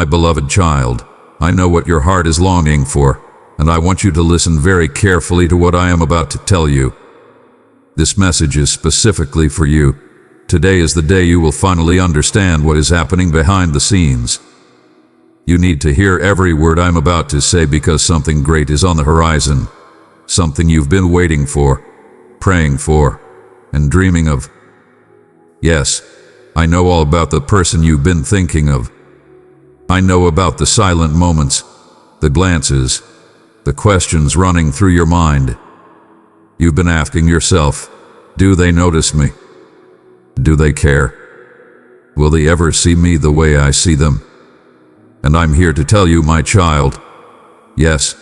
My beloved child, I know what your heart is longing for, and I want you to listen very carefully to what I am about to tell you. This message is specifically for you. Today is the day you will finally understand what is happening behind the scenes. You need to hear every word I'm about to say because something great is on the horizon. Something you've been waiting for, praying for, and dreaming of. Yes, I know all about the person you've been thinking of. I know about the silent moments, the glances, the questions running through your mind. You've been asking yourself, do they notice me? Do they care? Will they ever see me the way I see them? And I'm here to tell you, my child, yes,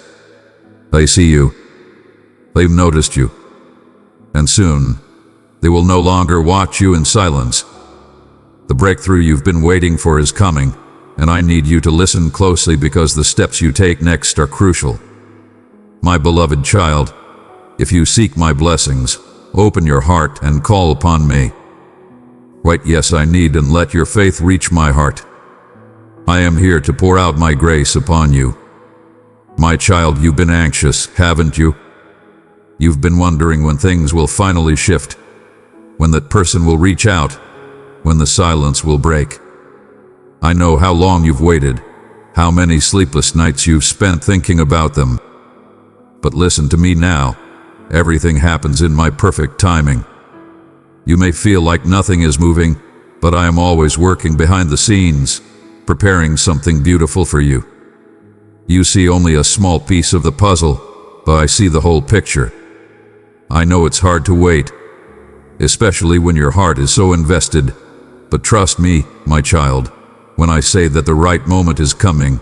they see you. They've noticed you. And soon, they will no longer watch you in silence. The breakthrough you've been waiting for is coming, and I need you to listen closely because the steps you take next are crucial. My beloved child, if you seek my blessings, open your heart and call upon me. Write yes I need and let your faith reach my heart. I am here to pour out my grace upon you. My child, you've been anxious, haven't you? You've been wondering when things will finally shift, when that person will reach out, when the silence will break. I know how long you've waited, how many sleepless nights you've spent thinking about them. But listen to me now. Everything happens in my perfect timing. You may feel like nothing is moving, but I am always working behind the scenes, preparing something beautiful for you. You see only a small piece of the puzzle, but I see the whole picture. I know it's hard to wait, especially when your heart is so invested, but trust me, my child, when I say that the right moment is coming.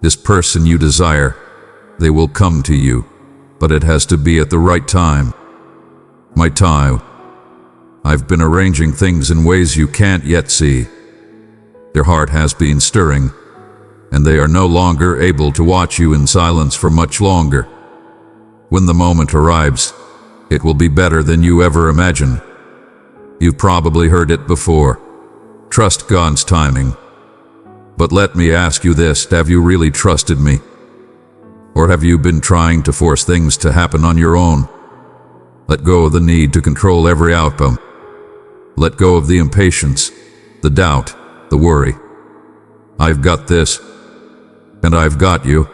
This person you desire, they will come to you, but it has to be at the right time. My child, I've been arranging things in ways you can't yet see. Their heart has been stirring, and they are no longer able to watch you in silence for much longer. When the moment arrives, it will be better than you ever imagined. You've probably heard it before. Trust God's timing. But let me ask you this, have you really trusted me? Or have you been trying to force things to happen on your own? Let go of the need to control every outcome. Let go of the impatience, the doubt, the worry. I've got this, and I've got you.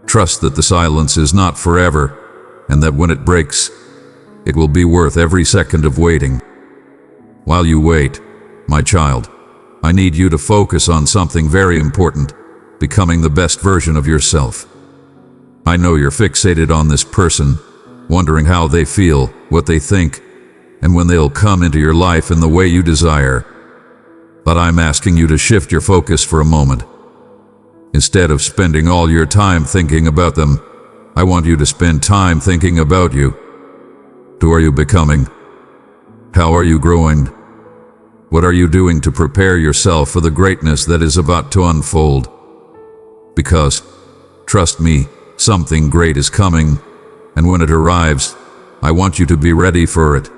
Trust that the silence is not forever, and that when it breaks, it will be worth every second of waiting. While you wait, my child, I need you to focus on something very important, becoming the best version of yourself. I know you're fixated on this person, wondering how they feel, what they think, and when they'll come into your life in the way you desire. But I'm asking you to shift your focus for a moment. Instead of spending all your time thinking about them, I want you to spend time thinking about you. Who are you becoming? How are you growing? What are you doing to prepare yourself for the greatness that is about to unfold? Because, trust me, something great is coming, and when it arrives, I want you to be ready for it.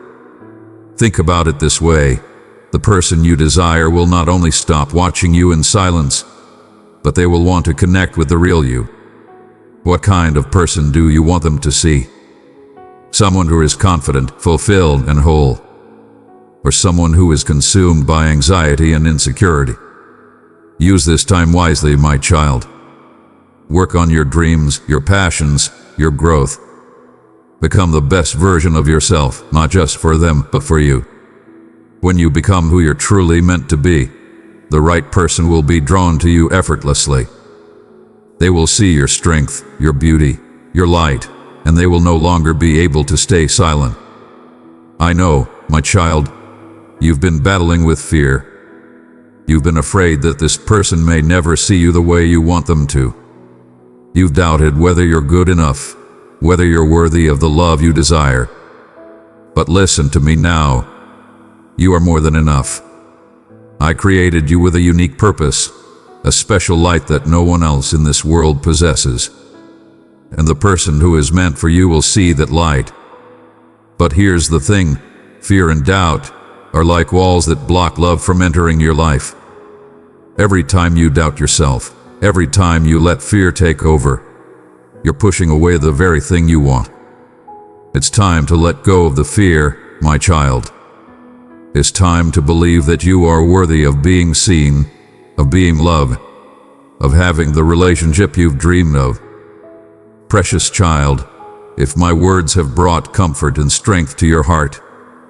Think about it this way. The person you desire will not only stop watching you in silence, but they will want to connect with the real you. What kind of person do you want them to see? Someone who is confident, fulfilled, and whole? Or someone who is consumed by anxiety and insecurity? Use this time wisely, my child. Work on your dreams, your passions, your growth. Become the best version of yourself, not just for them, but for you. When you become who you're truly meant to be, the right person will be drawn to you effortlessly. They will see your strength, your beauty, your light, and they will no longer be able to stay silent. I know, my child, you've been battling with fear. You've been afraid that this person may never see you the way you want them to. You've doubted whether you're good enough, whether you're worthy of the love you desire. But listen to me now. You are more than enough. I created you with a unique purpose, a special light that no one else in this world possesses. And the person who is meant for you will see that light. But here's the thing, fear and doubt are like walls that block love from entering your life. Every time you doubt yourself, every time you let fear take over, you're pushing away the very thing you want. It's time to let go of the fear, my child. It's time to believe that you are worthy of being seen, of being loved, of having the relationship you've dreamed of. Precious child, if my words have brought comfort and strength to your heart,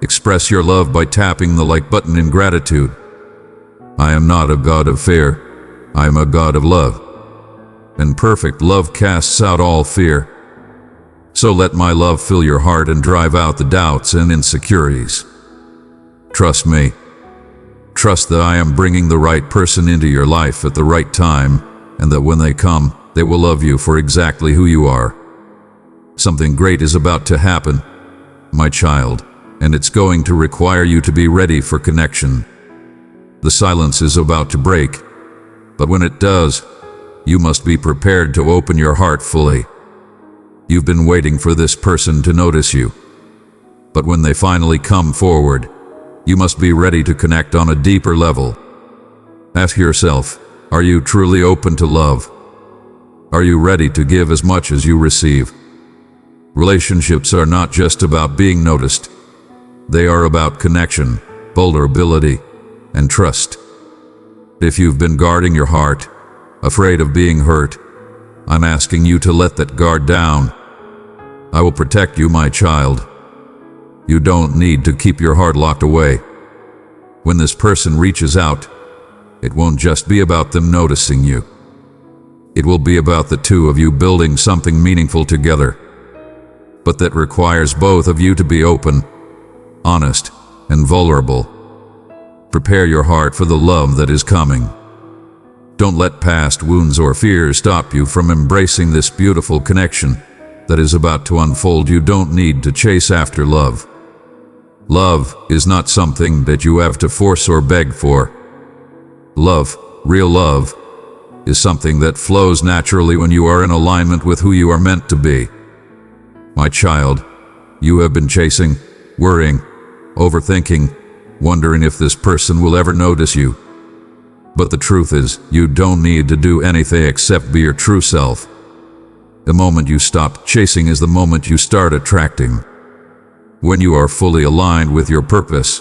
express your love by tapping the like button in gratitude. I am not a God of fear, I am a God of love. And perfect love casts out all fear. So let my love fill your heart and drive out the doubts and insecurities. Trust me. Trust that I am bringing the right person into your life at the right time, and that when they come, they will love you for exactly who you are. Something great is about to happen, my child, and it's going to require you to be ready for connection. The silence is about to break, but when it does, you must be prepared to open your heart fully. You've been waiting for this person to notice you, but when they finally come forward, you must be ready to connect on a deeper level. Ask yourself, are you truly open to love? Are you ready to give as much as you receive? Relationships are not just about being noticed. They are about connection, vulnerability, and trust. If you've been guarding your heart, afraid of being hurt, I'm asking you to let that guard down. I will protect you, my child. You don't need to keep your heart locked away. When this person reaches out, it won't just be about them noticing you. It will be about the two of you building something meaningful together. But that requires both of you to be open, honest, and vulnerable. Prepare your heart for the love that is coming. Don't let past wounds or fears stop you from embracing this beautiful connection that is about to unfold. You don't need to chase after love. Love is not something that you have to force or beg for. Love, real love, is something that flows naturally when you are in alignment with who you are meant to be. My child, you have been chasing, worrying, overthinking, wondering if this person will ever notice you. But the truth is, you don't need to do anything except be your true self. The moment you stop chasing is the moment you start attracting. When you are fully aligned with your purpose,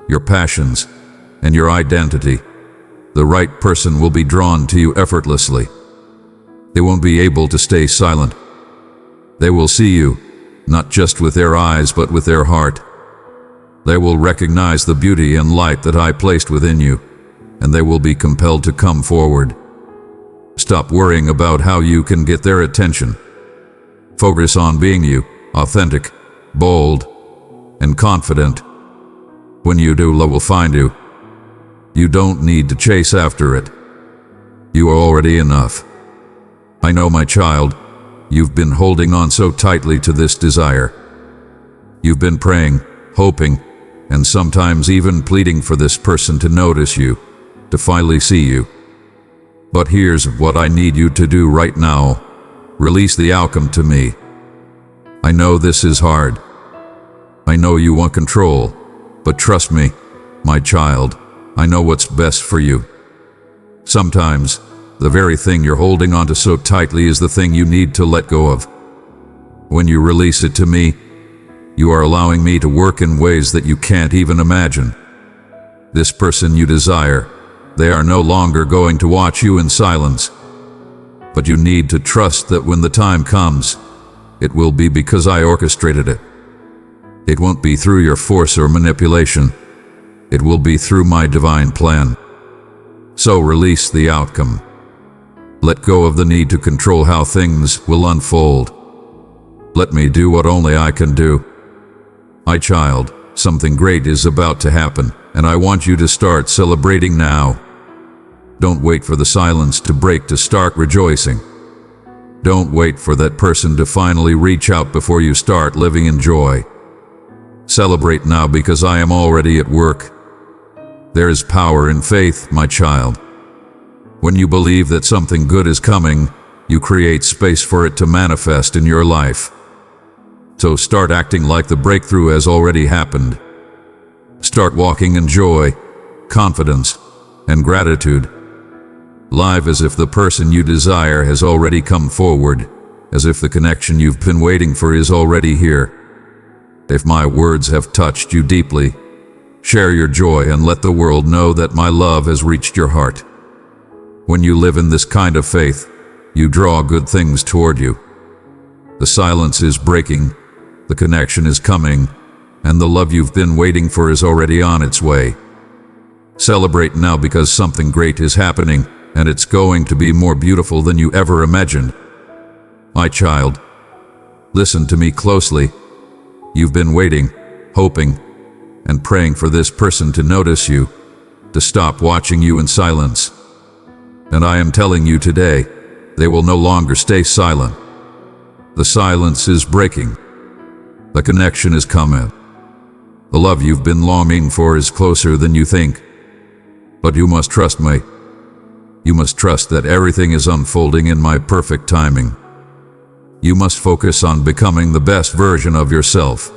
your passions, and your identity, the right person will be drawn to you effortlessly. They won't be able to stay silent. They will see you, not just with their eyes but with their heart. They will recognize the beauty and light that I placed within you, and they will be compelled to come forward. Stop worrying about how you can get their attention. Focus on being you, authentic, bold, and confident. When you do, love will find you. You don't need to chase after it. You are already enough. I know, my child, you've been holding on so tightly to this desire. You've been praying, hoping, and sometimes even pleading for this person to notice you, to finally see you. But here's what I need you to do right now. Release the outcome to me. I know this is hard. I know you want control, but trust me, my child, I know what's best for you. Sometimes, the very thing you're holding onto so tightly is the thing you need to let go of. When you release it to me, you are allowing me to work in ways that you can't even imagine. This person you desire, they are no longer going to watch you in silence. But you need to trust that when the time comes, it will be because I orchestrated it. It won't be through your force or manipulation. It will be through my divine plan. So release the outcome. Let go of the need to control how things will unfold. Let me do what only I can do. My child, something great is about to happen, and I want you to start celebrating now. Don't wait for the silence to break to start rejoicing. Don't wait for that person to finally reach out before you start living in joy. Celebrate now, because I am already at work. There is power in faith, my child. When you believe that something good is coming, you create space for it to manifest in your life. So start acting like the breakthrough has already happened. Start walking in joy, confidence, and gratitude. Live as if the person you desire has already come forward, as if the connection you've been waiting for is already here. If my words have touched you deeply, share your joy and let the world know that my love has reached your heart. When you live in this kind of faith, you draw good things toward you. The silence is breaking, the connection is coming, and the love you've been waiting for is already on its way. Celebrate now because something great is happening, and it's going to be more beautiful than you ever imagined. My child, listen to me closely. You've been waiting, hoping, and praying for this person to notice you, to stop watching you in silence. And I am telling you today, they will no longer stay silent. The silence is breaking. The connection is coming. The love you've been longing for is closer than you think. But you must trust me. You must trust that everything is unfolding in my perfect timing. You must focus on becoming the best version of yourself.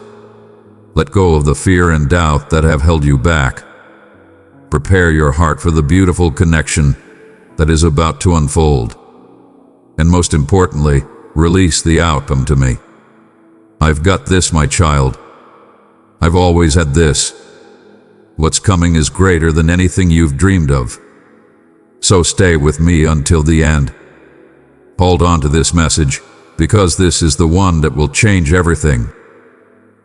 Let go of the fear and doubt that have held you back. Prepare your heart for the beautiful connection that is about to unfold. And most importantly, release the outcome to me. I've got this, my child. I've always had this. What's coming is greater than anything you've dreamed of. So stay with me until the end. Hold on to this message, because this is the one that will change everything.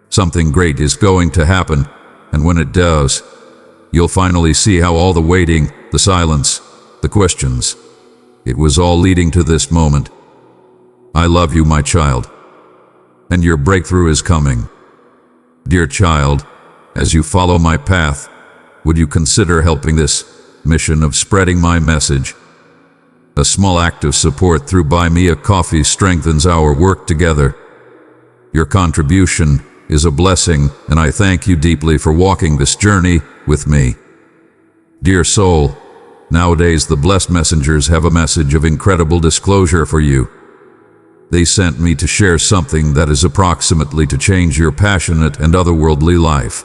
Something great is going to happen, and when it does, you'll finally see how all the waiting, the silence, the questions, it was all leading to this moment. I love you, my child, and your breakthrough is coming. Dear child, as you follow my path, would you consider helping this mission of spreading my message? A small act of support through Buy Me a Coffee strengthens our work together. Your contribution is a blessing, and I thank you deeply for walking this journey with me. Dear soul, nowadays the blessed messengers have a message of incredible disclosure for you. They sent me to share something that is approximately to change your passionate and otherworldly life.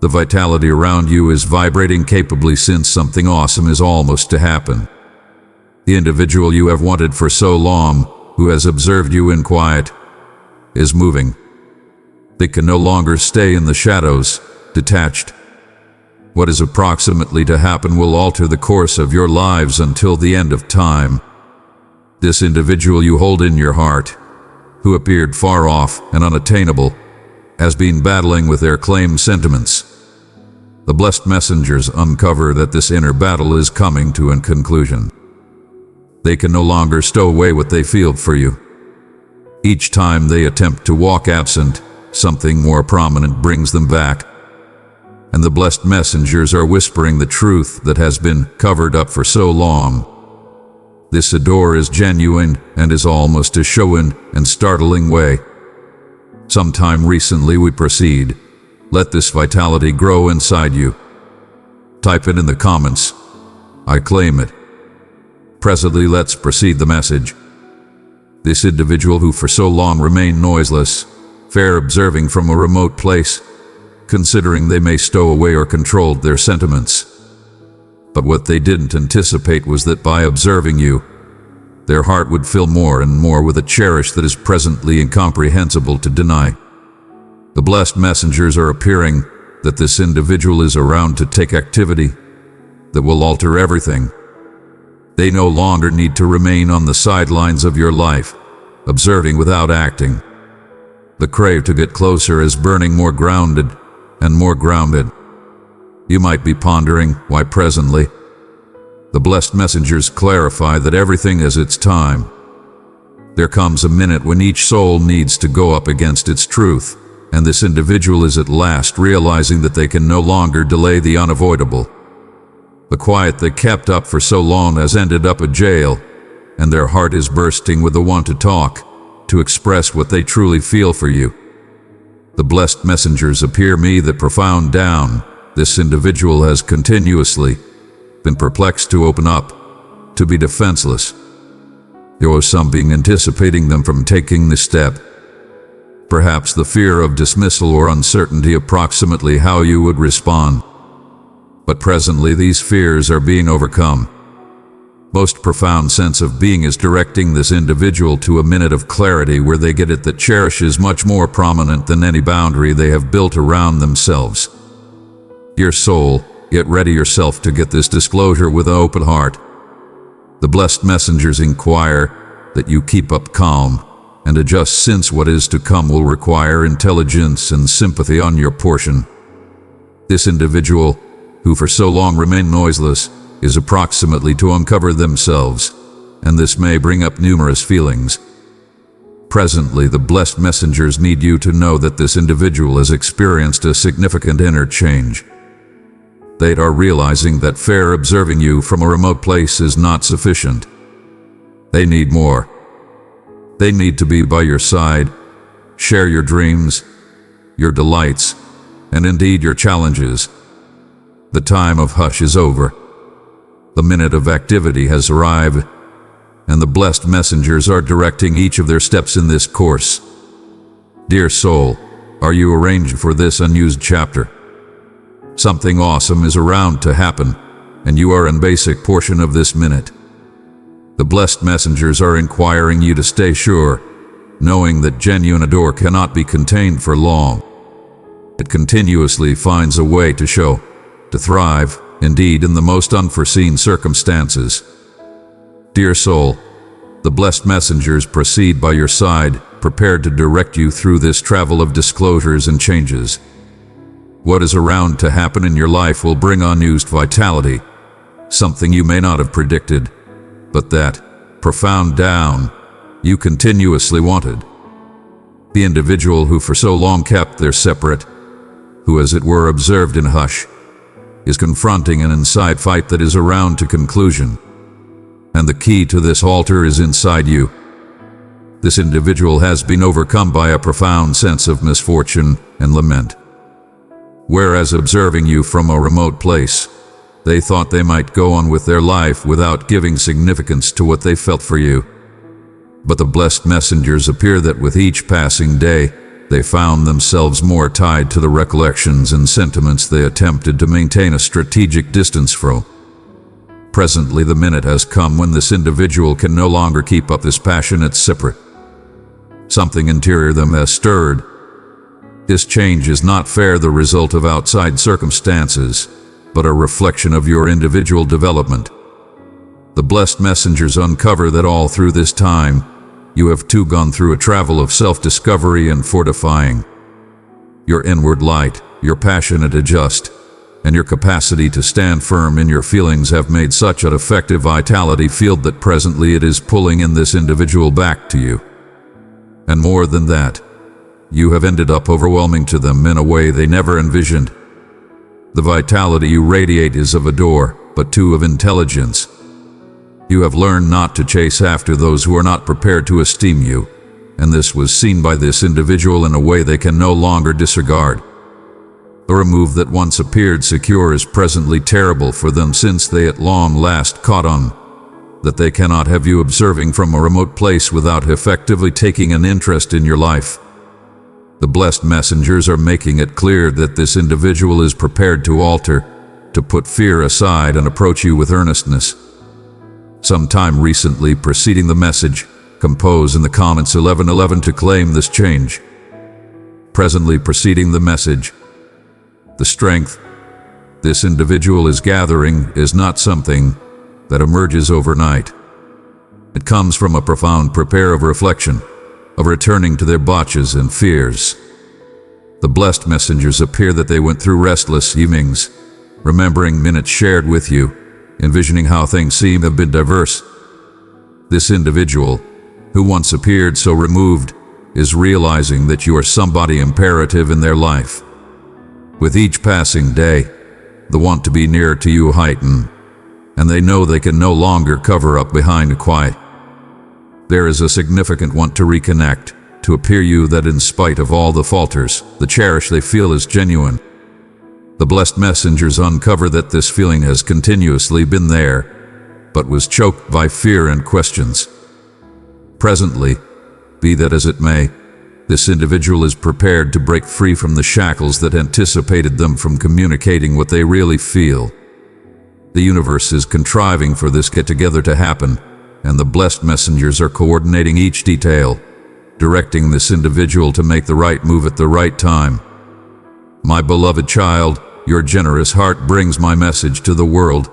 The vitality around you is vibrating capably since something awesome is almost to happen. The individual you have wanted for so long, who has observed you in quiet, is moving. They can no longer stay in the shadows, detached. What is approximately to happen will alter the course of your lives until the end of time. This individual you hold in your heart, who appeared far off and unattainable, has been battling with their claimed sentiments. The blessed messengers uncover that this inner battle is coming to a conclusion. They can no longer stow away what they feel for you. Each time they attempt to walk absent, something more prominent brings them back. And the blessed messengers are whispering the truth that has been covered up for so long. This adore is genuine and is almost a show-in and startling way. Sometime recently we proceed. Let this vitality grow inside you. Type it in the comments. I claim it. Presently let's proceed the message. This individual who for so long remained noiseless, fair observing from a remote place, considering they may stow away or controlled their sentiments. But what they didn't anticipate was that by observing you, their heart would fill more and more with a cherish that is presently incomprehensible to deny. The blessed messengers are appearing that this individual is around to take activity that will alter everything. They no longer need to remain on the sidelines of your life, observing without acting. The crave to get closer is burning more grounded and more grounded. You might be pondering why presently. The blessed messengers clarify that everything is its time. There comes a minute when each soul needs to go up against its truth, and this individual is at last realizing that they can no longer delay the unavoidable. The quiet they kept up for so long has ended up a jail, and their heart is bursting with the want to talk, to express what they truly feel for you. The blessed messengers appear me that profound down. This individual has continuously been perplexed to open up, to be defenseless. There was something anticipating them from taking this step. Perhaps the fear of dismissal or uncertainty approximately how you would respond. But presently these fears are being overcome. Most profound sense of being is directing this individual to a minute of clarity where they get it that cherish is much more prominent than any boundary they have built around themselves. Dear soul, get ready yourself to get this disclosure with an open heart. The blessed messengers inquire that you keep up calm and adjust, since what is to come will require intelligence and sympathy on your portion. This individual, who for so long remained noiseless, is approximately to uncover themselves, and this may bring up numerous feelings. Presently, the blessed messengers need you to know that this individual has experienced a significant inner change. They are realizing that fair observing you from a remote place is not sufficient. They need more. They need to be by your side, share your dreams, your delights, and indeed your challenges. The time of hush is over. The minute of activity has arrived, and the blessed messengers are directing each of their steps in this course. Dear soul, are you arranged for this unused chapter? Something awesome is around to happen, and you are in basic portion of this minute. The blessed messengers are inquiring you to stay sure, knowing that genuine adore cannot be contained for long. It continuously finds a way to show, to thrive, indeed in the most unforeseen circumstances. Dear soul, the blessed messengers proceed by your side, prepared to direct you through this travel of disclosures and changes. What is around to happen in your life will bring unused vitality, something you may not have predicted, but that, profound down, you continuously wanted. The individual who for so long kept their separate, who as it were observed in hush, is confronting an inside fight that is around to conclusion. And the key to this altar is inside you. This individual has been overcome by a profound sense of misfortune and lament. Whereas observing you from a remote place, they thought they might go on with their life without giving significance to what they felt for you. But the blessed messengers appear that with each passing day, they found themselves more tied to the recollections and sentiments they attempted to maintain a strategic distance from. Presently, the minute has come when this individual can no longer keep up this passionate separate. Something interior them has stirred. This change is not fair the result of outside circumstances, but a reflection of your individual development. The blessed messengers uncover that all through this time, you have too gone through a travel of self-discovery and fortifying. Your inward light, your passionate adjust, and your capacity to stand firm in your feelings have made such an effective vitality field that presently it is pulling in this individual back to you. And more than that, you have ended up overwhelming to them in a way they never envisioned. The vitality you radiate is of adore, but too of intelligence. You have learned not to chase after those who are not prepared to esteem you, and this was seen by this individual in a way they can no longer disregard. The remove that once appeared secure is presently terrible for them, since they at long last caught on that they cannot have you observing from a remote place without effectively taking an interest in your life. The blessed messengers are making it clear that this individual is prepared to alter, to put fear aside and approach you with earnestness. Sometime recently preceding the message, compose in the comments 1111 to claim this change. Presently preceding the message, the strength this individual is gathering is not something that emerges overnight. It comes from a profound prepare of reflection, of returning to their botches and fears. The blessed messengers appear that they went through restless evenings, remembering minutes shared with you, envisioning how things seem to have been diverse. This individual, who once appeared so removed, is realizing that you are somebody imperative in their life. With each passing day, the want to be near to you heighten, and they know they can no longer cover up behind a quiet. There is a significant want to reconnect, to appear you that in spite of all the falters, the cherish they feel is genuine. The blessed messengers uncover that this feeling has continuously been there, but was choked by fear and questions. Presently, be that as it may, this individual is prepared to break free from the shackles that anticipated them from communicating what they really feel. The universe is contriving for this get-together to happen, and the blessed messengers are coordinating each detail, directing this individual to make the right move at the right time. My beloved child, your generous heart brings my message to the world.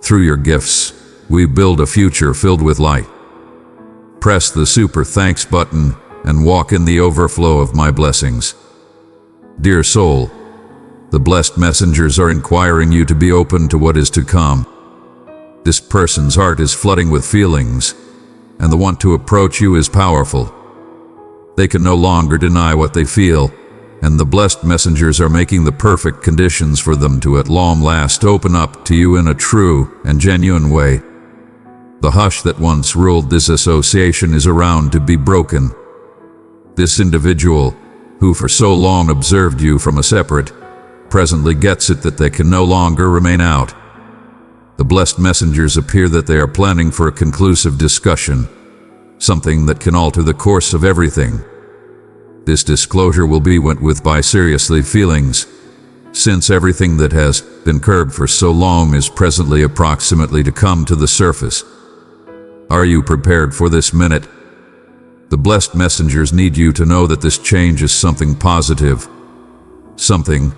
Through your gifts, we build a future filled with light. Press the super thanks button and walk in the overflow of my blessings. Dear soul, the blessed messengers are inquiring you to be open to what is to come. This person's heart is flooding with feelings, and the want to approach you is powerful. They can no longer deny what they feel, and the blessed messengers are making the perfect conditions for them to at long last open up to you in a true and genuine way. The hush that once ruled this association is around to be broken. This individual, who for so long observed you from a separate, presently gets it that they can no longer remain out. The blessed messengers appear that they are planning for a conclusive discussion, something that can alter the course of everything. This disclosure will be went with by seriously feelings, since everything that has been curbed for so long is presently approximately to come to the surface. Are you prepared for this minute? The blessed messengers need you to know that this change is something positive, something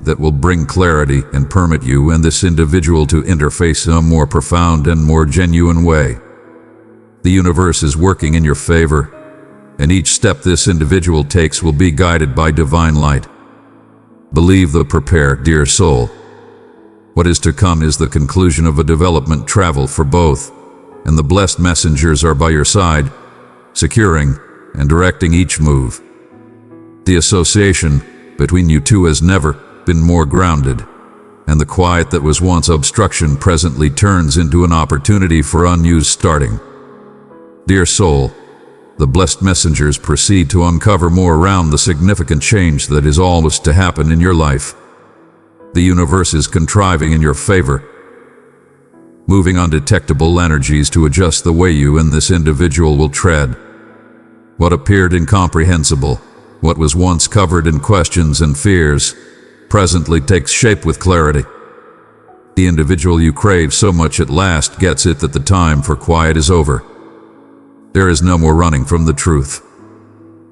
that will bring clarity and permit you and this individual to interface in a more profound and more genuine way. The universe is working in your favor, and each step this individual takes will be guided by divine light. Believe the prepare, dear soul. What is to come is the conclusion of a development travel for both, and the blessed messengers are by your side, securing and directing each move. The association between you two has never been more grounded, and the quiet that was once obstruction presently turns into an opportunity for unused starting. Dear soul, the blessed messengers proceed to uncover more around the significant change that is almost to happen in your life. The universe is contriving in your favor, moving undetectable energies to adjust the way you and this individual will tread. What appeared incomprehensible, what was once covered in questions and fears, presently takes shape with clarity. The individual you crave so much at last gets it that the time for quiet is over. There is no more running from the truth.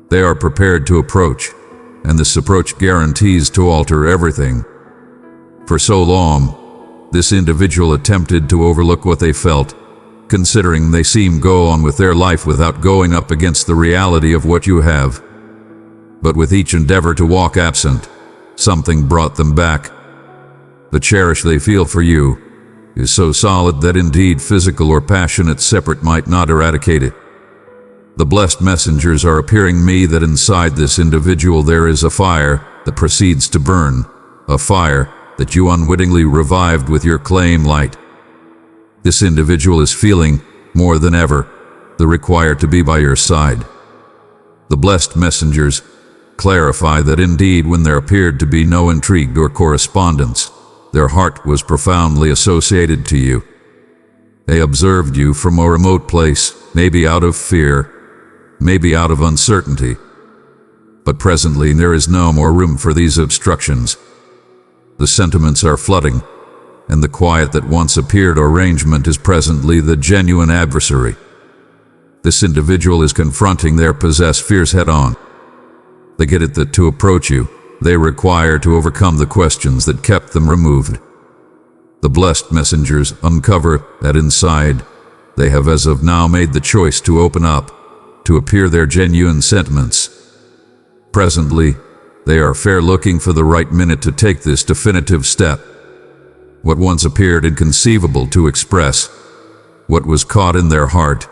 They are prepared to approach, and this approach guarantees to alter everything. For so long, this individual attempted to overlook what they felt, considering they seem go on with their life without going up against the reality of what you have. But with each endeavor to walk absent, something brought them back. The cherish they feel for you is so solid that indeed physical or passionate separate might not eradicate it. The blessed messengers are appearing me that inside this individual there is a fire that proceeds to burn, a fire that you unwittingly revived with your claim light. This individual is feeling, more than ever, the require to be by your side. The blessed messengers clarify that indeed when there appeared to be no intrigue or correspondence, their heart was profoundly associated to you. They observed you from a remote place, maybe out of fear, maybe out of uncertainty. But presently there is no more room for these obstructions. The sentiments are flooding, and the quiet that once appeared arrangement is presently the genuine adversary. This individual is confronting their possessed fears head-on. They get it that to approach you, they require to overcome the questions that kept them removed. The blessed messengers uncover that inside, they have as of now made the choice to open up, to appear their genuine sentiments. Presently, they are fair looking for the right minute to take this definitive step. What once appeared inconceivable to express, what was caught in their heart,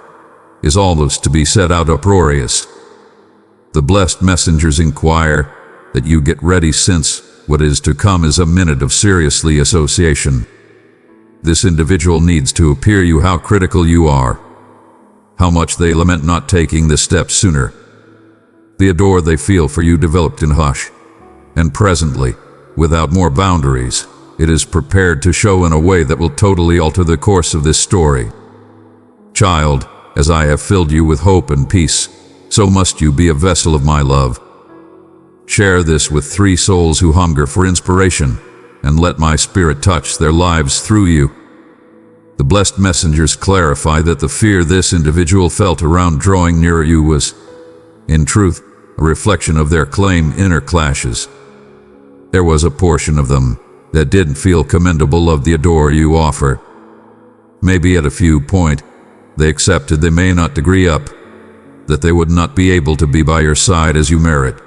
is almost to be set out uproarious. The blessed messengers inquire that you get ready, since what is to come is a minute of seriously association. This individual needs to appear you how critical you are, how much they lament not taking this step sooner. The adore they feel for you developed in hush, and presently, without more boundaries, it is prepared to show in a way that will totally alter the course of this story. Child, as I have filled you with hope and peace, so must you be a vessel of my love. Share this with 3 souls who hunger for inspiration, and let my spirit touch their lives through you. The blessed messengers clarify that the fear this individual felt around drawing near you was, in truth, a reflection of their claimed inner clashes. There was a portion of them that didn't feel commendable of the adore you offer. Maybe at a few point, they accepted they may not agree up, that they would not be able to be by your side as you merit.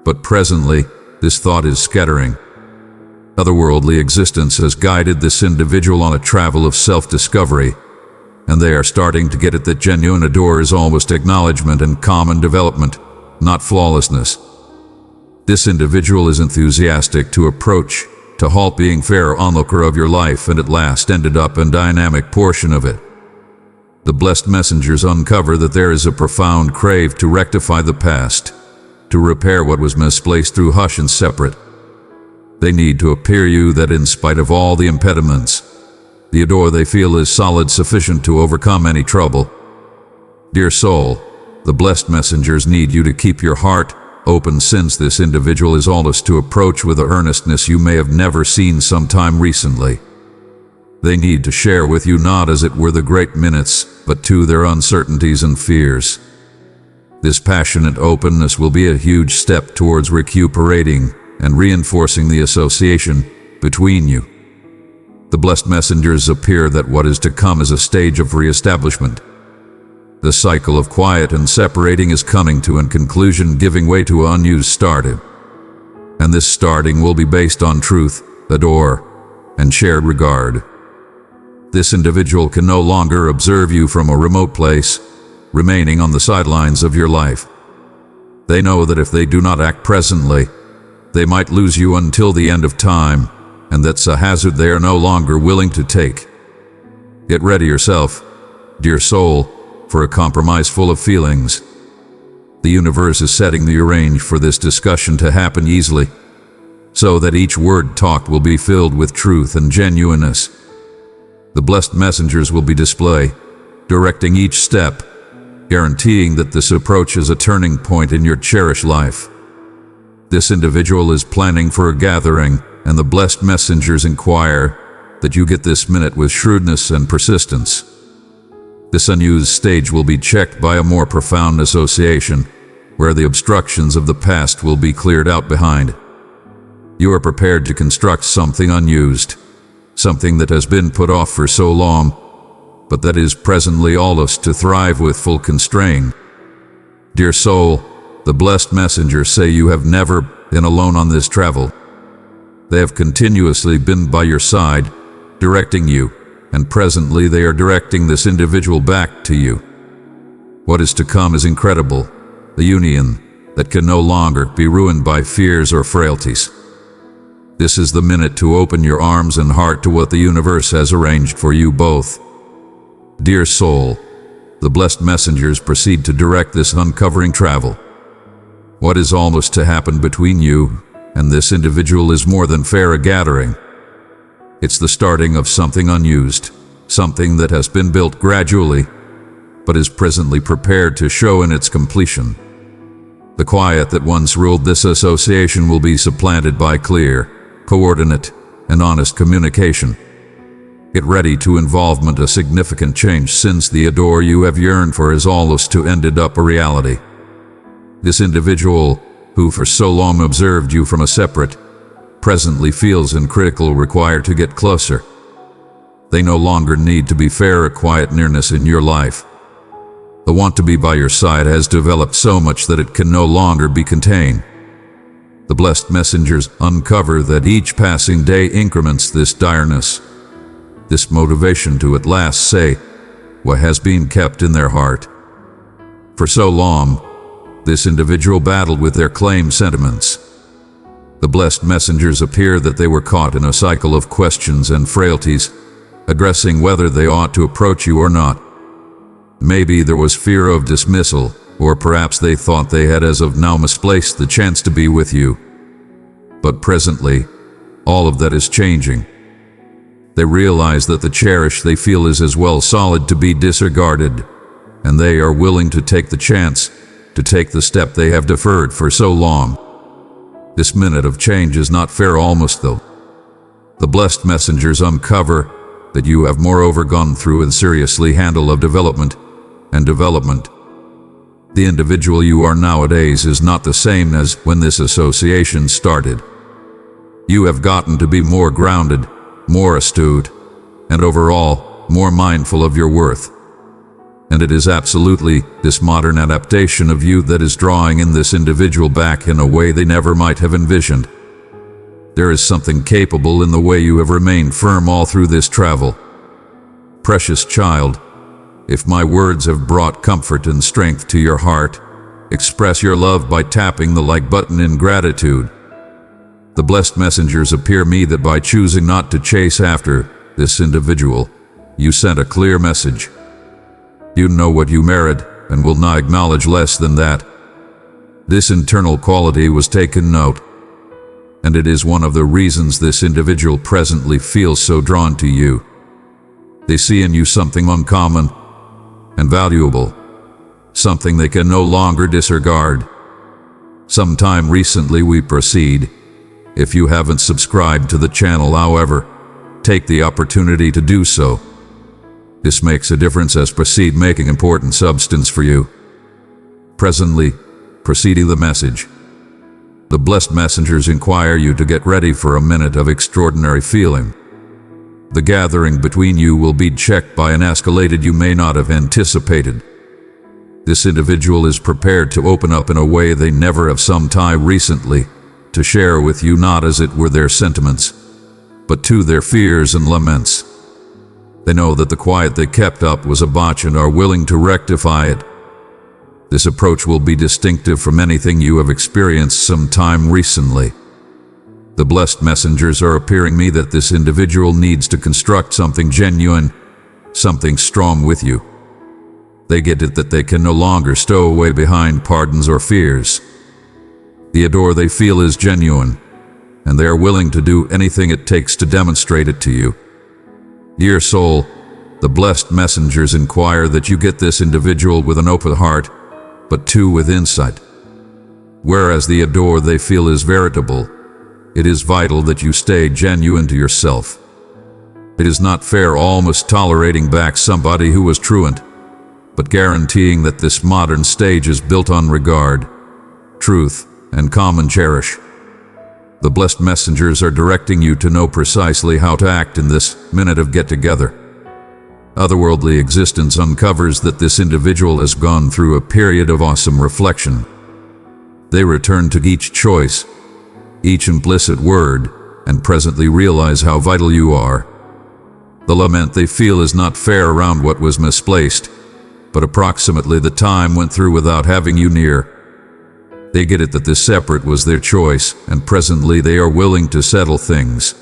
But presently, this thought is scattering. Otherworldly existence has guided this individual on a travel of self-discovery, and they are starting to get it that genuine adore is almost acknowledgement and common development, not flawlessness. This individual is enthusiastic to approach, to halt being fair onlooker of your life, and at last ended up in dynamic portion of it. The blessed messengers uncover that there is a profound crave to rectify the past, to repair what was misplaced through hush and separate. They need to appear you that in spite of all the impediments, the adore they feel is solid sufficient to overcome any trouble. Dear soul, the blessed messengers need you to keep your heart open, since this individual is almost to approach with an earnestness you may have never seen sometime recently. They need to share with you not as it were the great minutes, but too their uncertainties and fears. This passionate openness will be a huge step towards recuperating and reinforcing the association between you. The blessed messengers appear that what is to come is a stage of re-establishment. The cycle of quiet and separating is coming to a conclusion, giving way to unused starting. And this starting will be based on truth, adore, and shared regard. This individual can no longer observe you from a remote place, remaining on the sidelines of your life. They know that if they do not act presently, they might lose you until the end of time, and that's a hazard they are no longer willing to take. Get ready yourself, dear soul, for a compromise full of feelings. The universe is setting the arrange for this discussion to happen easily, so that each word talked will be filled with truth and genuineness. The blessed messengers will be display, directing each step, guaranteeing that this approach is a turning point in your cherished life. This individual is planning for a gathering, and the blessed messengers inquire that you get this minute with shrewdness and persistence. This unused stage will be checked by a more profound association, where the obstructions of the past will be cleared out behind. You are prepared to construct something unused, something that has been put off for so long, but that is presently almost to thrive with full constraint. Dear soul, the blessed messengers say you have never been alone on this travel. They have continuously been by your side, directing you, and presently they are directing this individual back to you. What is to come is incredible, a union that can no longer be ruined by fears or frailties. This is the minute to open your arms and heart to what the universe has arranged for you both. Dear soul, the blessed messengers proceed to direct this uncovering travel. What is almost to happen between you and this individual is more than fair a gathering. It's the starting of something unused, something that has been built gradually, but is presently prepared to show in its completion. The quiet that once ruled this association will be supplanted by clear, coordinate, and honest communication. Get ready to involvement a significant change, since the adore you have yearned for is almost to ended up a reality. This individual, who for so long observed you from a separate, presently feels in critical require to get closer. They no longer need to be fair a quiet nearness in your life. The want to be by your side has developed so much that it can no longer be contained. The blessed messengers uncover that each passing day increments this direness, this motivation to at last say what has been kept in their heart. For so long, this individual battled with their claimed sentiments. The blessed messengers appear that they were caught in a cycle of questions and frailties, addressing whether they ought to approach you or not. Maybe there was fear of dismissal, or perhaps they thought they had as of now misplaced the chance to be with you. But presently, all of that is changing. They realize that the cherish they feel is as well solid to be disregarded, and they are willing to take the chance, to take the step they have deferred for so long. This minute of change is not fair almost though. The blessed messengers uncover that you have moreover gone through and seriously handle of development and development. The individual you are nowadays is not the same as when this association started. You have gotten to be more grounded, more astute, and overall, more mindful of your worth. And it is absolutely this modern adaptation of you that is drawing in this individual back in a way they never might have envisioned. There is something capable in the way you have remained firm all through this travel. Precious child, if my words have brought comfort and strength to your heart, express your love by tapping the like button in gratitude. The blessed messengers appear me that by choosing not to chase after this individual, you sent a clear message. You know what you merit and will not acknowledge less than that. This internal quality was taken note, and it is one of the reasons this individual presently feels so drawn to you. They see in you something uncommon and valuable, something they can no longer disregard. Sometime recently we proceed. If you haven't subscribed to the channel, however, take the opportunity to do so. This makes a difference as proceed making important substance for you. Presently, proceeding the message. The blessed messengers inquire you to get ready for a minute of extraordinary feeling. The gathering between you will be checked by an escalated you may not have anticipated. This individual is prepared to open up in a way they never have sometime recently, to share with you not as it were their sentiments, but to their fears and laments. They know that the quiet they kept up was a botch and are willing to rectify it. This approach will be distinctive from anything you have experienced some time recently. The blessed messengers are appearing me that this individual needs to construct something genuine, something strong with you. They get it that they can no longer stow away behind pardons or fears. The adore they feel is genuine, and they are willing to do anything it takes to demonstrate it to you. Dear soul, the blessed messengers inquire that you get this individual with an open heart, but too with insight. Whereas the adore they feel is veritable, it is vital that you stay genuine to yourself. It is not fair almost tolerating back somebody who was truant, but guaranteeing that this modern stage is built on regard, truth, and common cherish. The blessed messengers are directing you to know precisely how to act in this minute of get-together. Otherworldly existence uncovers that this individual has gone through a period of awesome reflection. They return to each choice, each implicit word, and presently realize how vital you are. The lament they feel is not fair around what was misplaced, but approximately the time went through without having you near. They get it that this separate was their choice, and presently they are willing to settle things.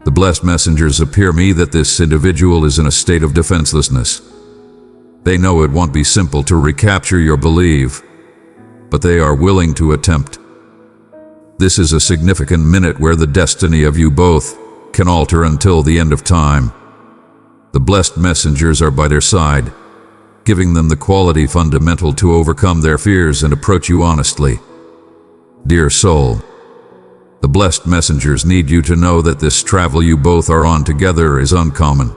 The blessed messengers appear me that this individual is in a state of defenselessness. They know it won't be simple to recapture your belief, but they are willing to attempt. This is a significant minute where the destiny of you both can alter until the end of time. The blessed messengers are by their side, giving them the quality fundamental to overcome their fears and approach you honestly. Dear soul, the blessed messengers need you to know that this travel you both are on together is uncommon.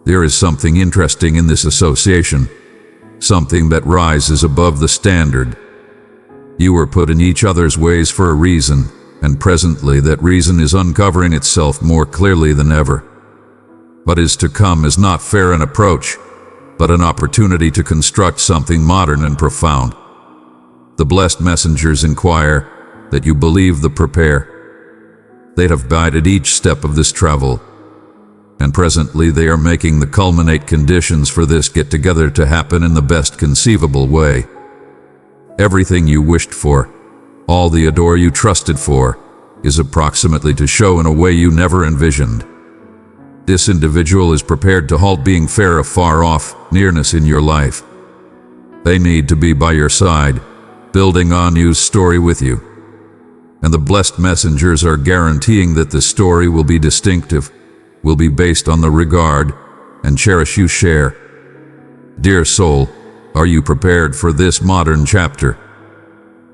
There is something interesting in this association, something that rises above the standard. You were put in each other's ways for a reason, and presently that reason is uncovering itself more clearly than ever. What is to come is not fair an approach, but an opportunity to construct something modern and profound. The blessed messengers inquire that you believe the prepare. They have guided each step of this travel, and presently they are making the culminate conditions for this get-together to happen in the best conceivable way. Everything you wished for, all the adore you trusted for, is approximately to show in a way you never envisioned. This individual is prepared to halt being fair of far-off nearness in your life. They need to be by your side, building on you's story with you. And the blessed messengers are guaranteeing that the story will be distinctive, will be based on the regard and cherish you share. Dear soul, are you prepared for this modern chapter?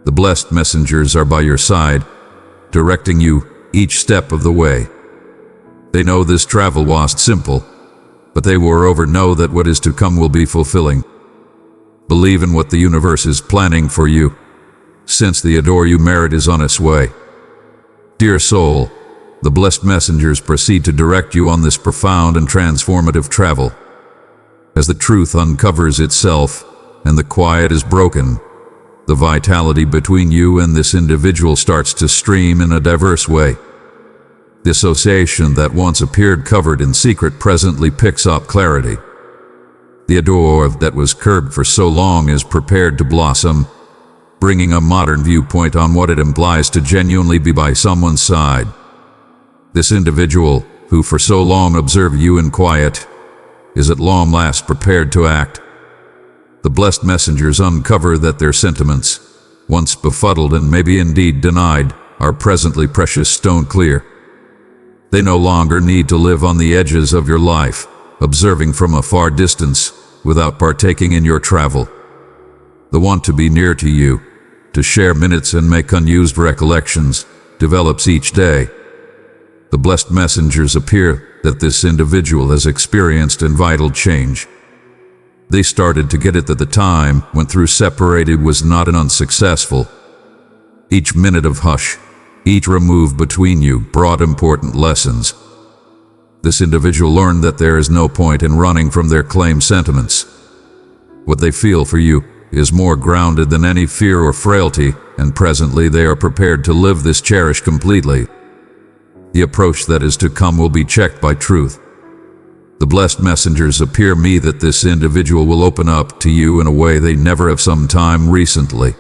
The blessed messengers are by your side, directing you each step of the way. They know this travel wasn't simple, but they moreover know that what is to come will be fulfilling. Believe in what the universe is planning for you, since the adore you merit is on its way. Dear soul, the blessed messengers proceed to direct you on this profound and transformative travel. As the truth uncovers itself and the quiet is broken, the vitality between you and this individual starts to stream in a diverse way. The association that once appeared covered in secret presently picks up clarity. The adore that was curbed for so long is prepared to blossom, bringing a modern viewpoint on what it implies to genuinely be by someone's side. This individual, who for so long observed you in quiet, is at long last prepared to act. The blessed messengers uncover that their sentiments, once befuddled and maybe indeed denied, are presently precious stone clear. They no longer need to live on the edges of your life, observing from a far distance without partaking in your travel. The want to be near to you, to share minutes and make unused recollections, develops each day. The blessed messengers appear that this individual has experienced a vital change. They started to get it that the time when through separated was not an unsuccessful. Each minute of hush, each remove between you brought important lessons. This individual learned that there is no point in running from their claimed sentiments. What they feel for you is more grounded than any fear or frailty, and presently they are prepared to live this cherish completely. The approach that is to come will be checked by truth. The blessed messengers appear me that this individual will open up to you in a way they never have some time recently.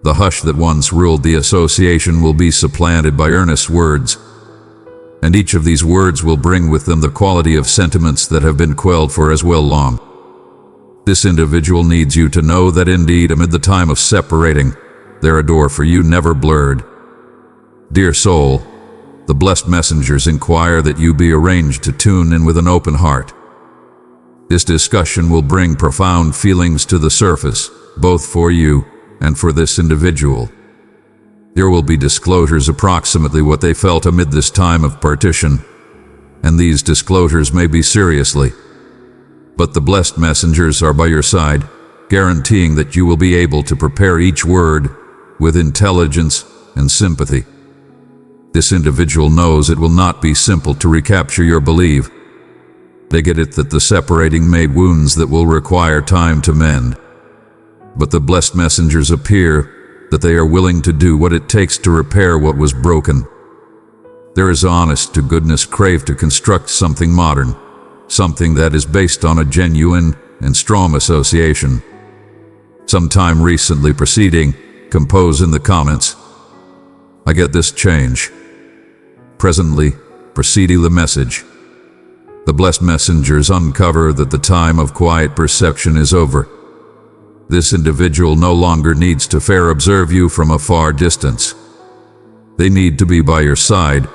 The hush that once ruled the association will be supplanted by earnest words, and each of these words will bring with them the quality of sentiments that have been quelled for as well long. This individual needs you to know that indeed amid the time of separating, their adore for you never blurred. Dear soul, the blessed messengers inquire that you be arranged to tune in with an open heart. This discussion will bring profound feelings to the surface, both for you and for this individual. There will be disclosures approximately what they felt amid this time of partition, and these disclosures may be seriously. But the blessed messengers are by your side, guaranteeing that you will be able to prepare each word with intelligence and sympathy. This individual knows it will not be simple to recapture your belief. They get it that the separating made wounds that will require time to mend. But the blessed messengers appear that they are willing to do what it takes to repair what was broken. There is honest to goodness crave to construct something modern, something that is based on a genuine and strong association. Sometime recently preceding, compose in the comments, I get this change. Presently, preceding the message. The blessed messengers uncover that the time of quiet perception is over. This individual no longer needs to fair observe you from a far distance. They need to be by your side,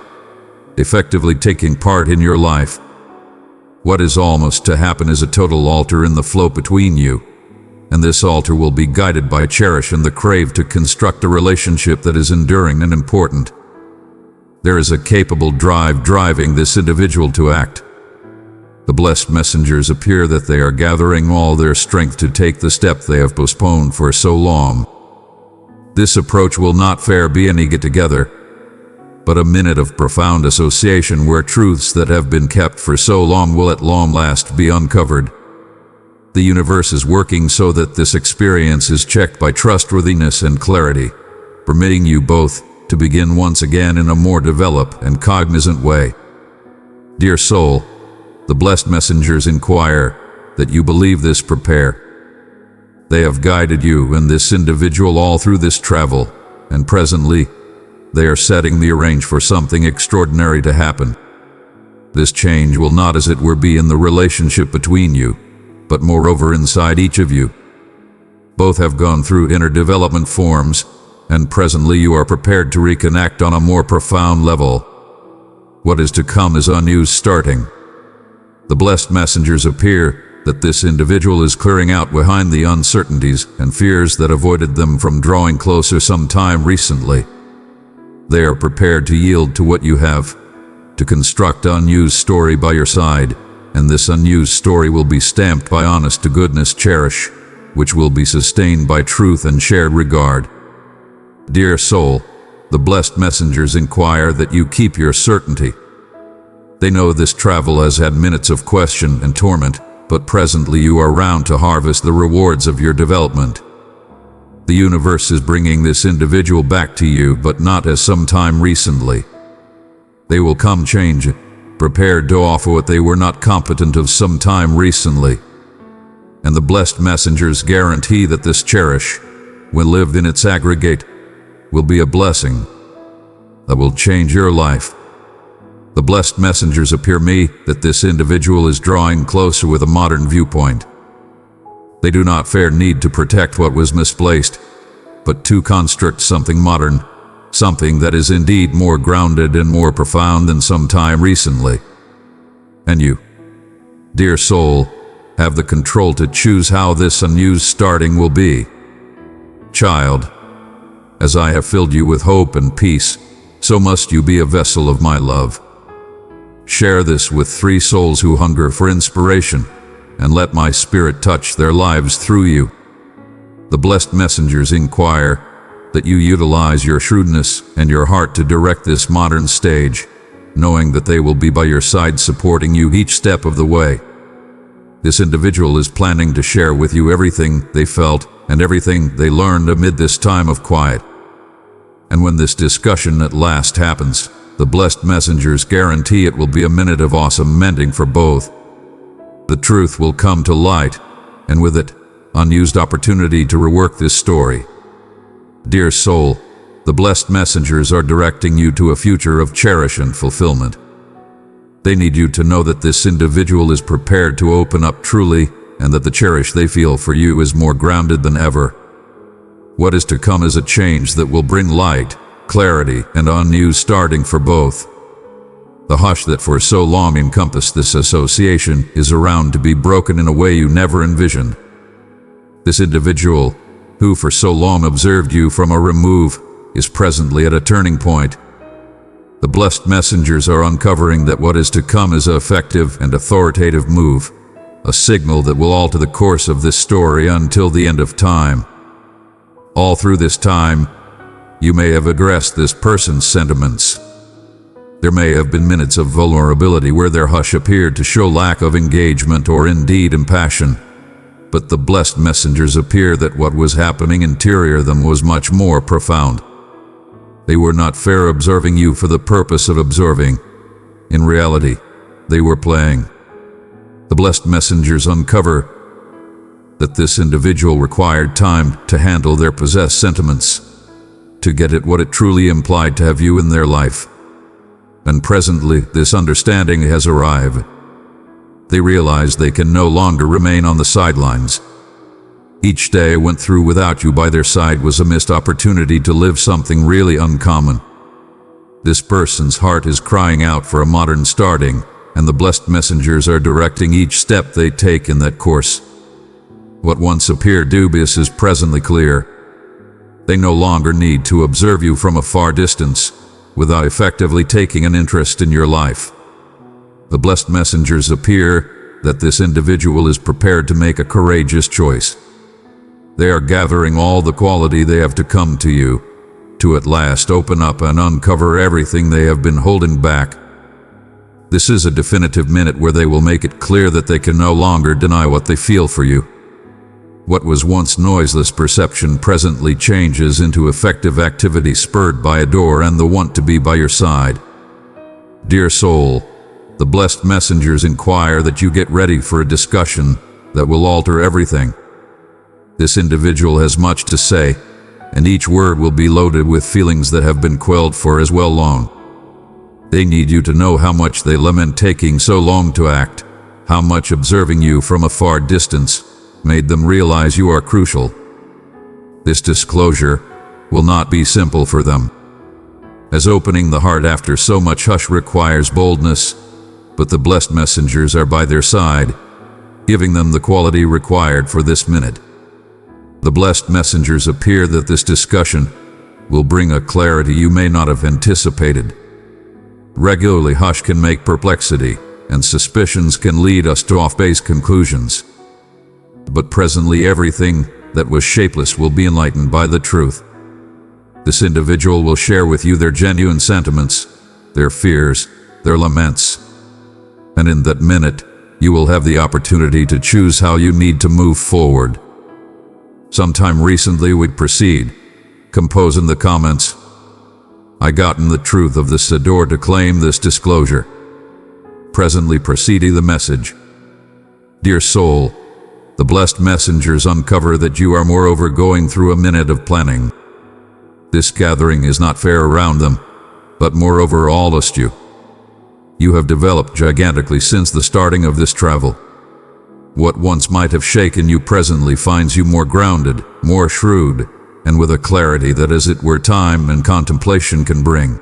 effectively taking part in your life. What is almost to happen is a total alter in the flow between you, and this alter will be guided by cherish and the crave to construct a relationship that is enduring and important. There is a capable drive driving this individual to act. The blessed messengers appear that they are gathering all their strength to take the step they have postponed for so long. This approach will not fair be any get-together, but a minute of profound association where truths that have been kept for so long will at long last be uncovered. The universe is working so that this experience is checked by trustworthiness and clarity, permitting you both to begin once again in a more developed and cognizant way. Dear soul, the blessed messengers inquire that you believe this prepare. They have guided you and this individual all through this travel, and presently, they are setting the arrange for something extraordinary to happen. This change will not as it were be in the relationship between you, but moreover inside each of you. Both have gone through inner development forms, and presently you are prepared to reconnect on a more profound level. What is to come is unused starting. The blessed messengers appear that this individual is clearing out behind the uncertainties and fears that avoided them from drawing closer some time recently. They are prepared to yield to what you have, to construct an unused story by your side, and this unused story will be stamped by honest to goodness cherish, which will be sustained by truth and shared regard. Dear soul, the blessed messengers inquire that you keep your certainty. They know this travel has had minutes of question and torment, but presently you are round to harvest the rewards of your development. The universe is bringing this individual back to you, but not as some time recently. They will come changed, prepared to offer what they were not competent of some time recently. And the blessed messengers guarantee that this cherish, when lived in its aggregate, will be a blessing that will change your life. The blessed messengers appear me that this individual is drawing closer with a modern viewpoint. They do not fear need to protect what was misplaced, but to construct something modern, something that is indeed more grounded and more profound than some time recently. And you, dear soul, have the control to choose how this unused starting will be. Child, as I have filled you with hope and peace, so must you be a vessel of my love. Share this with 3 souls who hunger for inspiration, and let my spirit touch their lives through you. The blessed messengers inquire that you utilize your shrewdness and your heart to direct this modern stage, knowing that they will be by your side supporting you each step of the way. This individual is planning to share with you everything they felt and everything they learned amid this time of quiet. And when this discussion at last happens, the blessed messengers guarantee it will be a minute of awesome mending for both. The truth will come to light, and with it, unused opportunity to rework this story. Dear soul, the blessed messengers are directing you to a future of cherish and fulfillment. They need you to know that this individual is prepared to open up truly, and that the cherish they feel for you is more grounded than ever. What is to come is a change that will bring light, clarity, and unused starting for both. The hush that for so long encompassed this association is around to be broken in a way you never envisioned. This individual, who for so long observed you from a remove, is presently at a turning point. The blessed messengers are uncovering that what is to come is an effective and authoritative move, a signal that will alter the course of this story until the end of time. All through this time, you may have addressed this person's sentiments. There may have been minutes of vulnerability where their hush appeared to show lack of engagement or indeed impassion. But the blessed messengers appear that what was happening interior them was much more profound. They were not fair observing you for the purpose of observing. In reality, they were playing. The blessed messengers uncover that this individual required time to handle their possessed sentiments, to get at what it truly implied to have you in their life. And presently, this understanding has arrived. They realize they can no longer remain on the sidelines. Each day went through without you by their side was a missed opportunity to live something really uncommon. This person's heart is crying out for a modern starting, and the blessed messengers are directing each step they take in that course. What once appeared dubious is presently clear. They no longer need to observe you from a far distance, without effectively taking an interest in your life. The blessed messengers appear that this individual is prepared to make a courageous choice. They are gathering all the quality they have to come to you, to at last open up and uncover everything they have been holding back. This is a definitive minute where they will make it clear that they can no longer deny what they feel for you. What was once noiseless perception presently changes into effective activity spurred by a door and the want to be by your side. Dear soul, the blessed messengers inquire that you get ready for a discussion that will alter everything. This individual has much to say, and each word will be loaded with feelings that have been quelled for as well long. They need you to know how much they lament taking so long to act, how much observing you from a far distance made them realize you are crucial. This disclosure will not be simple for them, as opening the heart after so much hush requires boldness, but the blessed messengers are by their side, giving them the quality required for this minute. The blessed messengers appear that this discussion will bring a clarity you may not have anticipated. Regularly hush can make perplexity, and suspicions can lead us to off-base conclusions. But presently everything that was shapeless will be enlightened by the truth. This individual will share with you their genuine sentiments, their fears, their laments. And in that minute, you will have the opportunity to choose how you need to move forward. Sometime recently we'd proceed, compose in the comments, I gotten the truth of this Sador to claim this disclosure. Presently proceeding the message. Dear soul, the blessed messengers uncover that you are moreover going through a minute of planning. This gathering is not fair around them, but moreover allest you. You have developed gigantically since the starting of this travel. What once might have shaken you presently finds you more grounded, more shrewd, and with a clarity that as it were time and contemplation can bring.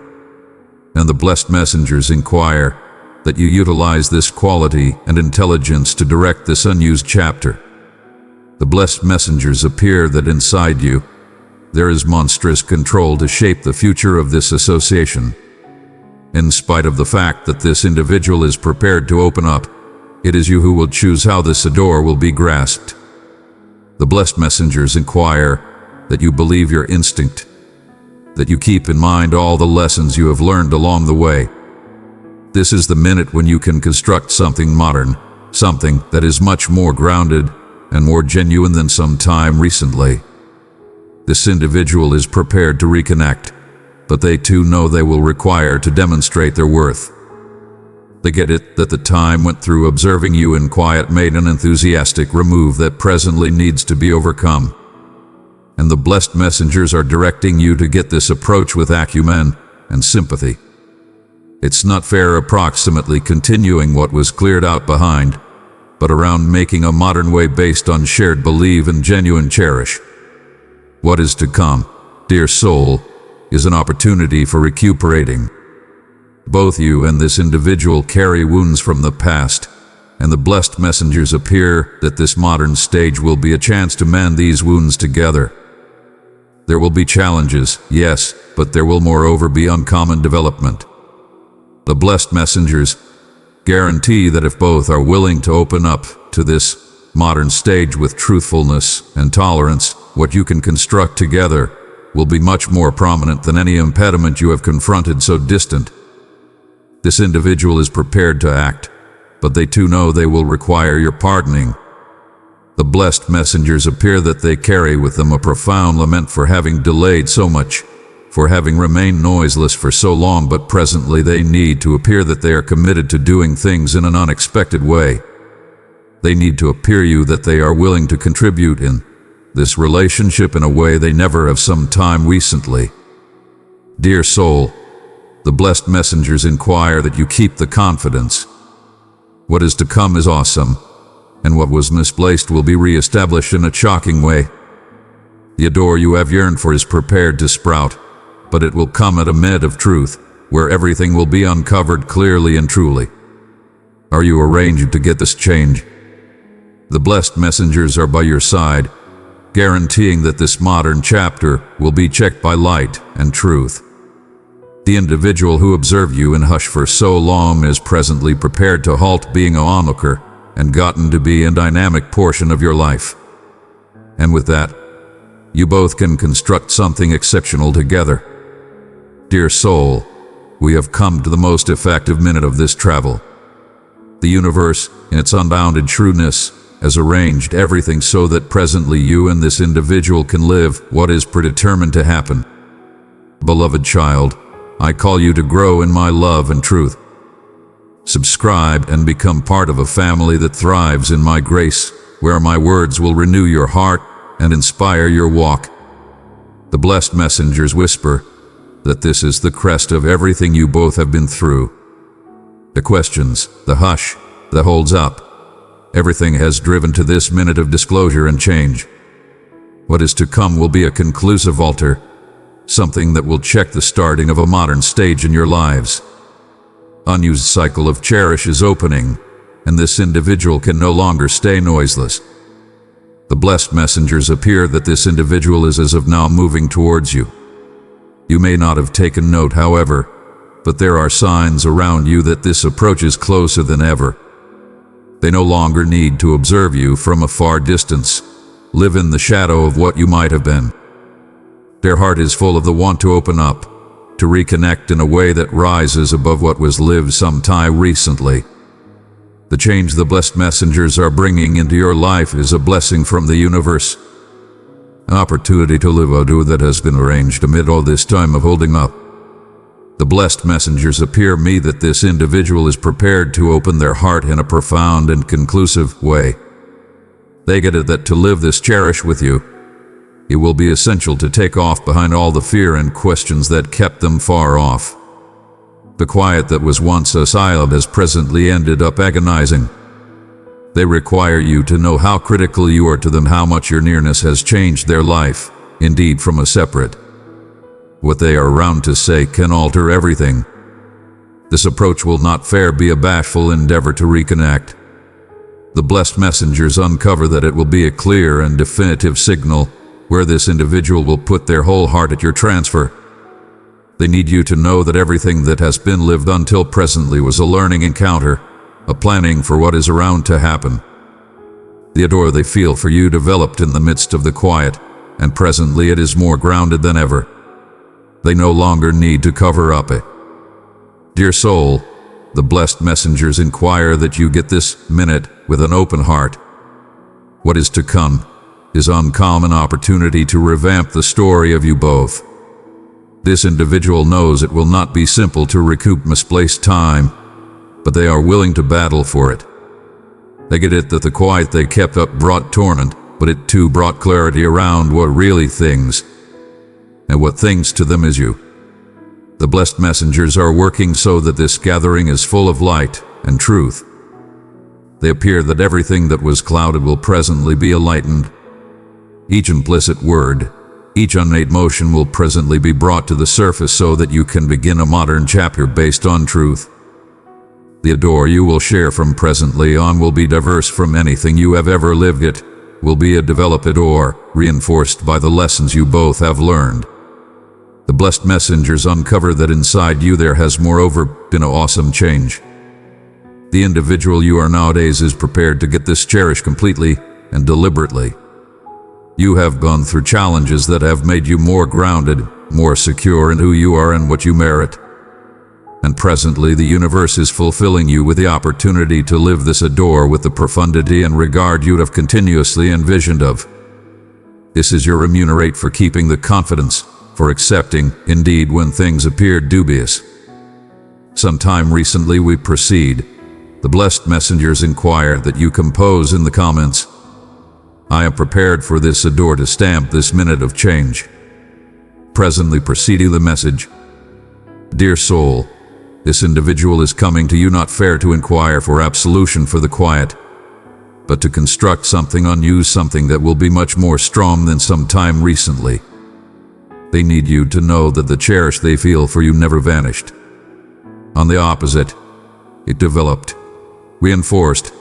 And the blessed messengers inquire that you utilize this quality and intelligence to direct this unused chapter. The blessed messengers appear that inside you there is monstrous control to shape the future of this association. In spite of the fact that this individual is prepared to open up, it is you who will choose how this Sador will be grasped. The blessed messengers inquire that you believe your instinct, that you keep in mind all the lessons you have learned along the way. This is the minute when you can construct something modern, something that is much more grounded and more genuine than some time recently. This individual is prepared to reconnect, but they too know they will require to demonstrate their worth. They get it that the time went through observing you in quiet made an enthusiastic remove that presently needs to be overcome. And the blessed messengers are directing you to get this approach with acumen and sympathy. It's not fair approximately continuing what was cleared out behind, but around making a modern way based on shared belief and genuine cherish. What is to come, dear soul, is an opportunity for recuperating. Both you and this individual carry wounds from the past, and the blessed messengers appear that this modern stage will be a chance to mend these wounds together. There will be challenges, yes, but there will moreover be uncommon development. The blessed messengers guarantee that if both are willing to open up to this modern stage with truthfulness and tolerance, what you can construct together will be much more prominent than any impediment you have confronted so distant. This individual is prepared to act, but they too know they will require your pardoning. The blessed messengers appear that they carry with them a profound lament for having delayed so much, for having remained noiseless for so long, but presently they need to appear that they are committed to doing things in an unexpected way. They need to appear you that they are willing to contribute in this relationship in a way they never have some time recently. Dear soul, the blessed messengers inquire that you keep the confidence. What is to come is awesome, and what was misplaced will be re-established in a shocking way. The adore you have yearned for is prepared to sprout, but it will come at a mid of truth, where everything will be uncovered clearly and truly. Are you arranged to get this change? The blessed messengers are by your side, guaranteeing that this modern chapter will be checked by light and truth. The individual who observed you in hush for so long is presently prepared to halt being an onlooker and gotten to be a dynamic portion of your life. And with that, you both can construct something exceptional together. Dear soul, we have come to the most effective minute of this travel. The universe, in its unbounded shrewdness, has arranged everything so that presently you and this individual can live what is predetermined to happen. Beloved child, I call you to grow in my love and truth. Subscribe and become part of a family that thrives in my grace, where my words will renew your heart and inspire your walk. The blessed messengers whisper that this is the crest of everything you both have been through. The questions, the hush that holds up, everything has driven to this minute of disclosure and change. What is to come will be a conclusive altar, something that will check the starting of a modern stage in your lives. Unused cycle of cherish is opening, and this individual can no longer stay noiseless. The blessed messengers appear that this individual is as of now moving towards you. You may not have taken note, however, but there are signs around you that this approach is closer than ever. They no longer need to observe you from a far distance, live in the shadow of what you might have been. Their heart is full of the want to open up, to reconnect in a way that rises above what was lived some time recently. The change the blessed messengers are bringing into your life is a blessing from the universe. An opportunity to live a do that has been arranged amid all this time of holding up. The blessed messengers appear me that this individual is prepared to open their heart in a profound and conclusive way. They get it that to live this cherish with you, it will be essential to take off behind all the fear and questions that kept them far off. The quiet that was once a silent has presently ended up agonizing. They require you to know how critical you are to them, how much your nearness has changed their life, indeed from a separate. What they are around to say can alter everything. This approach will not fair be a bashful endeavor to reconnect. The blessed messengers uncover that it will be a clear and definitive signal where this individual will put their whole heart at your transfer. They need you to know that everything that has been lived until presently was a learning encounter, a planning for what is around to happen. The adore they feel for you developed in the midst of the quiet, and presently it is more grounded than ever. They no longer need to cover up it. Dear soul, the blessed messengers inquire that you get this minute with an open heart. What is to come is uncommon opportunity to revamp the story of you both. This individual knows it will not be simple to recoup misplaced time, but they are willing to battle for it. They get it that the quiet they kept up brought torment, but it too brought clarity around what really things, and what things to them is you. The blessed messengers are working so that this gathering is full of light and truth. They appear that everything that was clouded will presently be enlightened. Each implicit word, each unnate motion will presently be brought to the surface so that you can begin a modern chapter based on truth. The adore you will share from presently on will be diverse from anything you have ever lived. It will be a developed adore, reinforced by the lessons you both have learned. The blessed messengers uncover that inside you there has moreover been an awesome change. The individual you are nowadays is prepared to get this cherished completely and deliberately. You have gone through challenges that have made you more grounded, more secure in who you are and what you merit. And presently the universe is fulfilling you with the opportunity to live this adore with the profundity and regard you have continuously envisioned of. This is your remunerate for keeping the confidence, for accepting, indeed, when things appeared dubious. Sometime recently we proceed. The blessed messengers inquire that you compose in the comments. I am prepared for this adore to stamp this minute of change. Presently preceding the message. Dear soul, this individual is coming to you not fair to inquire for absolution for the quiet, but to construct something unused, something that will be much more strong than some time recently. They need you to know that the cherish they feel for you never vanished. On the opposite, it developed, reinforced,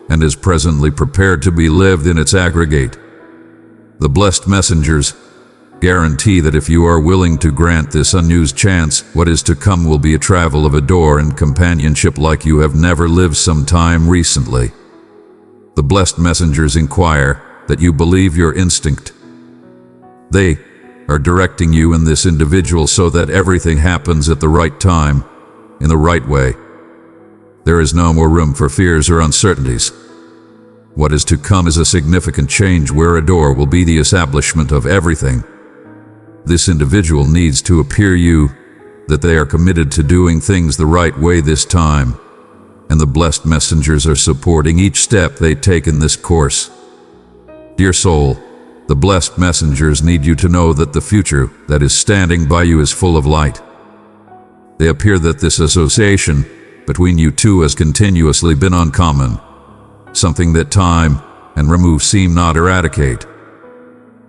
and is presently prepared to be lived in its aggregate. The blessed messengers guarantee that if you are willing to grant this unused chance, what is to come will be a travel of adore and companionship like you have never lived some time recently. The blessed messengers inquire that you believe your instinct. They are directing you in this individual so that everything happens at the right time, in the right way. There is no more room for fears or uncertainties. What is to come is a significant change where adore will be the establishment of everything. This individual needs to appear you that they are committed to doing things the right way this time, and the blessed messengers are supporting each step they take in this course. Dear soul, the blessed messengers need you to know that the future that is standing by you is full of light. They appear that this association between you two has continuously been uncommon, something that time and remove seem not eradicate.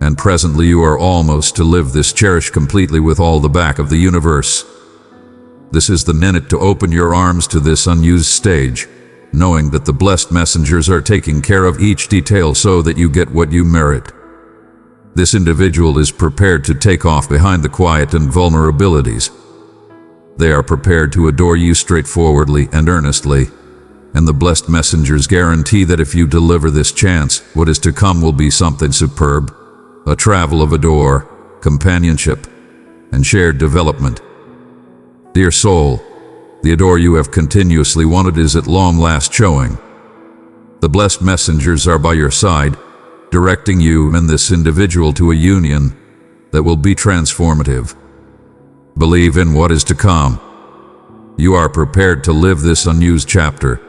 And presently you are almost to live this cherish completely with all the back of the universe. This is the minute to open your arms to this unused stage, knowing that the blessed messengers are taking care of each detail so that you get what you merit. This individual is prepared to take off behind the quiet and vulnerabilities. They are prepared to adore you straightforwardly and earnestly, and the blessed messengers guarantee that if you deliver this chance, what is to come will be something superb, a travel of adore, companionship, and shared development. Dear soul, the adore you have continuously wanted is at long last showing. The blessed messengers are by your side, directing you and this individual to a union that will be transformative. Believe in what is to come. You are prepared to live this unused chapter,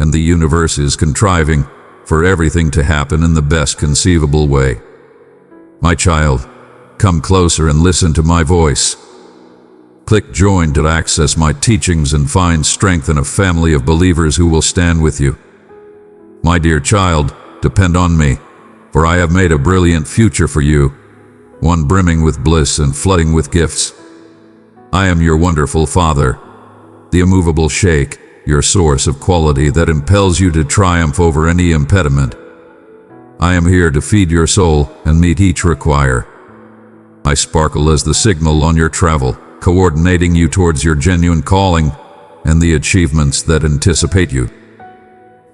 and the universe is contriving for everything to happen in the best conceivable way. My child, come closer and listen to my voice. Click join to access my teachings and find strength in a family of believers who will stand with you. My dear child, depend on me, for I have made a brilliant future for you, one brimming with bliss and flooding with gifts. I am your wonderful Father, the immovable Sheikh, your source of quality that impels you to triumph over any impediment. I am here to feed your soul and meet each require. I sparkle as the signal on your travel, coordinating you towards your genuine calling and the achievements that anticipate you.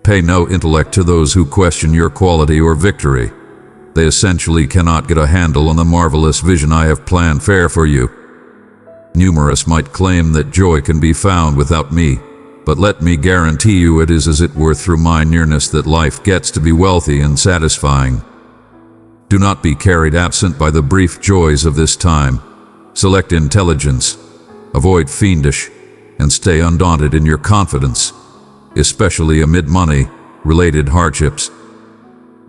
Pay no intellect to those who question your quality or victory. They essentially cannot get a handle on the marvelous vision I have planned fair for you. Numerous might claim that joy can be found without me, but let me guarantee you it is as it were through my nearness that life gets to be wealthy and satisfying. Do not be carried absent by the brief joys of this time. Select intelligence, avoid fiendish, and stay undaunted in your confidence, especially amid money-related hardships.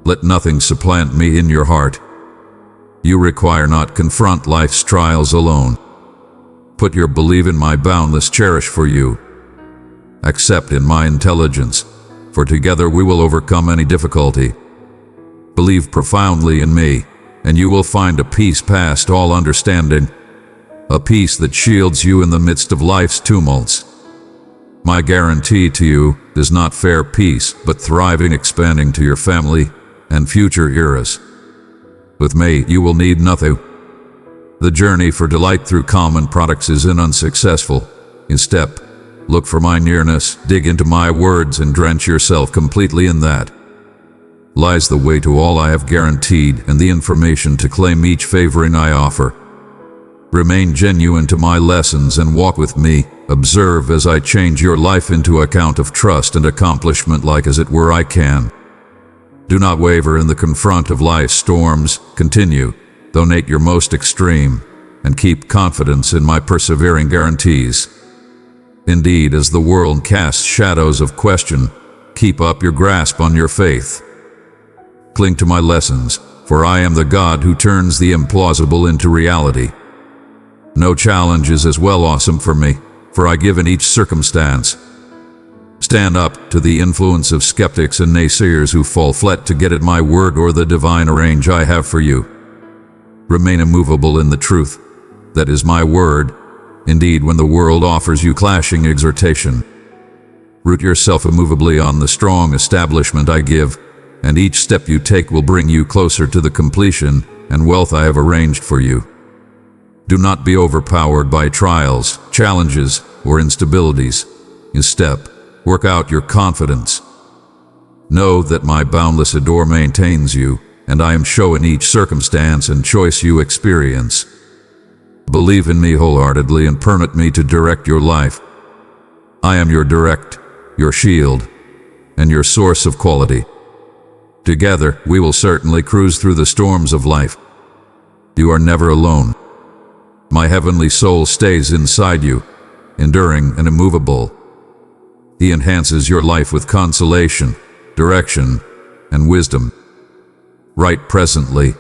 Let nothing supplant me in your heart. You require not confront life's trials alone. Put your belief in my boundless cherish for you. Accept in my intelligence, for together we will overcome any difficulty. Believe profoundly in me, and you will find a peace past all understanding, a peace that shields you in the midst of life's tumults. My guarantee to you is not fair peace, but thriving expanding to your family and future eras. With me, you will need nothing. The journey for delight through common products is unsuccessful. Instead, look for my nearness, dig into my words, and drench yourself completely in that. Lies the way to all I have guaranteed and the information to claim each favoring I offer. Remain genuine to my lessons and walk with me. Observe as I change your life into a count of trust and accomplishment like as it were I can. Do not waver in the confront of life's storms. Continue, donate your most extreme, and keep confidence in my persevering guarantees. Indeed, as the world casts shadows of question, keep up your grasp on your faith. Cling to my lessons, for I am the God who turns the implausible into reality. No challenge is as well awesome for me, for I give in each circumstance. Stand up to the influence of skeptics and naysayers who fall flat to get at my word or the divine arrange I have for you. Remain immovable in the truth. That is my word. Indeed, when the world offers you clashing exhortation, root yourself immovably on the strong establishment I give, and each step you take will bring you closer to the completion and wealth I have arranged for you. Do not be overpowered by trials, challenges, or instabilities. Instead, work out your confidence. Know that my boundless adore maintains you, and I am showing each circumstance and choice you experience. Believe in me wholeheartedly and permit me to direct your life. I am your direct, your shield, and your source of quality. Together, we will certainly cruise through the storms of life. You are never alone. My heavenly soul stays inside you, enduring and immovable. He enhances your life with consolation, direction, and wisdom. Right presently,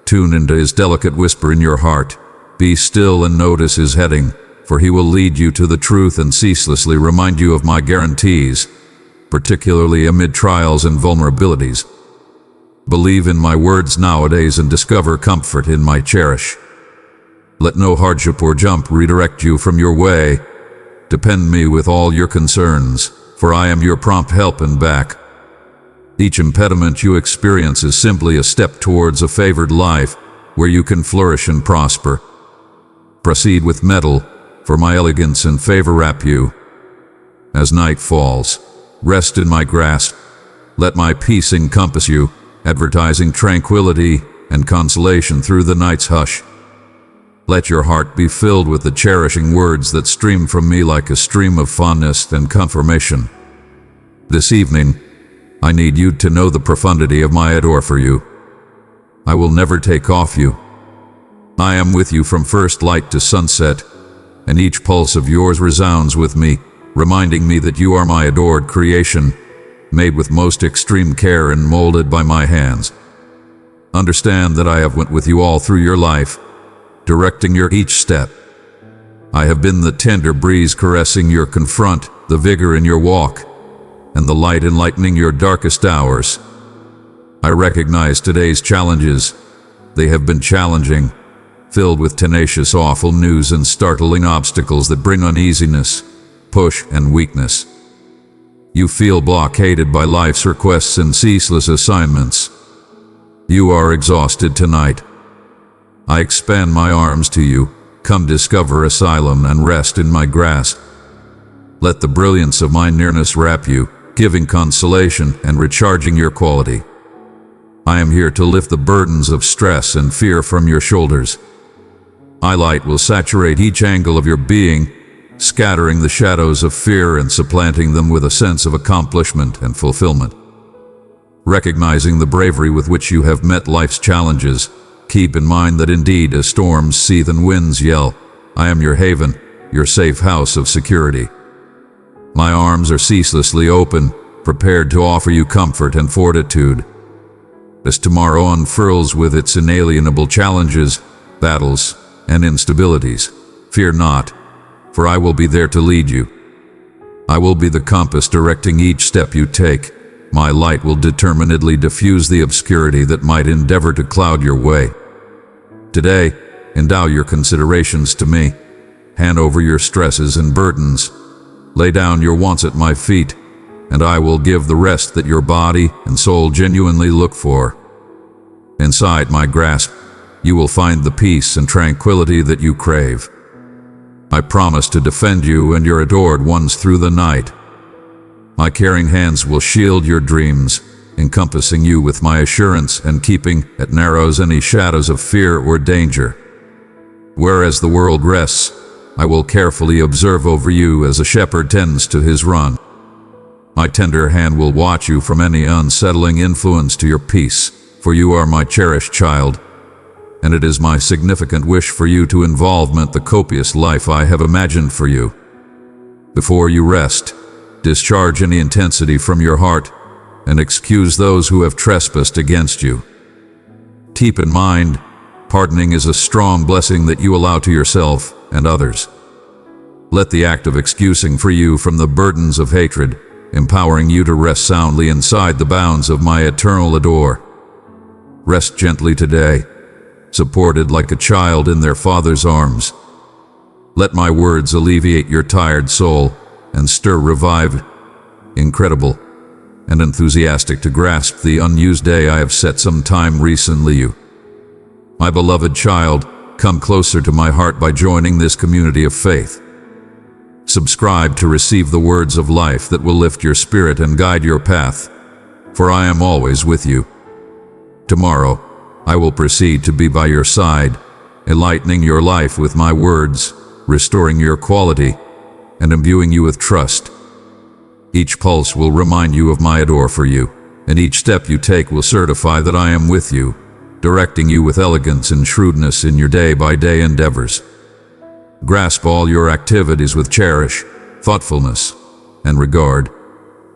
tune into his delicate whisper in your heart. Be still and notice his heading, for he will lead you to the truth and ceaselessly remind you of my guarantees, particularly amid trials and vulnerabilities. Believe in my words nowadays and discover comfort in my cherish. Let no hardship or jump redirect you from your way. Depend me with all your concerns, for I am your prompt help and back. Each impediment you experience is simply a step towards a favored life where you can flourish and prosper. Proceed with mettle, for my elegance and favor wrap you. As night falls, rest in my grasp. Let my peace encompass you, advertising tranquility and consolation through the night's hush. Let your heart be filled with the cherishing words that stream from me like a stream of fondness and confirmation. This evening, I need you to know the profundity of my adore for you. I will never take off you. I am with you from first light to sunset, and each pulse of yours resounds with me, reminding me that you are my adored creation, made with most extreme care and molded by my hands. Understand that I have went with you all through your life, directing your each step. I have been the tender breeze caressing your confront, the vigor in your walk, and the light enlightening your darkest hours. I recognize today's challenges. They have been challenging, filled with tenacious awful news and startling obstacles that bring uneasiness, push, and weakness. You feel blockaded by life's requests and ceaseless assignments. You are exhausted tonight. I expand my arms to you. Come discover asylum and rest in my grasp. Let the brilliance of my nearness wrap you, giving consolation and recharging your quality. I am here to lift the burdens of stress and fear from your shoulders. My light will saturate each angle of your being, scattering the shadows of fear and supplanting them with a sense of accomplishment and fulfillment. Recognizing the bravery with which you have met life's challenges, keep in mind that indeed as storms seethe and winds yell, I am your haven, your safe house of security. My arms are ceaselessly open, prepared to offer you comfort and fortitude. As tomorrow unfurls with its inalienable challenges, battles, and instabilities, fear not, for I will be there to lead you. I will be the compass directing each step you take. My light will determinedly diffuse the obscurity that might endeavor to cloud your way. Today, endow your considerations to me. Hand over your stresses and burdens. Lay down your wants at my feet, and I will give the rest that your body and soul genuinely look for. Inside my grasp, you will find the peace and tranquility that you crave. I promise to defend you and your adored ones through the night. My caring hands will shield your dreams, encompassing you with my assurance and keeping at narrows any shadows of fear or danger. Whereas the world rests, I will carefully observe over you as a shepherd tends to his run. My tender hand will watch you from any unsettling influence to your peace, for you are my cherished child, and it is my significant wish for you to involvement the copious life I have imagined for you. Before you rest, discharge any intensity from your heart, and excuse those who have trespassed against you. Keep in mind, pardoning is a strong blessing that you allow to yourself and others. Let the act of excusing free you from the burdens of hatred, empowering you to rest soundly inside the bounds of my eternal adore. Rest gently today, supported like a child in their father's arms. Let my words alleviate your tired soul and stir revived, incredible, and enthusiastic to grasp the unused day I have set some time recently you. My beloved child, come closer to my heart by joining this community of faith. Subscribe to receive the words of life that will lift your spirit and guide your path, for I am always with you. Tomorrow, I will proceed to be by your side, enlightening your life with my words, restoring your quality, and imbuing you with trust. Each pulse will remind you of my adore for you, and each step you take will certify that I am with you, directing you with elegance and shrewdness in your day-by-day endeavors. Grasp all your activities with cherish, thoughtfulness, and regard,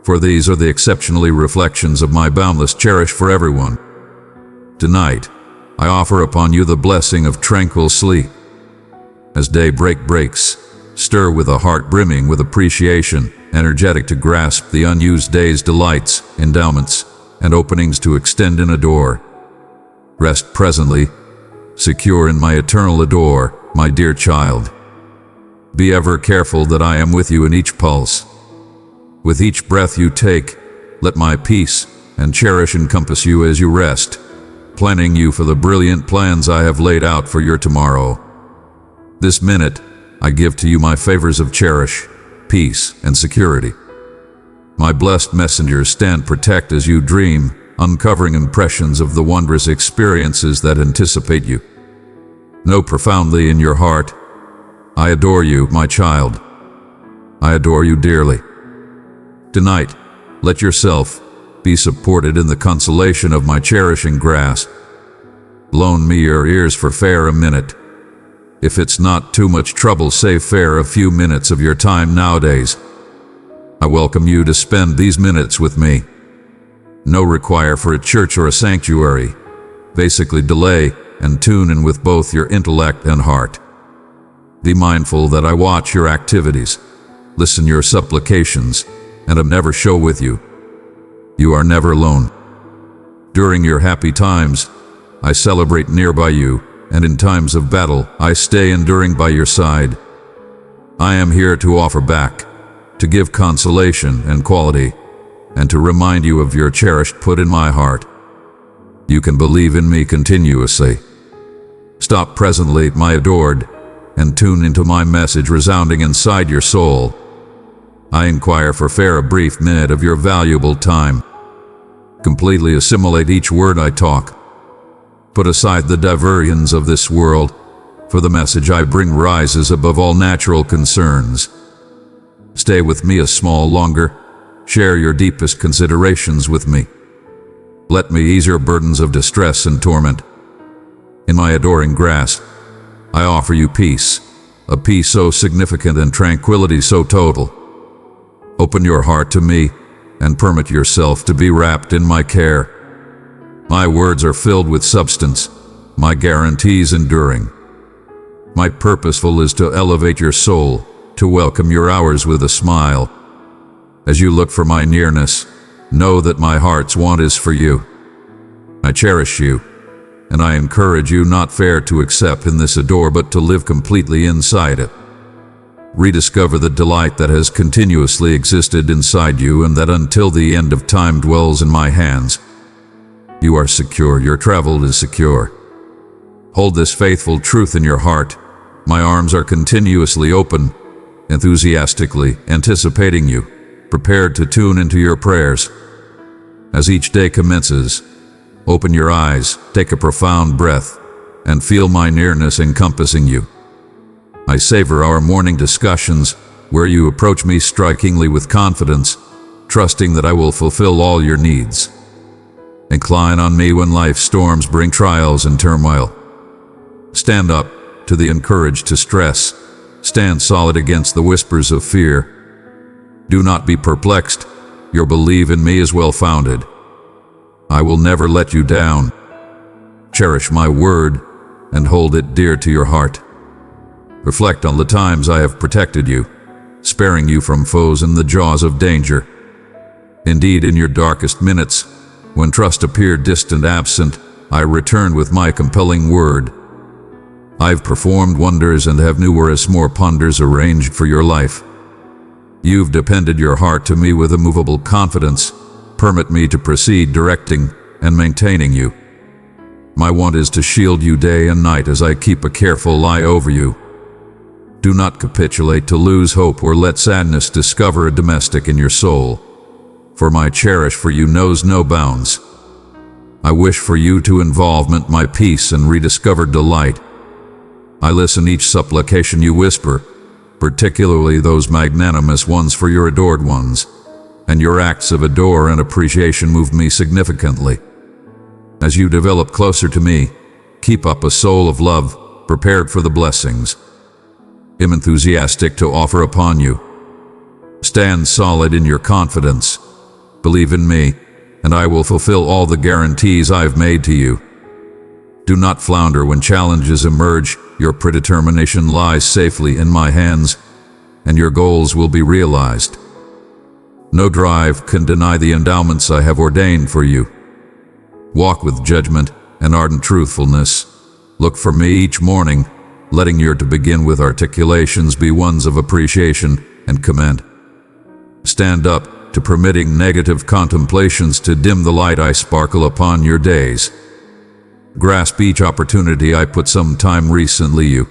for these are the exceptionally reflections of my boundless cherish for everyone. Tonight, I offer upon you the blessing of tranquil sleep. As daybreak breaks, stir with a heart brimming with appreciation, energetic to grasp the unused day's delights, endowments, and openings to extend and adore. Rest presently, secure in my eternal adore, my dear child. Be ever careful that I am with you in each pulse. With each breath you take, let my peace and cherish encompass you as you rest, planning you for the brilliant plans I have laid out for your tomorrow. This minute, I give to you my favors of cherish, peace, and security. My blessed messengers stand protect as you dream, uncovering impressions of the wondrous experiences that anticipate you. Know profoundly in your heart, I adore you, my child. I adore you dearly. Tonight, let yourself be supported in the consolation of my cherishing grasp. Loan me your ears for fair a minute. If it's not too much trouble, save fair a few minutes of your time nowadays. I welcome you to spend these minutes with me. No require for a church or a sanctuary. Basically delay and tune in with both your intellect and heart. Be mindful that I watch your activities, listen your supplications, and am never show with you. You are never alone. During your happy times, I celebrate nearby you, and in times of battle, I stay enduring by your side. I am here to offer back, to give consolation and quality, and to remind you of your cherished put in my heart. You can believe in me continuously. Stop presently, my adored, and tune into my message resounding inside your soul. I inquire for fair a brief minute of your valuable time. Completely assimilate each word I talk. Put aside the diversions of this world, for the message I bring rises above all natural concerns. Stay with me a small longer, share your deepest considerations with me. Let me ease your burdens of distress and torment. In my adoring grasp, I offer you peace, a peace so significant and tranquility so total. Open your heart to me, and permit yourself to be wrapped in my care. My words are filled with substance, my guarantees enduring. My purposeful is to elevate your soul, to welcome your hours with a smile. As you look for my nearness, know that my heart's want is for you. I cherish you, and I encourage you not fair to accept in this adore but to live completely inside it. Rediscover the delight that has continuously existed inside you and that until the end of time dwells in my hands. You are secure, your travel is secure. Hold this faithful truth in your heart. My arms are continuously open, enthusiastically anticipating you, prepared to tune into your prayers. As each day commences, open your eyes, take a profound breath, and feel my nearness encompassing you. I savor our morning discussions, where you approach me strikingly with confidence, trusting that I will fulfill all your needs. Incline on me when life's storms bring trials and turmoil. Stand up to the encouraged to stress. Stand solid against the whispers of fear. Do not be perplexed. Your belief in me is well-founded. I will never let you down. Cherish my word and hold it dear to your heart. Reflect on the times I have protected you, sparing you from foes in the jaws of danger. Indeed, in your darkest minutes, when trust appeared distant, absent, I returned with my compelling word. I've performed wonders and have numerous more wonders arranged for your life. You've depended your heart to me with immovable confidence. Permit me to proceed directing and maintaining you. My want is to shield you day and night as I keep a careful eye over you. Do not capitulate to lose hope or let sadness discover a domestic in your soul, for my cherish for you knows no bounds. I wish for you to involvement my peace and rediscovered delight. I listen each supplication you whisper, particularly those magnanimous ones for your adored ones, and your acts of adore and appreciation move me significantly. As you develop closer to me, keep up a soul of love, prepared for the blessings. Am enthusiastic to offer upon you. Stand solid in your confidence. Believe in me, and I will fulfill all the guarantees I've made to you. Do not flounder when challenges emerge. Your predetermination lies safely in my hands, and your goals will be realized. No drive can deny the endowments I have ordained for you. Walk with judgment and ardent truthfulness. Look for me each morning, letting your to begin with articulations be ones of appreciation and commend. Stand up to permitting negative contemplations to dim the light I sparkle upon your days. Grasp each opportunity I put some time recently you,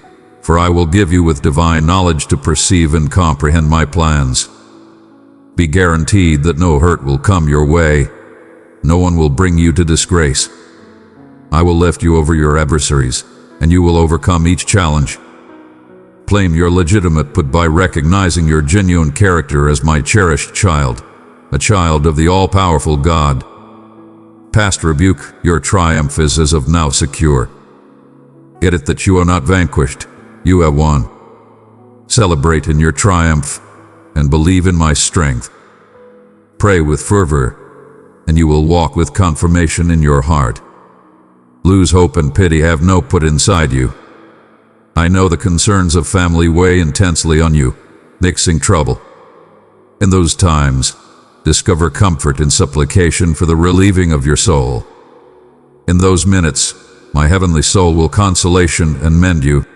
for I will give you with divine knowledge to perceive and comprehend my plans. Be guaranteed that no hurt will come your way. No one will bring you to disgrace. I will lift you over your adversaries, and you will overcome each challenge. Claim your legitimate put by recognizing your genuine character as my cherished child, a child of the all-powerful God. Past rebuke, your triumph is as of now secure. Get it that you are not vanquished, you have won. Celebrate in your triumph, and believe in my strength. Pray with fervor, and you will walk with confirmation in your heart. Lose hope and pity have no put inside you. I know the concerns of family weigh intensely on you, mixing trouble. In those times, discover comfort in supplication for the relieving of your soul. In those minutes, my heavenly soul will consolation and mend you.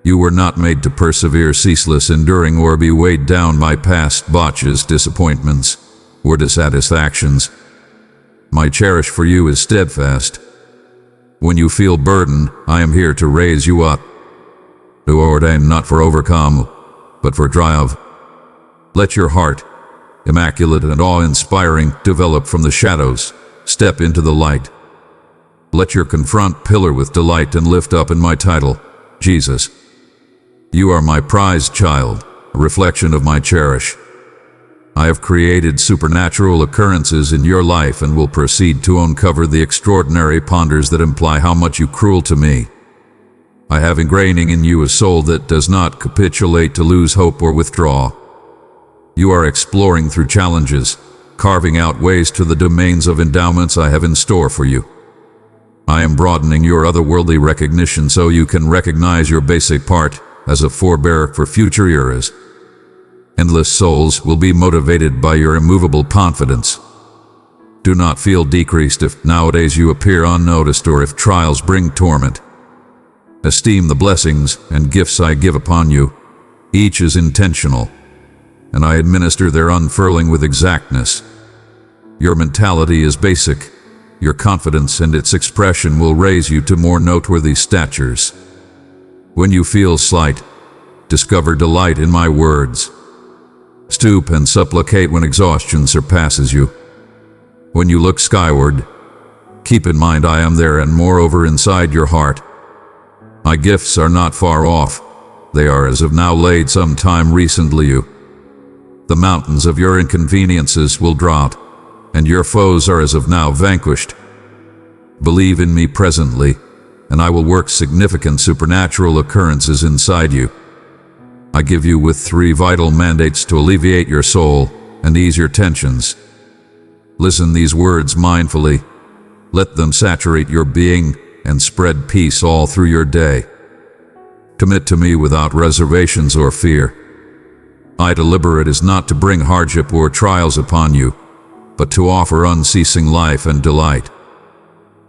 You were not made to persevere ceaseless enduring or be weighed down by past botches, disappointments, or dissatisfactions. My cherish for you is steadfast. When you feel burdened, I am here to raise you up. To ordain not for overcome, but for triumph. Let your heart, immaculate and awe-inspiring, develop from the shadows, step into the light. Let your confront pillar with delight and lift up in my title, Jesus. You are my prized child, a reflection of my cherish. I have created supernatural occurrences in your life and will proceed to uncover the extraordinary ponders that imply how much you cruel to me. I have ingraining in you a soul that does not capitulate to lose hope or withdraw. You are exploring through challenges, carving out ways to the domains of endowments I have in store for you. I am broadening your otherworldly recognition so you can recognize your basic part as a forebearer for future eras. Endless souls will be motivated by your immovable confidence. Do not feel decreased if nowadays you appear unnoticed or if trials bring torment. Esteem the blessings and gifts I give upon you. Each is intentional, and I administer their unfurling with exactness. Your mentality is basic. Your confidence and its expression will raise you to more noteworthy statures. When you feel slight, discover delight in my words. Stoop and supplicate when exhaustion surpasses you. When you look skyward, keep in mind I am there and moreover inside your heart. My gifts are not far off. They are as of now laid some time recently you. The mountains of your inconveniences will drop, and your foes are as of now vanquished. Believe in me presently, and I will work significant supernatural occurrences inside you. I give you with 3 vital mandates to alleviate your soul and ease your tensions. Listen these words mindfully. Let them saturate your being and spread peace all through your day. Commit to me without reservations or fear. I deliberate is not to bring hardship or trials upon you, but to offer unceasing life and delight.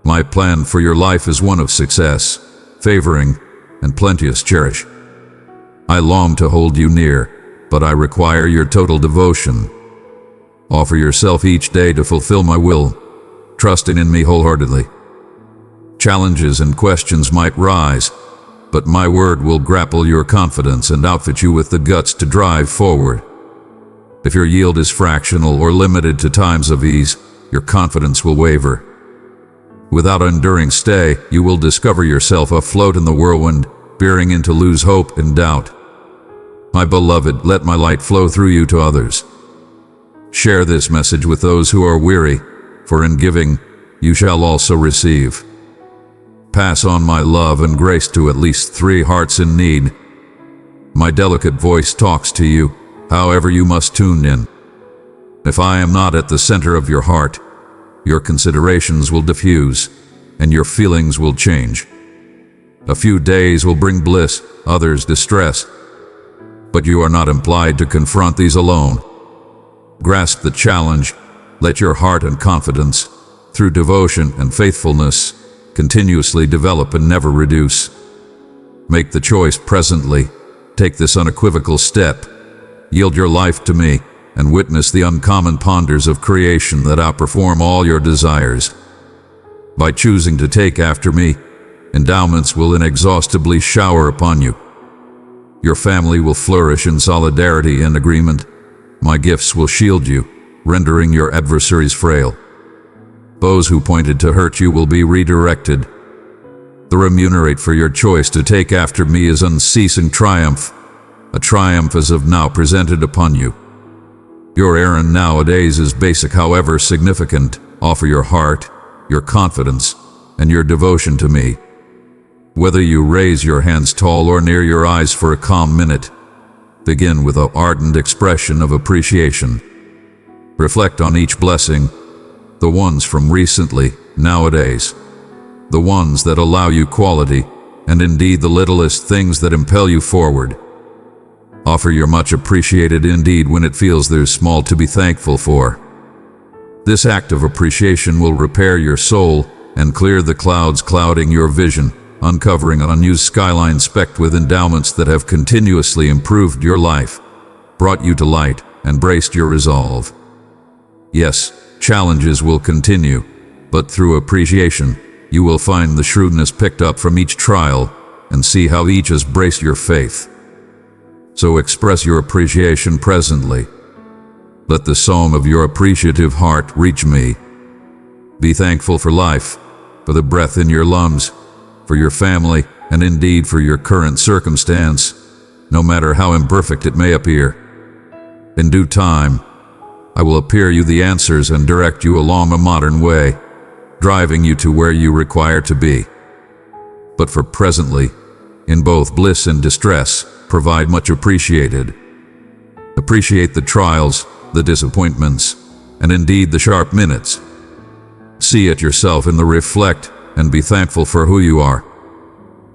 My plan for your life is one of success, favoring, and plenteous cherish. I long to hold you near, but I require your total devotion. Offer yourself each day to fulfill my will, trusting in me wholeheartedly. Challenges and questions might rise, but my word will grapple your confidence and outfit you with the guts to drive forward. If your yield is fractional or limited to times of ease, your confidence will waver. Without enduring stay, you will discover yourself afloat in the whirlwind, veering into lose hope and doubt. My beloved, let my light flow through you to others. Share this message with those who are weary, for in giving, you shall also receive. Pass on my love and grace to at least 3 hearts in need. My delicate voice talks to you, however you must tune in. If I am not at the center of your heart, your considerations will diffuse, and your feelings will change. A few days will bring bliss, others distress. But you are not implied to confront these alone. Grasp the challenge, let your heart and confidence, through devotion and faithfulness, continuously develop and never reduce. Make the choice presently, take this unequivocal step, yield your life to me, and witness the uncommon ponders of creation that outperform all your desires. By choosing to take after me, endowments will inexhaustibly shower upon you, Your family will flourish in solidarity and agreement. My gifts will shield you, rendering your adversaries frail. Those who pointed to hurt you will be redirected. The remunerate for your choice to take after me is unceasing triumph. A triumph as of now presented upon you. Your errand nowadays is basic, however significant. Offer your heart, your confidence, and your devotion to me. Whether you raise your hands tall or near your eyes for a calm minute, begin with an ardent expression of appreciation. Reflect on each blessing, the ones from recently, nowadays, the ones that allow you quality, and indeed the littlest things that impel you forward. Offer your much appreciated indeed when it feels there's small to be thankful for. This act of appreciation will repair your soul and clear the clouds clouding your vision, uncovering an unused skyline specked with endowments that have continuously improved your life, brought you to light, and braced your resolve. Yes, challenges will continue, but through appreciation, you will find the shrewdness picked up from each trial and see how each has braced your faith. So express your appreciation presently. Let the psalm of your appreciative heart reach me. Be thankful for life, for the breath in your lungs, for your family, and indeed for your current circumstance, no matter how imperfect it may appear. In due time, I will appear you the answers and direct you along a modern way, driving you to where you require to be. But for presently, in both bliss and distress, provide much appreciated. Appreciate the trials, the disappointments, and indeed the sharp minutes. See it yourself in the reflect and be thankful for who you are.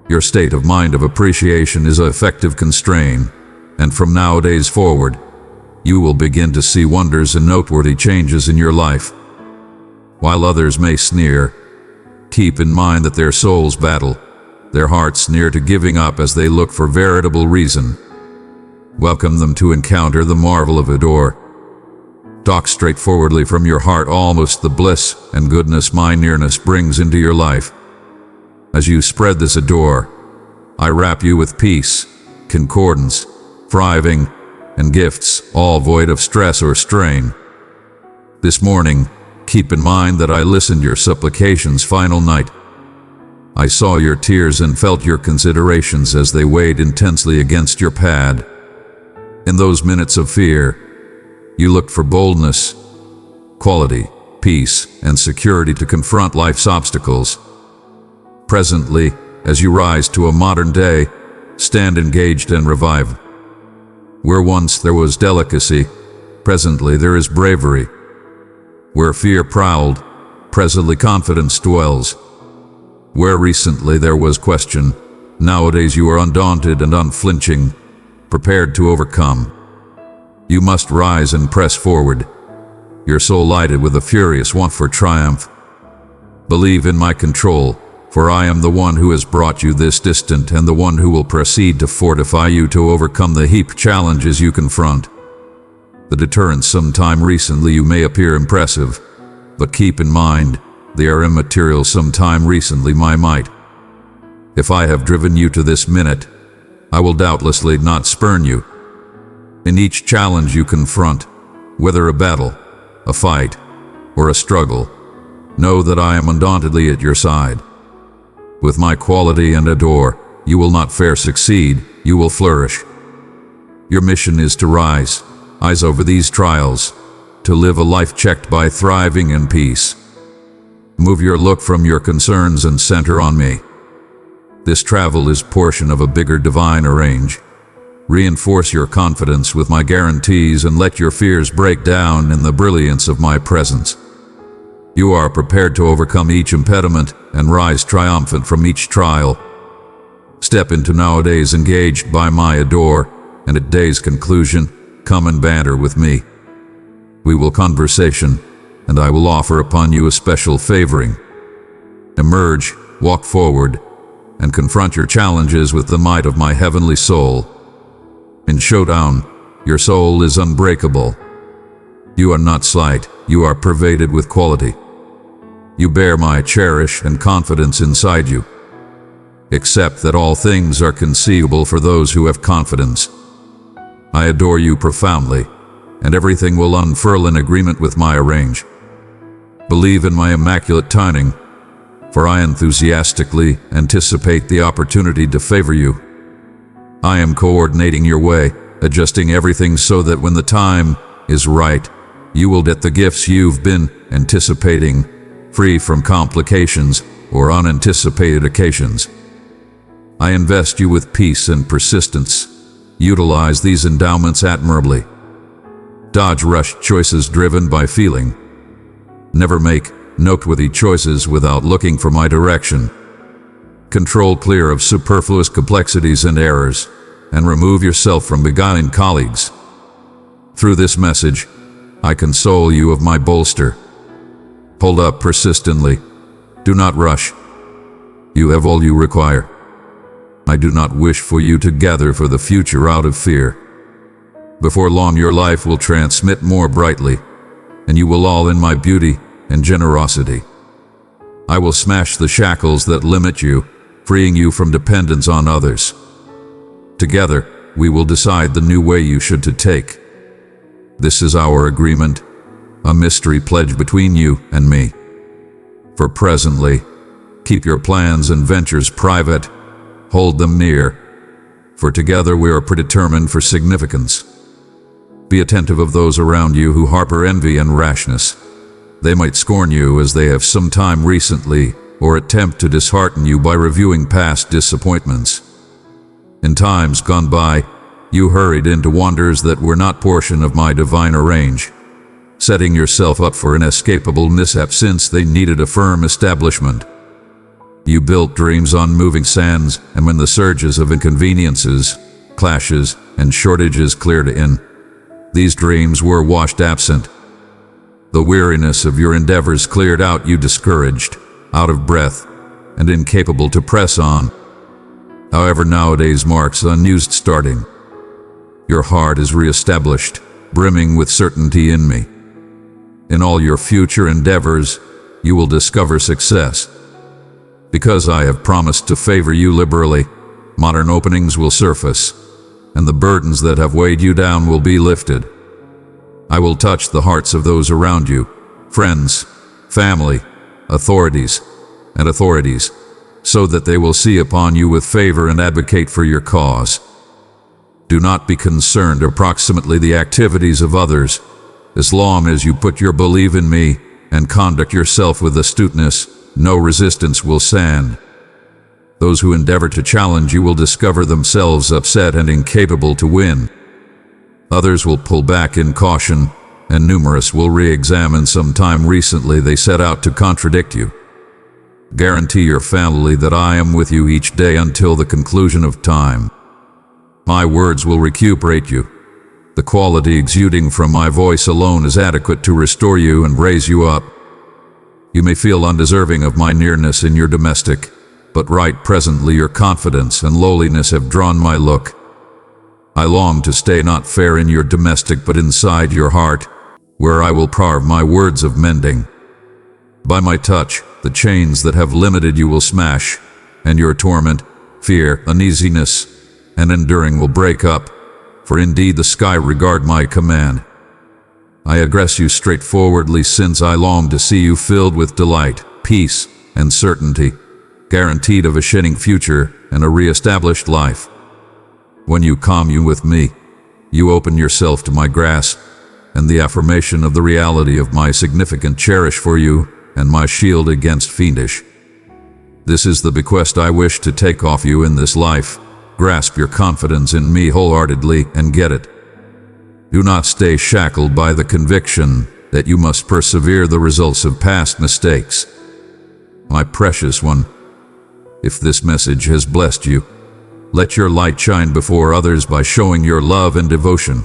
Your state of mind of appreciation is an effective constraint, and from nowadays forward, you will begin to see wonders and noteworthy changes in your life. While others may sneer, keep in mind that their souls battle, their hearts near to giving up as they look for veritable reason. Welcome them to encounter the marvel of adore. Talk straightforwardly from your heart almost the bliss and goodness my nearness brings into your life. As you spread this adore, I wrap you with peace, concordance, thriving, and gifts, all void of stress or strain. This morning, keep in mind that I listened your supplications final night. I saw your tears and felt your considerations as they weighed intensely against your pad. In those minutes of fear, you looked for boldness, quality, peace, and security to confront life's obstacles. Presently, as you rise to a modern day, stand engaged and revived. Where once there was delicacy, presently there is bravery. Where fear prowled, presently confidence dwells. Where recently there was question, nowadays you are undaunted and unflinching, prepared to overcome. You must rise and press forward, your soul lighted with a furious want for triumph. Believe in my control, for I am the one who has brought you this distant and the one who will proceed to fortify you to overcome the heap challenges you confront. The deterrents sometime recently you may appear impressive, but keep in mind, they are immaterial sometime recently my might. If I have driven you to this minute, I will doubtlessly not spurn you. In each challenge you confront, whether a battle, a fight, or a struggle, know that I am undauntedly at your side. With my quality and adore, you will not fair succeed, you will flourish. Your mission is to rise, eyes over these trials, to live a life checked by thriving and peace. Move your look from your concerns and center on me. This travel is portion of a bigger divine arrange. Reinforce your confidence with my guarantees and let your fears break down in the brilliance of my presence. You are prepared to overcome each impediment and rise triumphant from each trial. Step into nowadays engaged by my adore, and at day's conclusion, come and banter with me. We will conversation, and I will offer upon you a special favoring. Emerge, walk forward, and confront your challenges with the might of my heavenly soul. In showdown, your soul is unbreakable. You are not slight, you are pervaded with quality. You bear my cherish and confidence inside you. Accept that all things are conceivable for those who have confidence. I adore you profoundly, and everything will unfurl in agreement with my arrange. Believe in my immaculate timing, for I enthusiastically anticipate the opportunity to favor you. I am coordinating your way, adjusting everything so that when the time is right, you will get the gifts you've been anticipating, free from complications or unanticipated occasions. I invest you with peace and persistence. Utilize these endowments admirably. Dodge rushed choices driven by feeling. Never make noteworthy choices without looking for my direction. Control clear of superfluous complexities and errors, and remove yourself from beguiling colleagues. Through this message, I console you of my bolster. Hold up persistently. Do not rush. You have all you require. I do not wish for you to gather for the future out of fear. Before long your life will transmit more brightly, and you will all in my beauty and generosity. I will smash the shackles that limit you, freeing you from dependence on others. Together, we will decide the new way you should to take. This is our agreement, a mystery pledge between you and me. For presently, keep your plans and ventures private, hold them near, for together we are predetermined for significance. Be attentive of those around you who harbor envy and rashness. They might scorn you as they have some time recently, or attempt to dishearten you by reviewing past disappointments. In times gone by, you hurried into wonders that were not portion of my divine arrange, setting yourself up for inescapable mishap since they needed a firm establishment. You built dreams on moving sands, and when the surges of inconveniences, clashes, and shortages cleared in, these dreams were washed absent. The weariness of your endeavors cleared out you discouraged, out of breath, and incapable to press on. However, nowadays marks unused starting. Your heart is re-established, brimming with certainty in me. In all your future endeavors, you will discover success. Because I have promised to favor you liberally, modern openings will surface, and the burdens that have weighed you down will be lifted. I will touch the hearts of those around you, friends, family, authorities, so that they will see upon you with favor and advocate for your cause. Do not be concerned approximately the activities of others, as long as you put your belief in me and conduct yourself with astuteness. No resistance will stand. Those who endeavor to challenge you will discover themselves upset and incapable to win. Others will pull back in caution, and numerous will re-examine some time recently they set out to contradict you. Guarantee your family that I am with you each day until the conclusion of time. My words will recuperate you. The quality exuding from my voice alone is adequate to restore you and raise you up. You may feel undeserving of my nearness in your domestic, but right presently your confidence and lowliness have drawn my look. I long to stay not fair in your domestic but inside your heart, where I will carve my words of mending. By my touch, the chains that have limited you will smash, and your torment, fear, uneasiness, and enduring will break up, for indeed the sky regard my command. I address you straightforwardly since I long to see you filled with delight, peace, and certainty, guaranteed of a shining future and a re-established life. When you commune with me, you open yourself to my grasp and the affirmation of the reality of my significant cherish for you and my shield against fiendish. This is the bequest I wish to take off you in this life. Grasp your confidence in me wholeheartedly and get it. Do not stay shackled by the conviction that you must persevere the results of past mistakes. My precious one, if this message has blessed you, let your light shine before others by showing your love and devotion.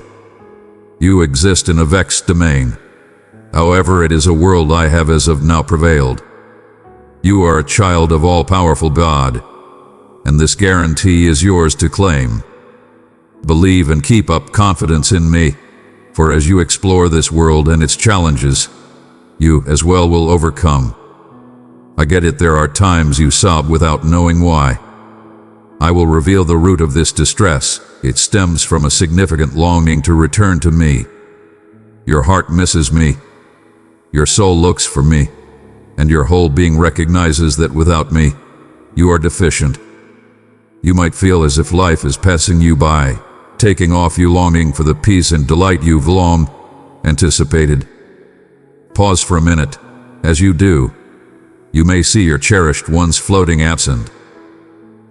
You exist in a vexed domain. However, it is a world I have as of now prevailed. You are a child of all-powerful God, and this guarantee is yours to claim. Believe and keep up confidence in me, for as you explore this world and its challenges, you as well will overcome. I get it, there are times you sob without knowing why, I will reveal the root of this distress. It stems from a significant longing to return to me. Your heart misses me. Your soul looks for me. And your whole being recognizes that without me, you are deficient. You might feel as if life is passing you by, taking off you longing for the peace and delight you've long anticipated. Pause for a minute. As you do, you may see your cherished ones floating absent.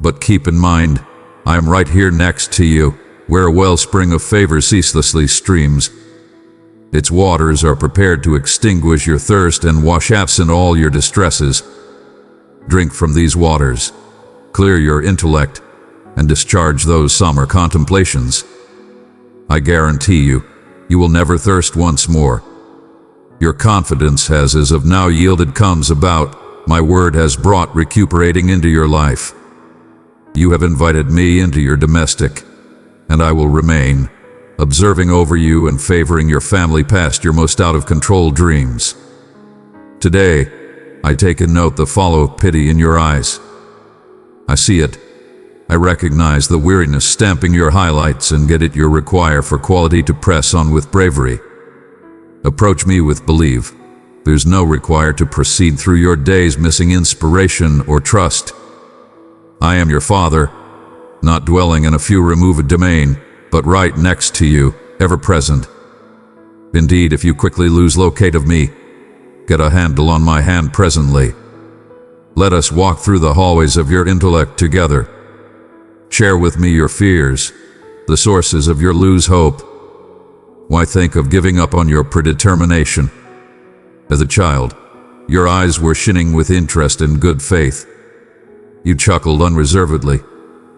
But keep in mind, I am right here next to you, where a wellspring of favor ceaselessly streams. Its waters are prepared to extinguish your thirst and wash absent all your distresses. Drink from these waters, clear your intellect, and discharge those somber contemplations. I guarantee you, you will never thirst once more. Your confidence has as of now yielded comes about. My word has brought recuperating into your life. You have invited me into your domestic, and I will remain, observing over you and favoring your family past your most out-of-control dreams. Today, I take in note the follow pity in your eyes. I see it. I recognize the weariness stamping your highlights and get it you require for quality to press on with bravery. Approach me with belief. There's no require to proceed through your days missing inspiration or trust. I am your father, not dwelling in a few removed domain, but right next to you, ever present. Indeed, if you quickly lose locate of me, get a handle on my hand presently. Let us walk through the hallways of your intellect together. Share with me your fears, the sources of your lose hope. Why think of giving up on your predetermination? As a child, your eyes were shining with interest and good faith. You chuckled unreservedly,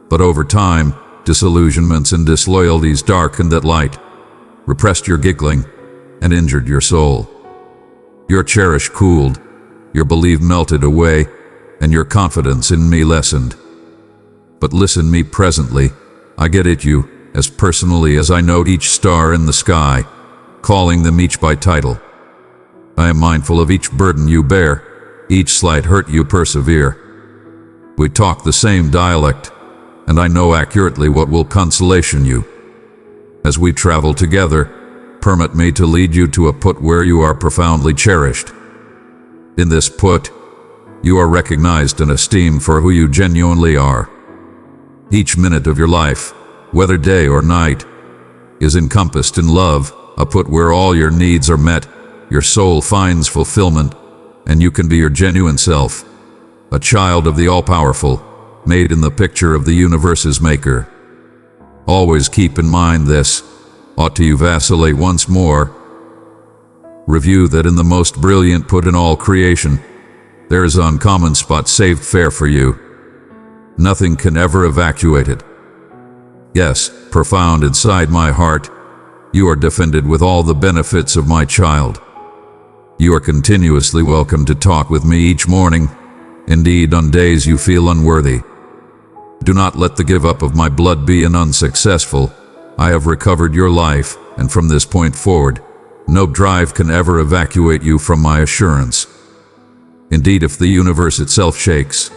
but over time, disillusionments and disloyalties darkened that light, repressed your giggling, and injured your soul. Your cherish cooled, your belief melted away, and your confidence in me lessened. But listen me presently, I get at you, as personally as I note each star in the sky, calling them each by title. I am mindful of each burden you bear, each slight hurt you persevere. We talk the same dialect, and I know accurately what will consolation you. As we travel together, permit me to lead you to a put where you are profoundly cherished. In this put, you are recognized and esteemed for who you genuinely are. Each minute of your life, whether day or night, is encompassed in love, a put where all your needs are met, your soul finds fulfillment, and you can be your genuine self, a child of the all-powerful, made in the picture of the universe's maker. Always keep in mind this, ought you vacillate once more. Review that in the most brilliant put in all creation, there is an uncommon spot saved fair for you. Nothing can ever evacuate it. Yes, profound inside my heart, you are defended with all the benefits of my child. You are continuously welcome to talk with me each morning, indeed on days you feel unworthy. Do not let the give up of my blood be an unsuccessful. I have recovered your life, and from this point forward, no drive can ever evacuate you from my assurance. Indeed, if the universe itself shakes,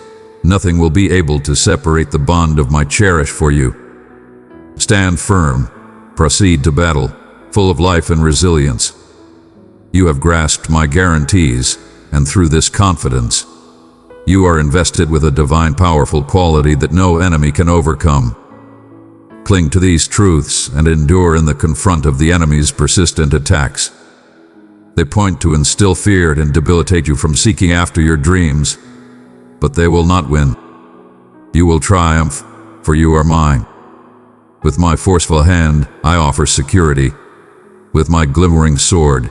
nothing will be able to separate the bond of my cherish for you. Stand firm, proceed to battle, full of life and resilience. You have grasped my guarantees, and through this confidence, you are invested with a divine powerful quality that no enemy can overcome. Cling to these truths and endure in the confront of the enemy's persistent attacks. They point to instill fear and debilitate you from seeking after your dreams, but they will not win. You will triumph, for you are mine. With my forceful hand, I offer security. With my glimmering sword,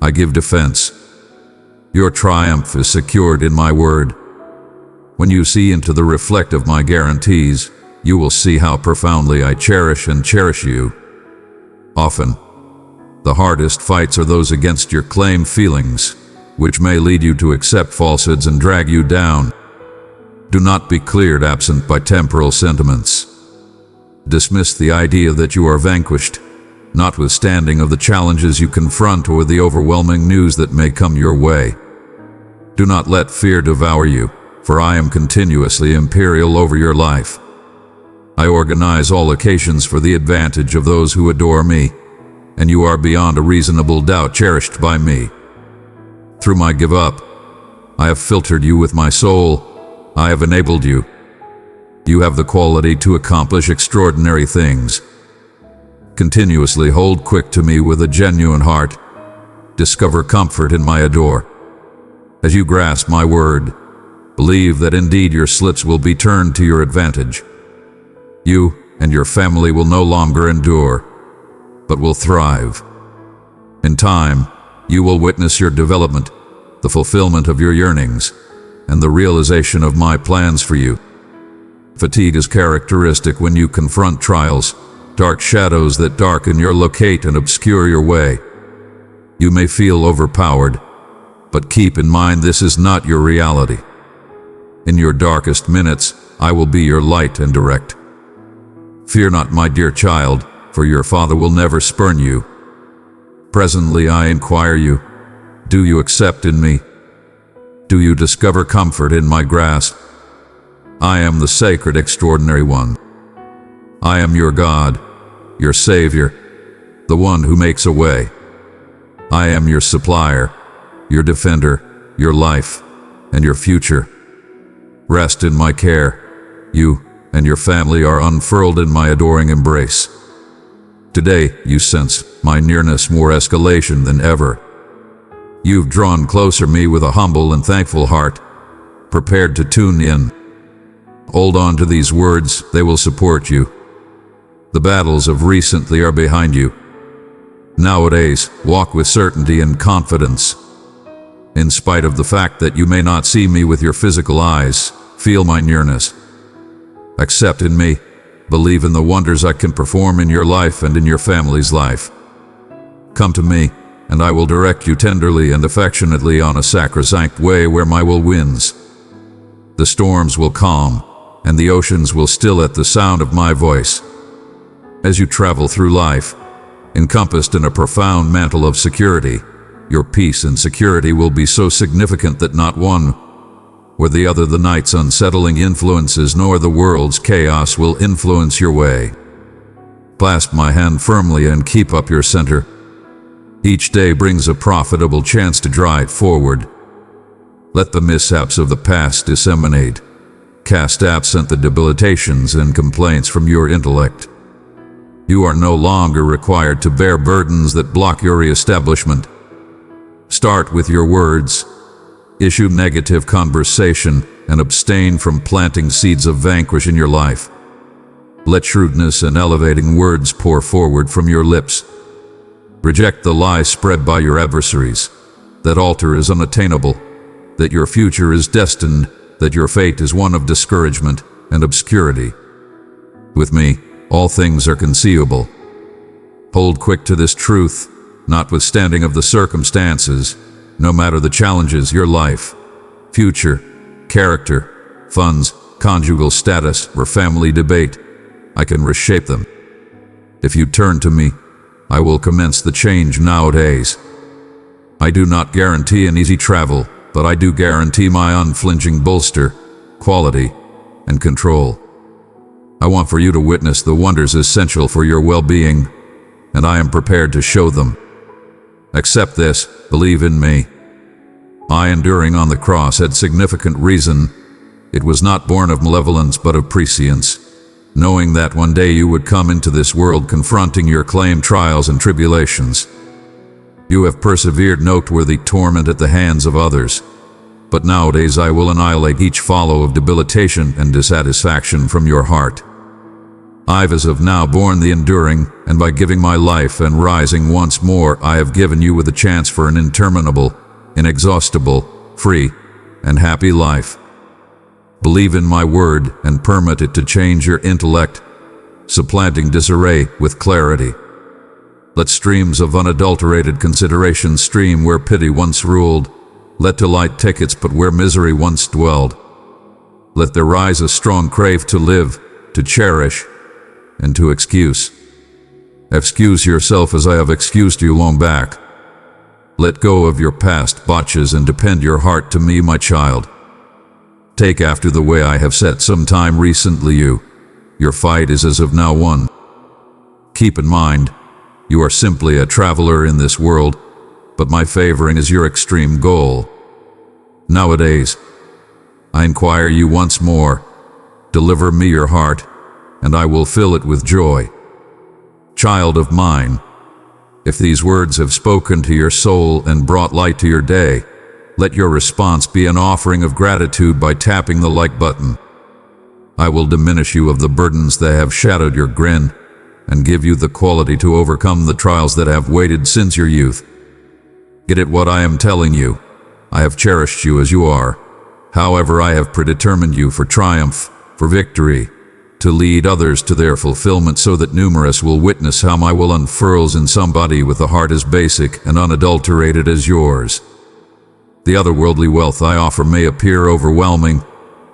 I give defense. Your triumph is secured in my word. When you see into the reflect of my guarantees, you will see how profoundly I cherish and cherish you. Often, the hardest fights are those against your claimed feelings, which may lead you to accept falsehoods and drag you down. Do not be cleared absent by temporal sentiments. Dismiss the idea that you are vanquished, notwithstanding of the challenges you confront or the overwhelming news that may come your way. Do not let fear devour you, for I am continuously imperial over your life. I organize all occasions for the advantage of those who adore me, and you are beyond a reasonable doubt cherished by me. Through my give up, I have filtered you with my soul. I have enabled you. You have the quality to accomplish extraordinary things. Continuously hold quick to me with a genuine heart. Discover comfort in my adore. As you grasp my word, believe that indeed your slips will be turned to your advantage. You and your family will no longer endure, but will thrive. In time, you will witness your development, the fulfillment of your yearnings, and the realization of my plans for you. Fatigue is characteristic when you confront trials, dark shadows that darken your locate and obscure your way. You may feel overpowered, but keep in mind this is not your reality. In your darkest minutes, I will be your light and direct. Fear not, my dear child, for your Father will never spurn you. Presently I inquire you, do you accept in me? Do you discover comfort in my grasp? I am the sacred extraordinary one. I am your God, your Savior, the one who makes a way. I am your supplier, your defender, your life, and your future. Rest in my care. You and your family are unfurled in my adoring embrace. Today you sense my nearness more escalation than ever. You've drawn closer me with a humble and thankful heart, prepared to tune in. Hold on to these words, they will support you. The battles of recently are behind you. Nowadays, walk with certainty and confidence. In spite of the fact that you may not see me with your physical eyes, feel my nearness. Accept in me, believe in the wonders I can perform in your life and in your family's life. Come to me, and I will direct you tenderly and affectionately on a sacrosanct way where my will wins. The storms will calm, and the oceans will still at the sound of my voice. As you travel through life, encompassed in a profound mantle of security, your peace and security will be so significant that not one or the other, the night's unsettling influences nor the world's chaos, will influence your way. Clasp my hand firmly and keep up your center. Each day brings a profitable chance to drive forward. Let the mishaps of the past disseminate. Cast absent the debilitations and complaints from your intellect. You are no longer required to bear burdens that block your reestablishment. Start with your words. Issue negative conversation and abstain from planting seeds of vanquish in your life. Let shrewdness and elevating words pour forward from your lips. Reject the lies spread by your adversaries, that altar is unattainable, that your future is destined, that your fate is one of discouragement and obscurity. With me, all things are conceivable. Hold quick to this truth, notwithstanding of the circumstances, no matter the challenges your life, future, character, funds, conjugal status, or family debate, I can reshape them. If you turn to me, I will commence the change nowadays. I do not guarantee an easy travel, but I do guarantee my unflinching bolster, quality, and control. I want for you to witness the wonders essential for your well-being, and I am prepared to show them. Accept this, believe in me. I, enduring on the cross, had significant reason. It was not born of malevolence but of prescience, knowing that one day you would come into this world confronting your claimed trials and tribulations. You have persevered noteworthy torment at the hands of others, but nowadays I will annihilate each follow of debilitation and dissatisfaction from your heart. I've as of now borne the enduring, and by giving my life and rising once more, I have given you with a chance for an interminable, inexhaustible, free, and happy life. Believe in my word and permit it to change your intellect, supplanting disarray with clarity. Let streams of unadulterated consideration stream where pity once ruled. Let delight take its but where misery once dwelled. Let there rise a strong crave to live, to cherish, and to excuse. Excuse yourself as I have excused you long back. Let go of your past botches and depend your heart to me, my child. Take after the way I have set some time recently you, Your fight is as of now won. Keep in mind, you are simply a traveler in this world, but my favoring is your extreme goal. Nowadays, I inquire you once more, deliver me your heart, and I will fill it with joy. Child of mine, if these words have spoken to your soul and brought light to your day, let your response be an offering of gratitude by tapping the like button. I will diminish you of the burdens that have shadowed your grin, and give you the quality to overcome the trials that have waited since your youth. Get it what I am telling you. I have cherished you as you are. However, I have predetermined you for triumph, for victory, to lead others to their fulfillment so that numerous will witness how my will unfurls in somebody with a heart as basic and unadulterated as yours. The otherworldly wealth I offer may appear overwhelming,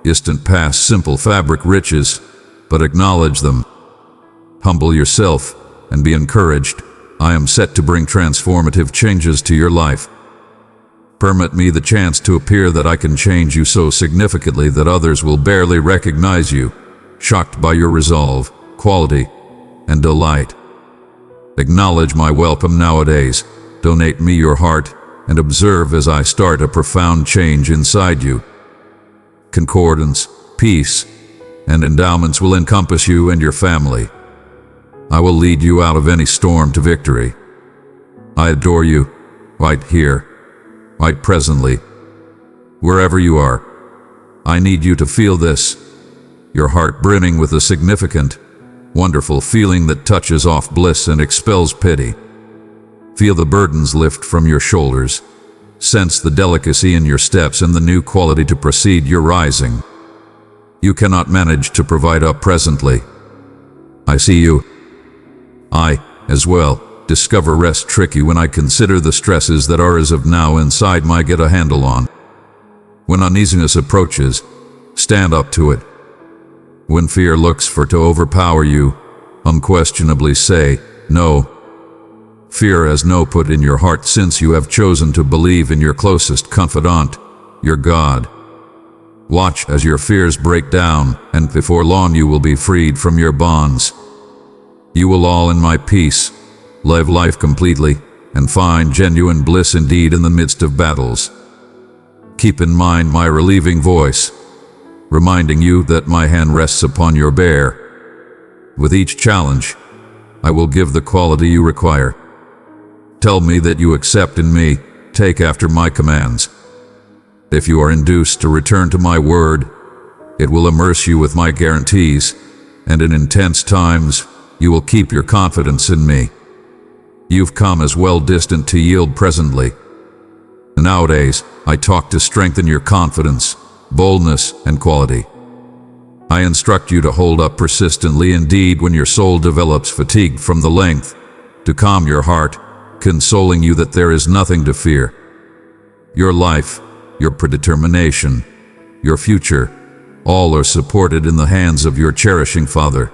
distant past simple fabric riches, but acknowledge them. Humble yourself and be encouraged. I am set to bring transformative changes to your life. Permit me the chance to appear that I can change you so significantly that others will barely recognize you, shocked by your resolve, quality, and delight. Acknowledge my welcome nowadays. Donate me your heart and observe as I start a profound change inside you. Concordance, peace, and endowments will encompass you and your family. I will lead you out of any storm to victory. I adore you, right here, right presently, wherever you are. I need you to feel this, your heart brimming with a significant, wonderful feeling that touches off bliss and expels pity. Feel the burdens lift from your shoulders. Sense the delicacy in your steps and the new quality to precede your rising. You cannot manage to provide up presently. I see you. I, as well, discover rest tricky when I consider the stresses that are as of now inside my get a handle on. When uneasiness approaches, stand up to it. When fear looks for to overpower you, unquestionably say, no. Fear has no put in your heart since you have chosen to believe in your closest confidant, your God. Watch as your fears break down, and before long you will be freed from your bonds. You will all in my peace, live life completely, and find genuine bliss indeed in the midst of battles. Keep in mind my relieving voice, reminding you that my hand rests upon your bear. With each challenge, I will give the quality you require. Tell me that you accept in me, take after my commands. If you are induced to return to my word, it will immerse you with my guarantees, and in intense times, you will keep your confidence in me. You've come as well distant to yield presently. Nowadays, I talk to strengthen your confidence, boldness, and quality. I instruct you to hold up persistently indeed when your soul develops fatigue from the length, to calm your heart, consoling you that there is nothing to fear. Your life, your predetermination, your future, all are supported in the hands of your cherishing Father.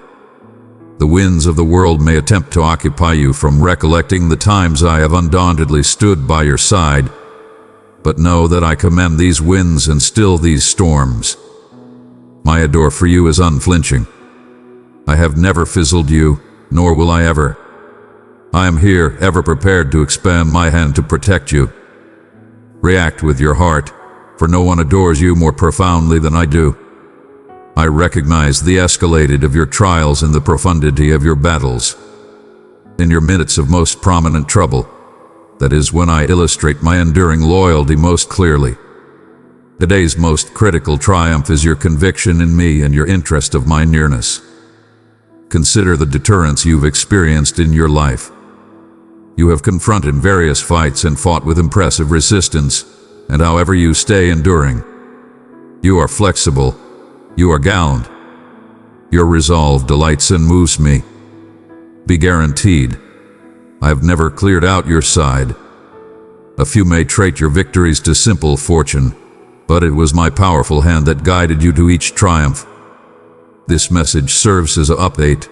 The winds of the world may attempt to occupy you from recollecting the times I have undauntedly stood by your side, but know that I command these winds and still these storms. My adore for you is unflinching. I have never fizzled you, nor will I ever. I am here, ever prepared to expand my hand to protect you. React with your heart, for no one adores you more profoundly than I do. I recognize the escalated of your trials and the profundity of your battles. In your minutes of most prominent trouble, that is when I illustrate my enduring loyalty most clearly. Today's most critical triumph is your conviction in me and your interest of my nearness. Consider the deterrence you've experienced in your life. You have confronted various fights and fought with impressive resistance, and however you stay enduring. You are flexible. You are gallant. Your resolve delights and moves me. Be guaranteed, I have never cleared out your side. A few may trait your victories to simple fortune, but it was my powerful hand that guided you to each triumph. This message serves as an update.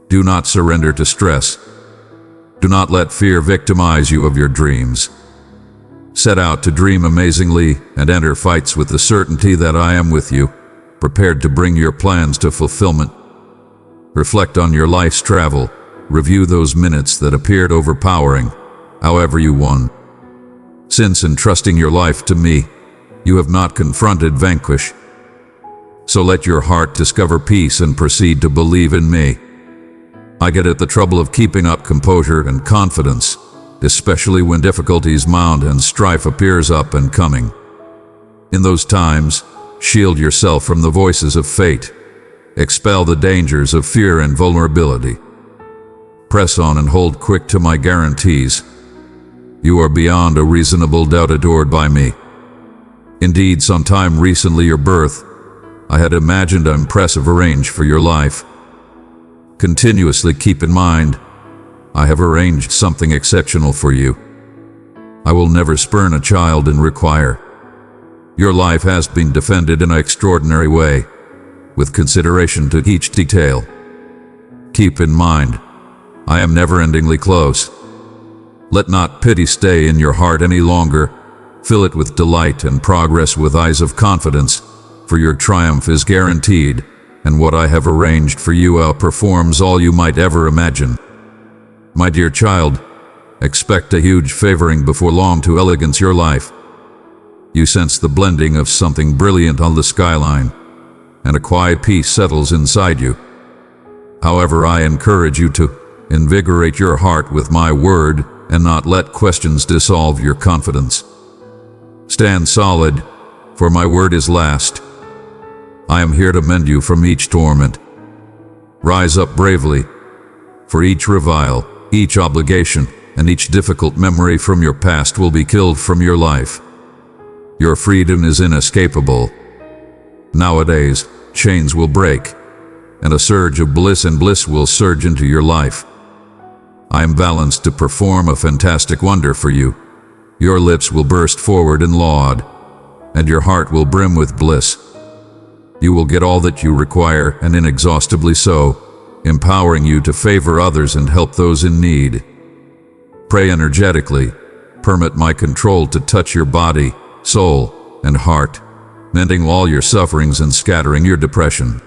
Do not surrender to stress. Do not let fear victimize you of your dreams. Set out to dream amazingly and enter fights with the certainty that I am with you, prepared to bring your plans to fulfillment. Reflect on your life's travel. Review those minutes that appeared overpowering, however you won. Since entrusting your life to me, you have not confronted vanquish. So let your heart discover peace and proceed to believe in me. I get at the trouble of keeping up composure and confidence, especially when difficulties mount and strife appears up and coming. In those times, shield yourself from the voices of fate. Expel the dangers of fear and vulnerability. Press on and hold quick to my guarantees. You are beyond a reasonable doubt adored by me. Indeed, sometime recently your birth, I had imagined an impressive arrange for your life. Continuously keep in mind, I have arranged something exceptional for you. I will never spurn a child and require. Your life has been defended in an extraordinary way, with consideration to each detail. Keep in mind, I am never-endingly close. Let not pity stay in your heart any longer. Fill it with delight and progress with eyes of confidence, for your triumph is guaranteed, and what I have arranged for you outperforms all you might ever imagine. My dear child, expect a huge favoring before long to elegance your life. You sense the blending of something brilliant on the skyline, and a quiet peace settles inside you. However, I encourage you to invigorate your heart with my word and not let questions dissolve your confidence. Stand solid, for my word is last. I am here to mend you from each torment. Rise up bravely, for each revile, each obligation, and each difficult memory from your past will be killed from your life. Your freedom is inescapable. Nowadays, chains will break, and a surge of bliss and bliss will surge into your life. I am balanced to perform a fantastic wonder for you. Your lips will burst forward in laud, and your heart will brim with bliss. You will get all that you require, and inexhaustibly so, empowering you to favor others and help those in need. Pray energetically. Permit my control to touch your body, soul, and heart, mending all your sufferings and scattering your depression.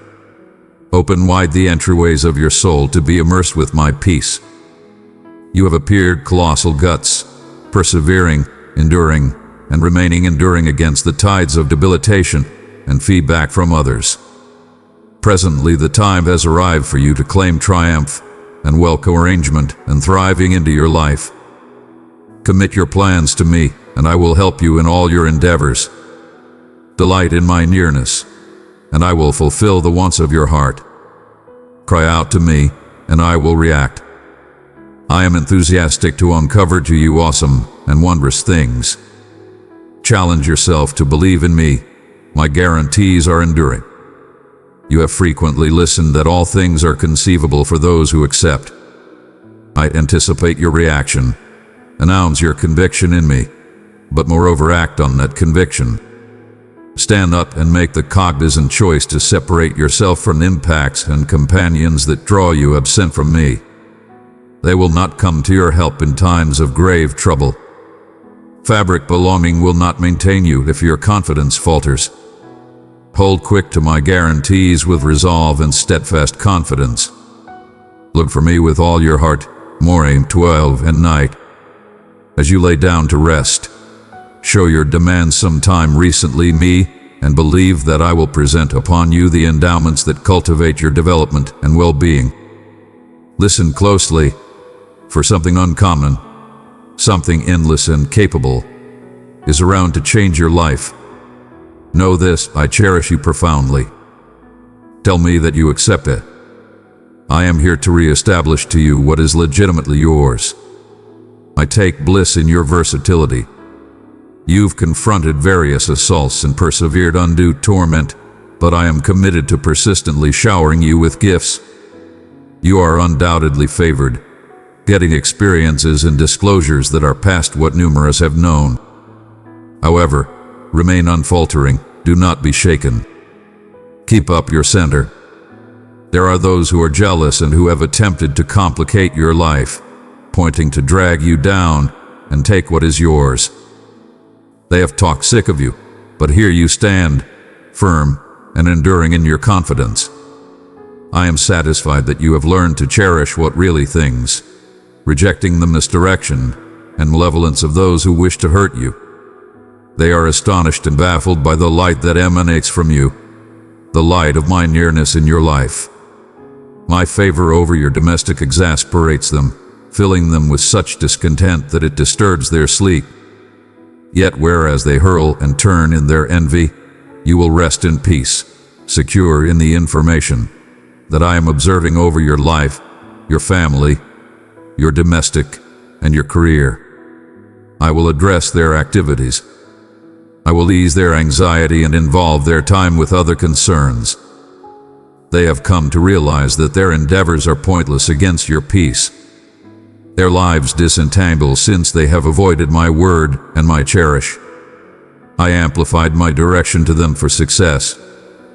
Open wide the entryways of your soul to be immersed with my peace. You have appeared colossal guts, persevering, enduring, and remaining enduring against the tides of debilitation and feedback from others. Presently, the time has arrived for you to claim triumph and welcome arrangement and thriving into your life. Commit your plans to me, and I will help you in all your endeavors. Delight in my nearness, and I will fulfill the wants of your heart. Cry out to me, and I will react. I am enthusiastic to uncover to you awesome and wondrous things. Challenge yourself to believe in me. My guarantees are enduring. You have frequently listened that all things are conceivable for those who accept. I anticipate your reaction. Announce your conviction in me, but moreover act on that conviction. Stand up and make the cognizant choice to separate yourself from impacts and companions that draw you absent from me. They will not come to your help in times of grave trouble. Fabric belonging will not maintain you if your confidence falters. Hold quick to my guarantees with resolve and steadfast confidence. Look for me with all your heart, morning, 12, and night. As you lay down to rest, show your demands sometime recently me, and believe that I will present upon you the endowments that cultivate your development and well-being. Listen closely, for something uncommon, something endless and capable, is around to change your life. Know this, I cherish you profoundly. Tell me that you accept it. I am here to re-establish to you what is legitimately yours. I take bliss in your versatility. You've confronted various assaults and persevered undue torment, but I am committed to persistently showering you with gifts. You are undoubtedly favored, getting experiences and disclosures that are past what numerous have known. However, remain unfaltering, do not be shaken. Keep up your center. There are those who are jealous and who have attempted to complicate your life, pointing to drag you down and take what is yours. They have talked sick of you, but here you stand, firm and enduring in your confidence. I am satisfied that you have learned to cherish what really things, rejecting the misdirection and malevolence of those who wish to hurt you. They are astonished and baffled by the light that emanates from you, the light of my nearness in your life. My favor over your domestic exasperates them, filling them with such discontent that it disturbs their sleep. Yet whereas they hurl and turn in their envy, you will rest in peace, secure in the information that I am observing over your life, your family, your domestic, and your career. I will address their activities. I will ease their anxiety and involve their time with other concerns. They have come to realize that their endeavors are pointless against your peace. Their lives disentangle since they have avoided my word and my cherish. I amplified my direction to them for success,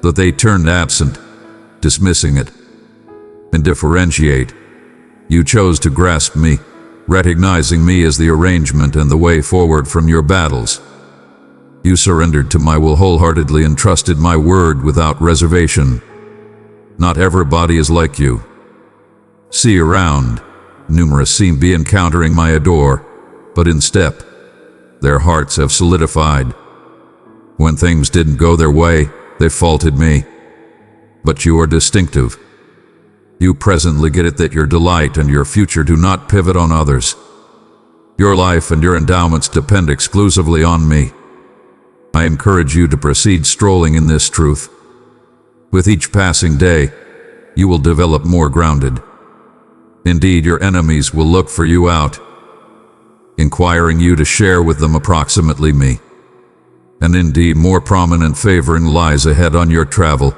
that they turned absent, dismissing it. And differentiate. You chose to grasp me, recognizing me as the arrangement and the way forward from your battles. You surrendered to my will wholeheartedly and trusted my word without reservation. Not everybody is like you. See around. Numerous seem to be encountering my adore, but in step, their hearts have solidified. When things didn't go their way, they faulted me. But you are distinctive. You presently get it that your delight and your future do not pivot on others. Your life and your endowments depend exclusively on me. I encourage you to proceed strolling in this truth. With each passing day, you will develop more grounded. Indeed, your enemies will look for you out, inquiring you to share with them approximately me. And indeed, more prominent favoring lies ahead on your travel.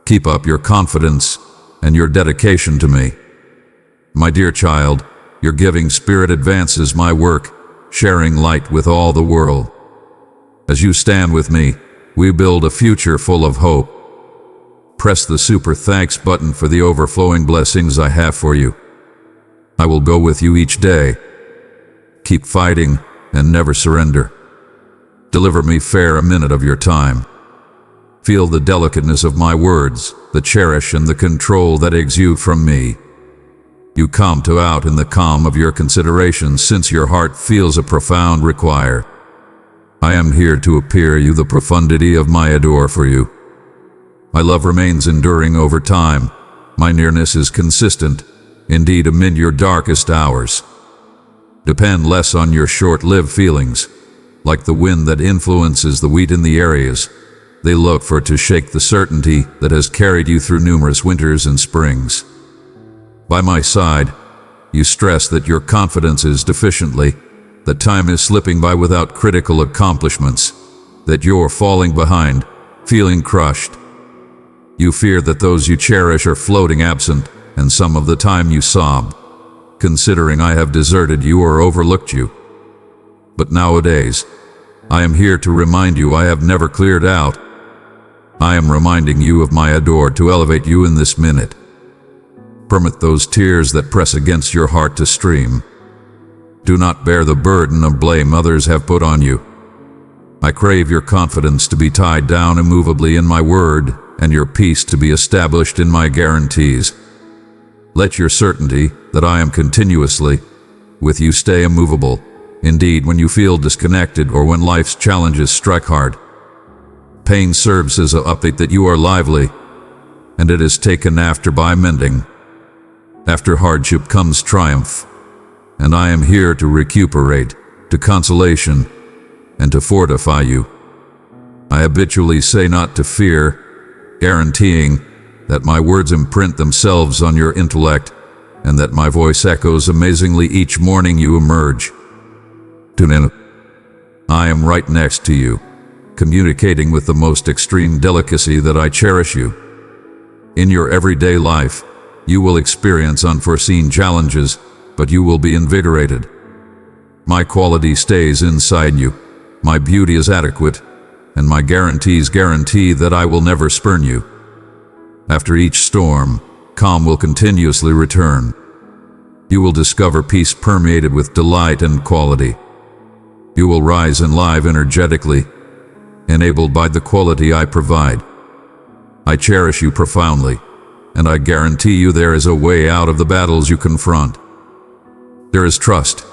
Keep up your confidence and your dedication to me. My dear child, your giving spirit advances my work, sharing light with all the world. As you stand with me, we build a future full of hope. Press the super thanks button for the overflowing blessings I have for you. I will go with you each day. Keep fighting and never surrender. Deliver me fair a minute of your time. Feel the delicateness of my words, the cherish and the control that exude from me. You come to out in the calm of your considerations since your heart feels a profound require. I am here to appear you the profundity of my adore for you. My love remains enduring over time. My nearness is consistent, indeed amid your darkest hours. Depend less on your short-lived feelings. Like the wind that influences the wheat in the areas, they look for to shake the certainty that has carried you through numerous winters and springs. By my side, you stress that your confidence is deficiently, that time is slipping by without critical accomplishments, that you're falling behind, feeling crushed. You fear that those you cherish are floating absent, and some of the time you sob, considering I have deserted you or overlooked you. But nowadays, I am here to remind you I have never cleared out. I am reminding you of my adore to elevate you in this minute. Permit those tears that press against your heart to stream. Do not bear the burden of blame others have put on you. I crave your confidence to be tied down immovably in my word, and your peace to be established in my guarantees. Let your certainty that I am continuously with you stay immovable. Indeed, when you feel disconnected or when life's challenges strike hard, pain serves as an update that you are lively, and it is taken after by mending. After hardship comes triumph, and I am here to recuperate, to consolation, and to fortify you. I habitually say not to fear, guaranteeing that my words imprint themselves on your intellect, and that my voice echoes amazingly each morning you emerge. Tune in. I am right next to you, communicating with the most extreme delicacy that I cherish you. In your everyday life, you will experience unforeseen challenges, but you will be invigorated. My quality stays inside you, my beauty is adequate, and my guarantees guarantee that I will never spurn you. After each storm, calm will continuously return. You will discover peace permeated with delight and quality. You will rise and live energetically, enabled by the quality I provide. I cherish you profoundly, and I guarantee you there is a way out of the battles you confront. There is trust,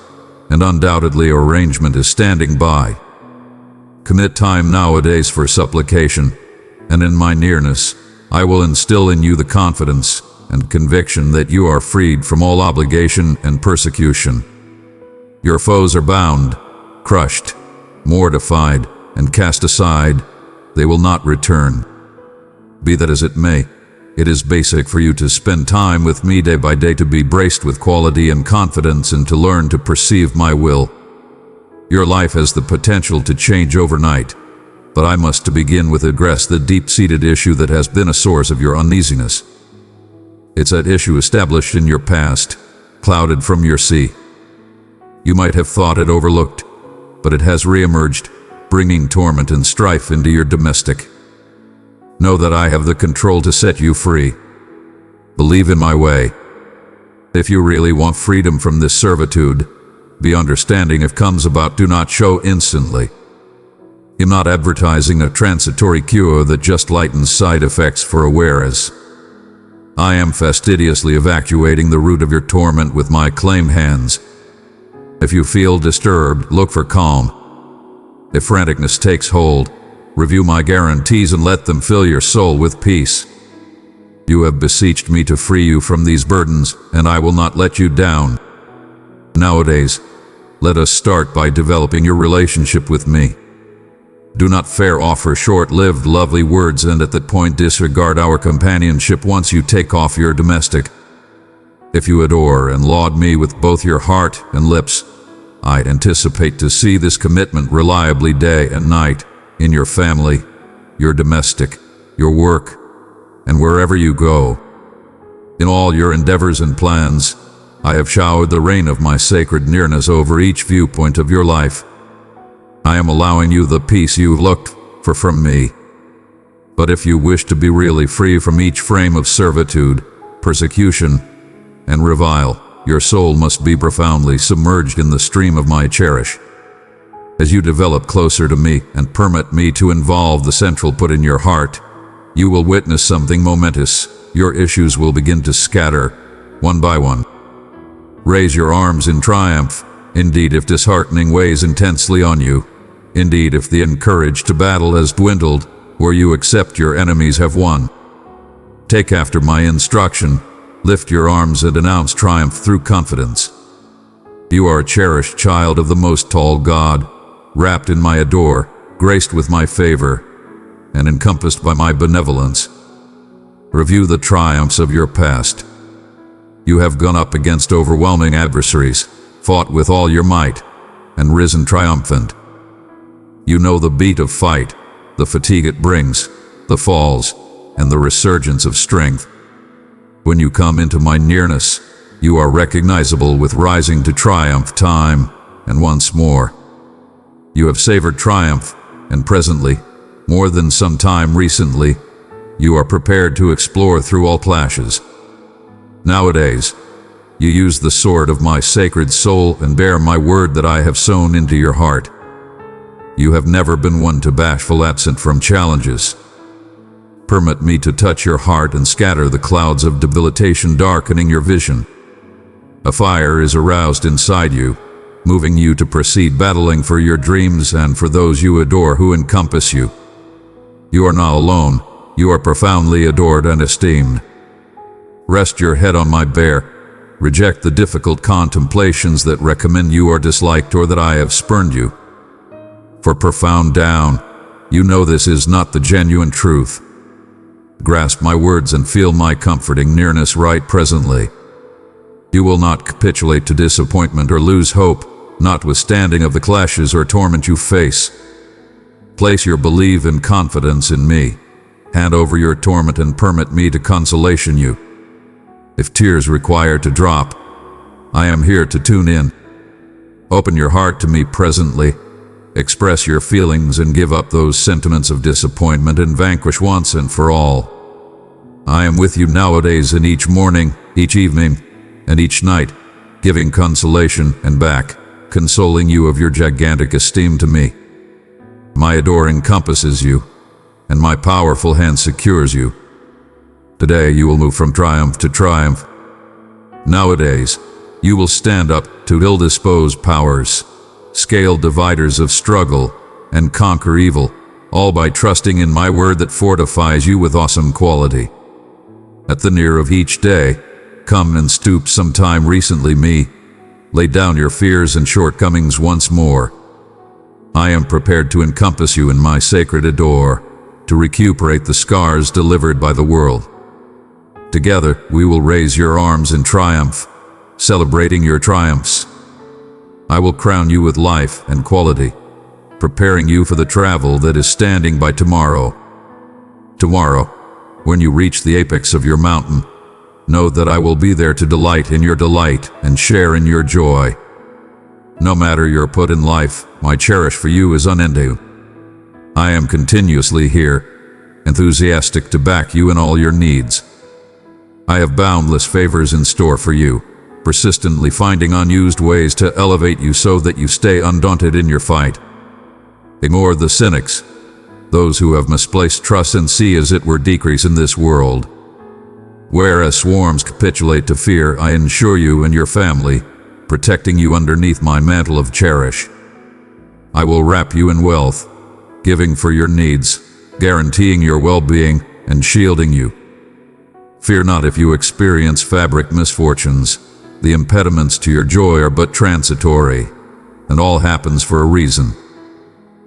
and undoubtedly arrangement is standing by. Commit time nowadays for supplication, and in my nearness, I will instill in you the confidence and conviction that you are freed from all obligation and persecution. Your foes are bound, crushed, mortified, and cast aside. They will not return. Be that as it may, it is basic for you to spend time with me day by day, to be braced with quality and confidence, and to learn to perceive my will. Your life has the potential to change overnight, but I must to begin with address the deep-seated issue that has been a source of your uneasiness. It's that issue established in your past, clouded from your sea. You might have thought it overlooked, but it has reemerged, bringing torment and strife into your domestic. Know that I have the control to set you free. Believe in my way. If you really want freedom from this servitude, be understanding if comes about, do not show instantly. I'm not advertising a transitory cure that just lightens side effects for a whereas. I am fastidiously evacuating the root of your torment with my claim hands. If you feel disturbed, look for calm. If franticness takes hold, review my guarantees and let them fill your soul with peace. You have beseeched me to free you from these burdens, and I will not let you down. Nowadays, let us start by developing your relationship with me. Do not fair offer short-lived lovely words and at that point disregard our companionship once you take off your domestic. If you adore and laud me with both your heart and lips, I anticipate to see this commitment reliably day and night, in your family, your domestic, your work, and wherever you go. In all your endeavors and plans, I have showered the rain of my sacred nearness over each viewpoint of your life. I am allowing you the peace you looked for from me. But if you wish to be really free from each frame of servitude, persecution, and revile, your soul must be profoundly submerged in the stream of my cherish. As you develop closer to me and permit me to involve the central put in your heart, you will witness something momentous. Your issues will begin to scatter, one by one. Raise your arms in triumph. Indeed, if disheartening weighs intensely on you, indeed, if the encourage to battle has dwindled, or you accept your enemies have won, take after my instruction, lift your arms and announce triumph through confidence. You are a cherished child of the Most Tall God, wrapped in my adore, graced with my favor, and encompassed by my benevolence. Review the triumphs of your past. You have gone up against overwhelming adversaries, fought with all your might, and risen triumphant. You know the beat of fight, the fatigue it brings, the falls, and the resurgence of strength. When you come into my nearness, you are recognizable with rising to triumph time and once more. You have savored triumph, and presently, more than some time recently, you are prepared to explore through all clashes. Nowadays, you use the sword of my sacred soul and bear my word that I have sown into your heart. You have never been one to bashful absent from challenges. Permit me to touch your heart and scatter the clouds of debilitation darkening your vision. A fire is aroused inside you, moving you to proceed battling for your dreams and for those you adore who encompass you. You are not alone. You are profoundly adored and esteemed. Rest your head on my bare. Reject the difficult contemplations that recommend you are disliked or that I have spurned you. For profound down, you know this is not the genuine truth. Grasp my words and feel my comforting nearness right presently. You will not capitulate to disappointment or lose hope, notwithstanding of the clashes or torment you face. Place your belief and confidence in me. Hand over your torment and permit me to consolation you. If tears require to drop, I am here to tune in. Open your heart to me presently. Express your feelings and give up those sentiments of disappointment and vanquish once and for all. I am with you nowadays in each morning, each evening, and each night, giving consolation and back, consoling you of your gigantic esteem to me. My adore encompasses you, and my powerful hand secures you. Today you will move from triumph to triumph. Nowadays, you will stand up to ill-disposed powers, scale dividers of struggle, and conquer evil, all by trusting in my word that fortifies you with awesome quality. At the near of each day, come and stoop sometime recently me, lay down your fears and shortcomings once more. I am prepared to encompass you in my sacred adore, to recuperate the scars delivered by the world. Together, we will raise your arms in triumph, celebrating your triumphs. I will crown you with life and quality, preparing you for the travel that is standing by tomorrow. Tomorrow, when you reach the apex of your mountain, know that I will be there to delight in your delight and share in your joy. No matter your put in life, my cherish for you is unending. I am continuously here, enthusiastic to back you in all your needs. I have boundless favors in store for you, persistently finding unused ways to elevate you so that you stay undaunted in your fight. Ignore the cynics, those who have misplaced trust and see as it were decrease in this world. Whereas swarms capitulate to fear, I ensure you and your family, protecting you underneath my mantle of cherish. I will wrap you in wealth, giving for your needs, guaranteeing your well-being, and shielding you. Fear not if you experience fabric misfortunes. The impediments to your joy are but transitory, and all happens for a reason.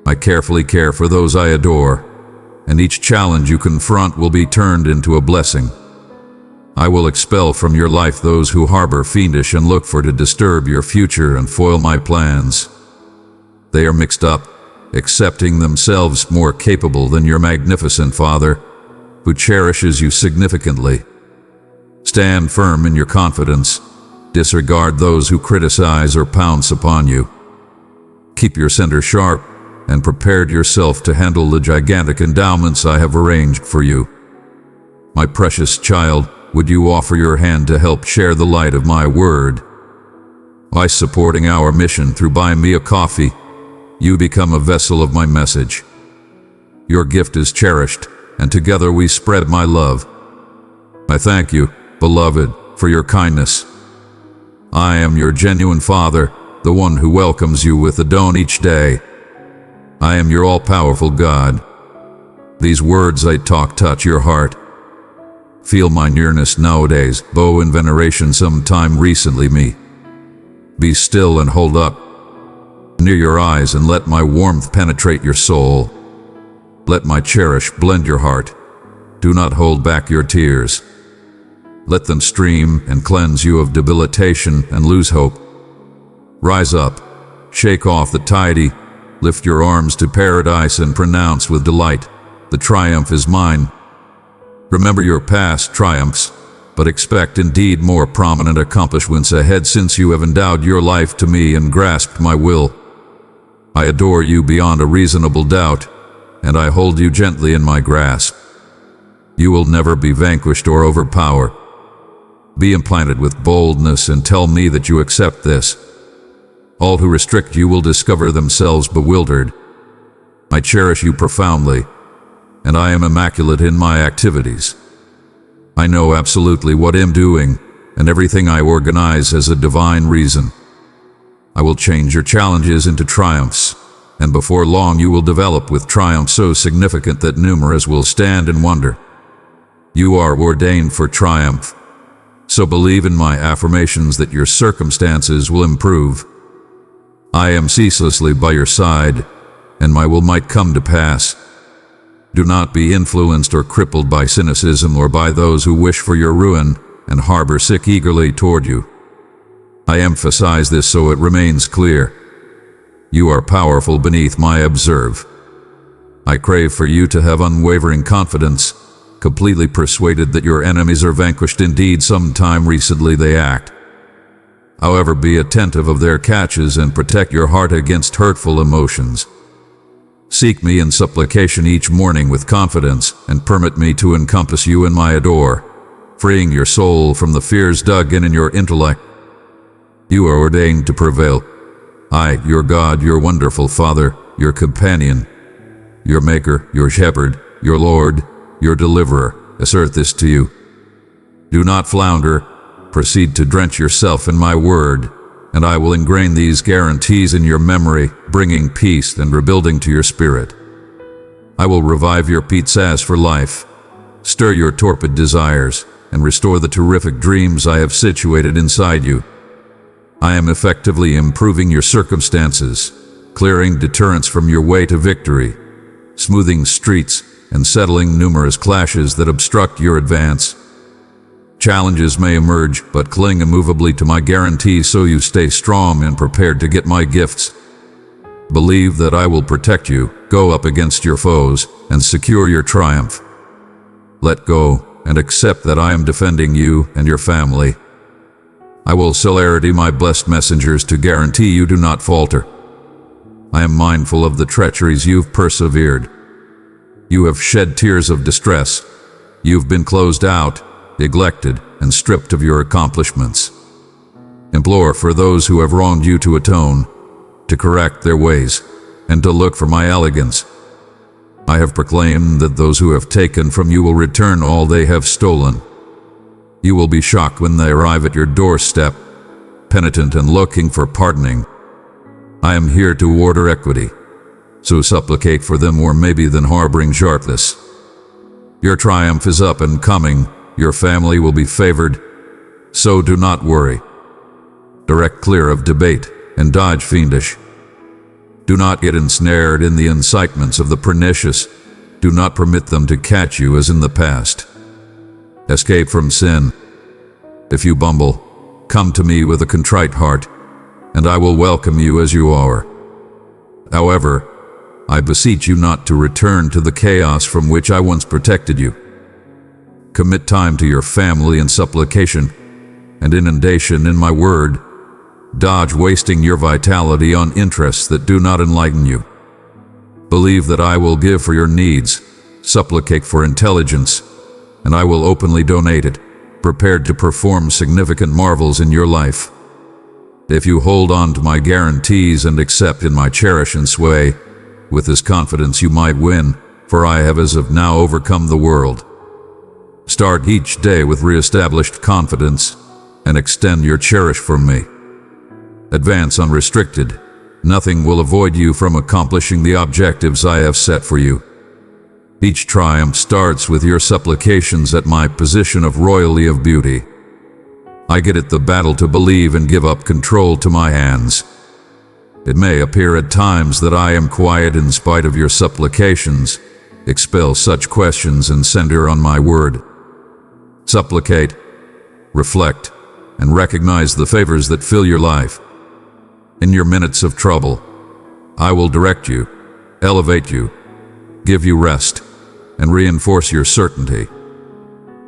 I carefully care for those I adore, and each challenge you confront will be turned into a blessing. I will expel from your life those who harbor fiendish and look for to disturb your future and foil my plans. They are mixed up, accepting themselves more capable than your magnificent Father, who cherishes you significantly. Stand firm in your confidence. Disregard those who criticize or pounce upon you. Keep your center sharp and prepare yourself to handle the gigantic endowments I have arranged for you. My precious child, would you offer your hand to help share the light of my word? By supporting our mission through Buy Me a Coffee, you become a vessel of my message. Your gift is cherished, and together we spread my love. I thank you, beloved, for your kindness. I am your genuine Father, the one who welcomes you with a dawn each day. I am your all-powerful God. These words I talk touch your heart. Feel my nearness nowadays, bow in veneration sometime recently me. Be still and hold up near your eyes and let my warmth penetrate your soul. Let my cherish blend your heart. Do not hold back your tears. Let them stream and cleanse you of debilitation and lose hope. Rise up, shake off the tidy, lift your arms to paradise and pronounce with delight, the triumph is mine. Remember your past triumphs, but expect indeed more prominent accomplishments ahead since you have endowed your life to me and grasped my will. I adore you beyond a reasonable doubt, and I hold you gently in my grasp. You will never be vanquished or overpowered. Be implanted with boldness and tell me that you accept this. All who restrict you will discover themselves bewildered. I cherish you profoundly, and I am immaculate in my activities. I know absolutely what I'm doing, and everything I organize has a divine reason. I will change your challenges into triumphs, and before long you will develop with triumph so significant that numerous will stand in wonder. You are ordained for triumph, so believe in my affirmations that your circumstances will improve. I am ceaselessly by your side, and my will might come to pass. Do not be influenced or crippled by cynicism or by those who wish for your ruin and harbor sick eagerly toward you. I emphasize this so it remains clear. You are powerful beneath my observe. I crave for you to have unwavering confidence, completely persuaded that your enemies are vanquished indeed sometime recently they act. However, be attentive of their catches and protect your heart against hurtful emotions. Seek me in supplication each morning with confidence and permit me to encompass you in my adore, freeing your soul from the fears dug in your intellect. You are ordained to prevail. I, your God, your wonderful Father, your companion, your Maker, your Shepherd, your Lord, your Deliverer, assert this to you. Do not flounder. Proceed to drench yourself in my word, and I will ingrain these guarantees in your memory, bringing peace and rebuilding to your spirit. I will revive your pizzazz for life, stir your torpid desires, and restore the terrific dreams I have situated inside you. I am effectively improving your circumstances, clearing deterrents from your way to victory, smoothing streets, and settling numerous clashes that obstruct your advance. Challenges may emerge, but cling immovably to my guarantees so you stay strong and prepared to get my gifts. Believe that I will protect you, go up against your foes, and secure your triumph. Let go and accept that I am defending you and your family. I will celerity my blessed messengers to guarantee you do not falter. I am mindful of the treacheries you've persevered. You have shed tears of distress. You've been closed out, neglected, and stripped of your accomplishments. Implore for those who have wronged you to atone, to correct their ways, and to look for my elegance. I have proclaimed that those who have taken from you will return all they have stolen. You will be shocked when they arrive at your doorstep, penitent and looking for pardoning. I am here to order equity, so supplicate for them more maybe than harboring sharpness. Your triumph is up and coming, your family will be favored, so do not worry. Direct clear of debate and dodge fiendish. Do not get ensnared in the incitements of the pernicious. Do not permit them to catch you as in the past. Escape from sin. If you bumble, come to me with a contrite heart, and I will welcome you as you are. However, I beseech you not to return to the chaos from which I once protected you. Commit time to your family in supplication and inundation in my word. Dodge wasting your vitality on interests that do not enlighten you. Believe that I will give for your needs, supplicate for intelligence, and I will openly donate it, prepared to perform significant marvels in your life. If you hold on to my guarantees and accept in my cherish and sway, with this confidence you might win, for I have as of now overcome the world. Start each day with re-established confidence, and extend your cherish for me. Advance unrestricted. Nothing will avoid you from accomplishing the objectives I have set for you. Each triumph starts with your supplications at my position of royalty of beauty. I get it the battle to believe and give up control to my hands. It may appear at times that I am quiet in spite of your supplications. Expel such questions and center on my word. Supplicate, reflect, and recognize the favors that fill your life. In your minutes of trouble, I will direct you, elevate you, give you rest, and reinforce your certainty.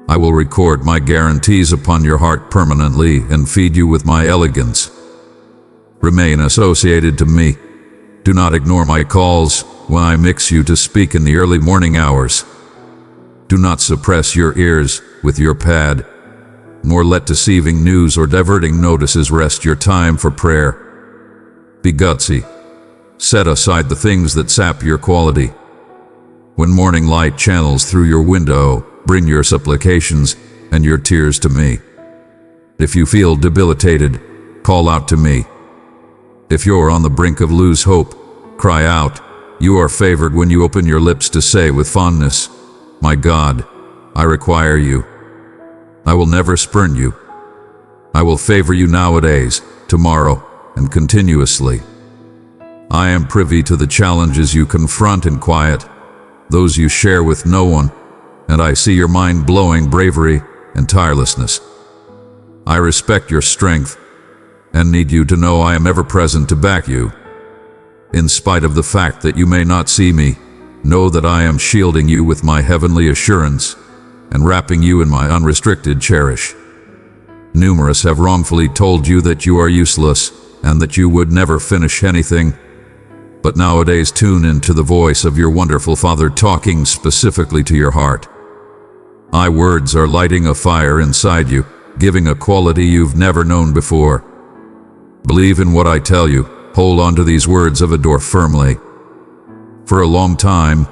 I will record my guarantees upon your heart permanently and feed you with my elegance. Remain associated to me. Do not ignore my calls when I mix you to speak in the early morning hours. Do not suppress your ears with your pad, nor let deceiving news or diverting notices wrest your time for prayer. Be gutsy. Set aside the things that sap your quality. When morning light channels through your window, bring your supplications and your tears to me. If you feel debilitated, call out to me. If you're on the brink of lose hope, cry out. You are favored when you open your lips to say with fondness, "My God, I require you." I will never spurn you. I will favor you nowadays, tomorrow, and continuously. I am privy to the challenges you confront in quiet, those you share with no one, and I see your mind-blowing bravery and tirelessness. I respect your strength and need you to know I am ever present to back you. In spite of the fact that you may not see me, know that I am shielding you with my heavenly assurance and wrapping you in my unrestricted cherish. Numerous have wrongfully told you that you are useless and that you would never finish anything. But nowadays tune into the voice of your wonderful Father talking specifically to your heart. My words are lighting a fire inside you, giving a quality you've never known before. Believe in what I tell you. Hold on to these words of adore firmly. For a long time,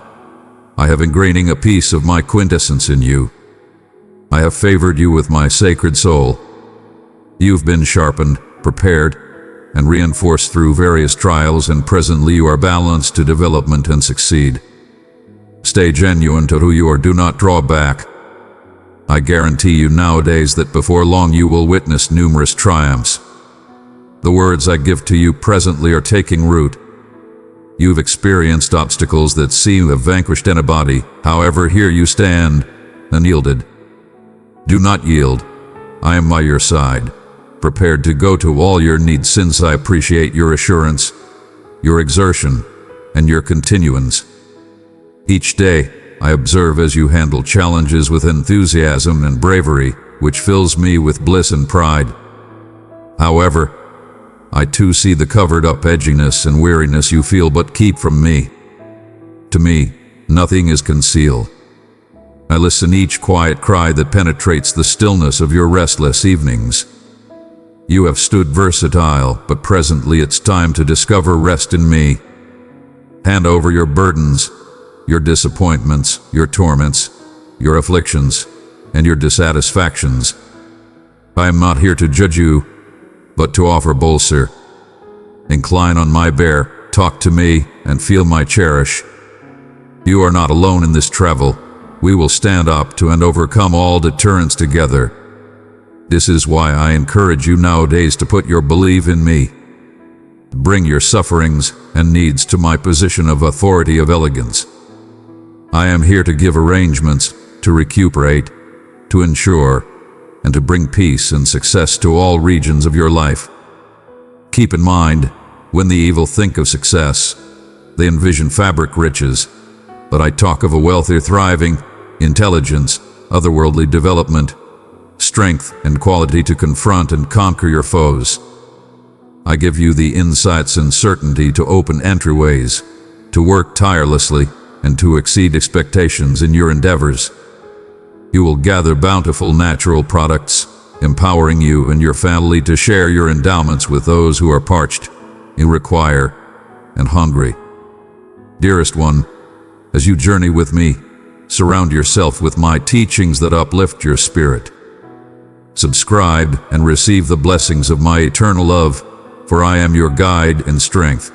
I have ingraining a piece of my quintessence in you. I have favored you with my sacred soul. You've been sharpened, prepared, and reinforced through various trials, and presently you are balanced to development and succeed. Stay genuine to who you are, do not draw back. I guarantee you nowadays that before long you will witness numerous triumphs. The words I give to you presently are taking root. You've experienced obstacles that seem to have vanquished anybody, however here you stand, unyielded. Do not yield. I am by your side, prepared to go to all your needs, since I appreciate your assurance, your exertion, and your continuance. Each day, I observe as you handle challenges with enthusiasm and bravery, which fills me with bliss and pride. However, I too see the covered-up edginess and weariness you feel but keep from me. To me, nothing is concealed. I listen each quiet cry that penetrates the stillness of your restless evenings. You have stood versatile, but presently it's time to discover rest in me. Hand over your burdens, your disappointments, your torments, your afflictions, and your dissatisfactions. I am not here to judge you, but to offer bolster. Incline on my bear, talk to me, and feel my cherish. You are not alone in this travel. We will stand up to and overcome all deterrents together. This is why I encourage you nowadays to put your belief in me. Bring your sufferings and needs to my position of authority of elegance. I am here to give arrangements, to recuperate, to ensure, and to bring peace and success to all regions of your life. Keep in mind, when the evil think of success, they envision fabric riches, but I talk of a wealthy, thriving, intelligence, otherworldly development, strength and quality to confront and conquer your foes. I give you the insights and certainty to open entryways, to work tirelessly, and to exceed expectations in your endeavors. You will gather bountiful natural products, empowering you and your family to share your endowments with those who are parched, require, and hungry. Dearest one, as you journey with me, surround yourself with my teachings that uplift your spirit. Subscribe and receive the blessings of my eternal love, for I am your guide and strength.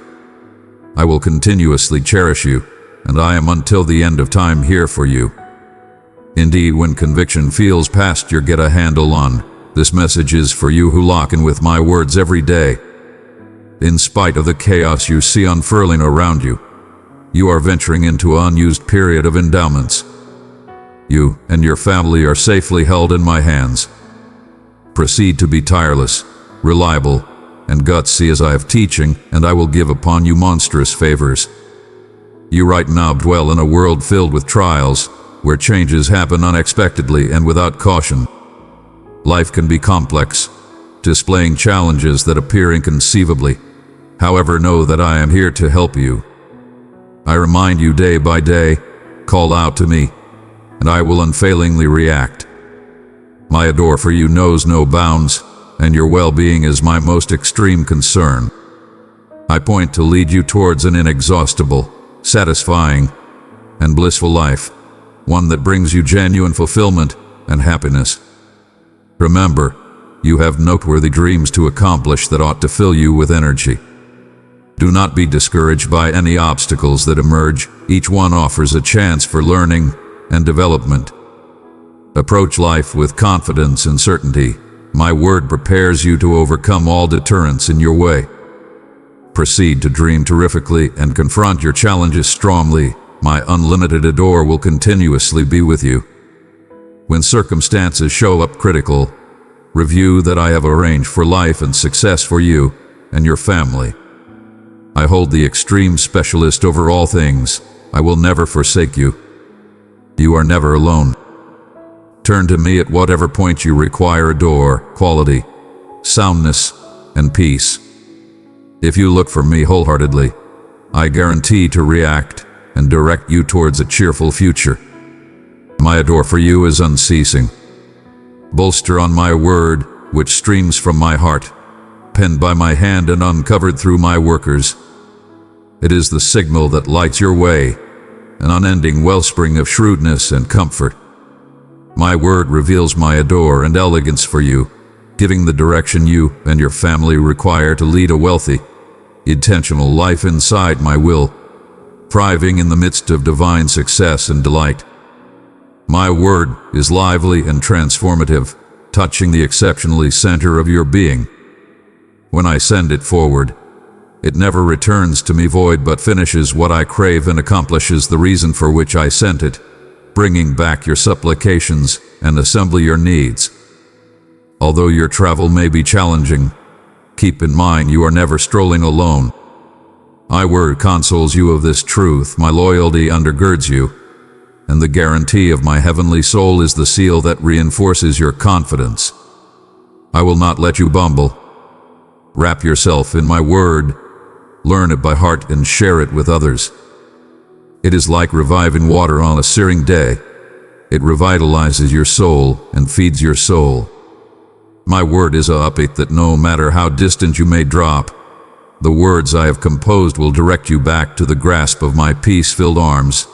I will continuously cherish you, and I am until the end of time here for you. Indeed, when conviction feels past your get a handle on, this message is for you who lock in with my words every day. In spite of the chaos you see unfurling around you, you are venturing into an unused period of endowments. You and your family are safely held in my hands. Proceed to be tireless, reliable, and gutsy as I have teaching, and I will give upon you monstrous favors. You right now dwell in a world filled with trials, where changes happen unexpectedly and without caution. Life can be complex, displaying challenges that appear inconceivably. However, know that I am here to help you. I remind you day by day, call out to me, and I will unfailingly react. My adore for you knows no bounds, and your well-being is my most extreme concern. I point to lead you towards an inexhaustible, satisfying, and blissful life, one that brings you genuine fulfillment and happiness. Remember, you have noteworthy dreams to accomplish that ought to fill you with energy. Do not be discouraged by any obstacles that emerge. Each one offers a chance for learning and development. Approach life with confidence and certainty. My word prepares you to overcome all deterrents in your way. Proceed to dream terrifically and confront your challenges strongly. My unlimited adore will continuously be with you. When circumstances show up critical, review that I have arranged for life and success for you and your family. I hold the extreme specialist over all things. I will never forsake you. You are never alone. Turn to me at whatever point you require adore, quality, soundness, and peace. If you look for me wholeheartedly, I guarantee to react and direct you towards a cheerful future. My adore for you is unceasing. Bolster on my word, which streams from my heart, penned by my hand and uncovered through my workers. It is the signal that lights your way, an unending wellspring of shrewdness and comfort. My word reveals my adore and elegance for you, giving the direction you and your family require to lead a wealthy, intentional life inside my will, thriving in the midst of divine success and delight. My word is lively and transformative, touching the exceptionally center of your being. When I send it forward, it never returns to me void but finishes what I crave and accomplishes the reason for which I sent it, bringing back your supplications and assembly your needs. Although your travel may be challenging, keep in mind you are never strolling alone. My word consoles you of this truth, my loyalty undergirds you, and the guarantee of my heavenly soul is the seal that reinforces your confidence. I will not let you bumble. Wrap yourself in my word, learn it by heart and share it with others. It is like reviving water on a searing day. It revitalizes your soul and feeds your soul. My word is a upbeat that no matter how distant you may drop, the words I have composed will direct you back to the grasp of my peace-filled arms.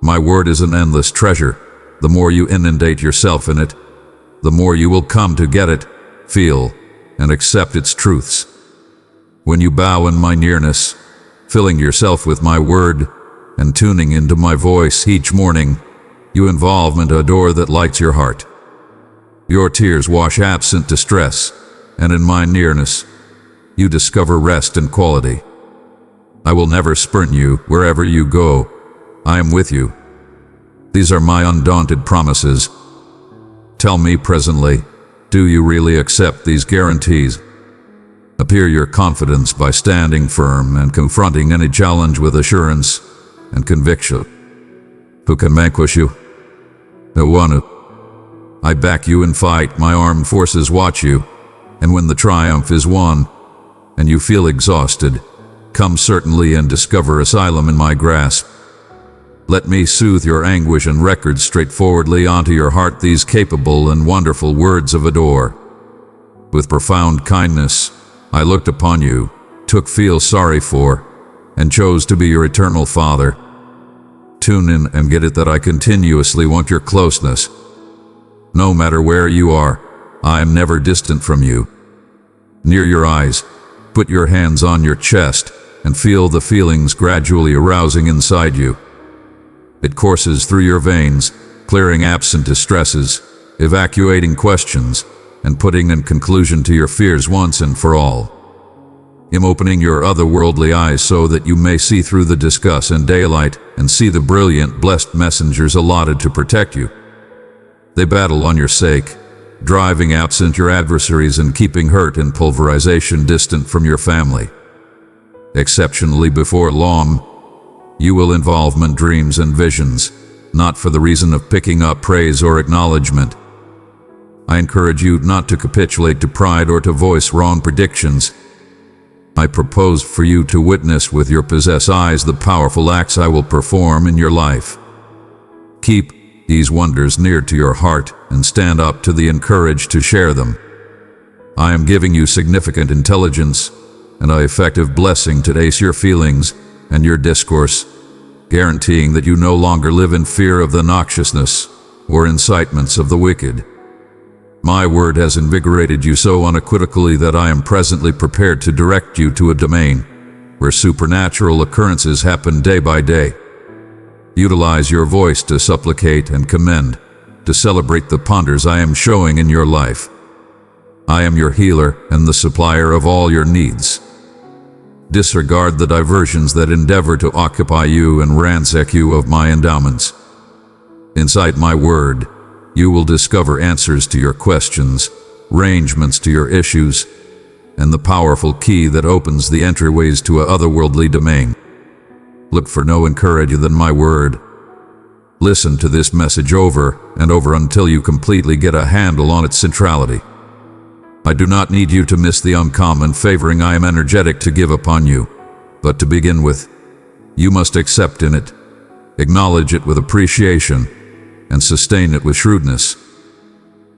My word is an endless treasure. The more you inundate yourself in it, the more you will come to get it, feel, and accept its truths. When you bow in my nearness, filling yourself with my word, and tuning into my voice each morning, you involvement a door that lights your heart. Your tears wash absent distress, and in my nearness, you discover rest and quality. I will never spurn you wherever you go. I am with you. These are my undaunted promises. Tell me presently, do you really accept these guarantees? Appear your confidence by standing firm and confronting any challenge with assurance and conviction. Who can vanquish you? No one. I back you in fight, my armed forces watch you, and when the triumph is won, and you feel exhausted, come certainly and discover asylum in my grasp. Let me soothe your anguish and record straightforwardly onto your heart these capable and wonderful words of adore. With profound kindness, I looked upon you, feel sorry for, and chose to be your eternal Father. Tune in and get it that I continuously want your closeness. No matter where you are, I am never distant from you. Near your eyes, put your hands on your chest and feel the feelings gradually arousing inside you. It courses through your veins, clearing absent distresses, evacuating questions, and putting in conclusion to your fears once and for all. I'm opening your otherworldly eyes so that you may see through the disgust and daylight and see the brilliant, blessed messengers allotted to protect you. They battle on your sake, driving absent your adversaries and keeping hurt and pulverization distant from your family. Exceptionally before long, you will involvement dreams and visions, not for the reason of picking up praise or acknowledgement. I encourage you not to capitulate to pride or to voice wrong predictions. I propose for you to witness with your possessed eyes the powerful acts I will perform in your life. Keep these wonders near to your heart and stand up to the encouraged to share them. I am giving you significant intelligence and an effective blessing to ace your feelings and your discourse, guaranteeing that you no longer live in fear of the noxiousness or incitements of the wicked. My word has invigorated you so unequivocally that I am presently prepared to direct you to a domain where supernatural occurrences happen day by day. Utilize your voice to supplicate and commend, to celebrate the wonders I am showing in your life. I am your healer and the supplier of all your needs. Disregard the diversions that endeavor to occupy you and ransack you of my endowments. Inside my word, you will discover answers to your questions, arrangements to your issues, and the powerful key that opens the entryways to a otherworldly domain. Look for no encourager than my word. Listen to this message over and over until you completely get a handle on its centrality. I do not need you to miss the uncommon favoring I am energetic to give upon you, but to begin with, you must accept in it, acknowledge it with appreciation, and sustain it with shrewdness.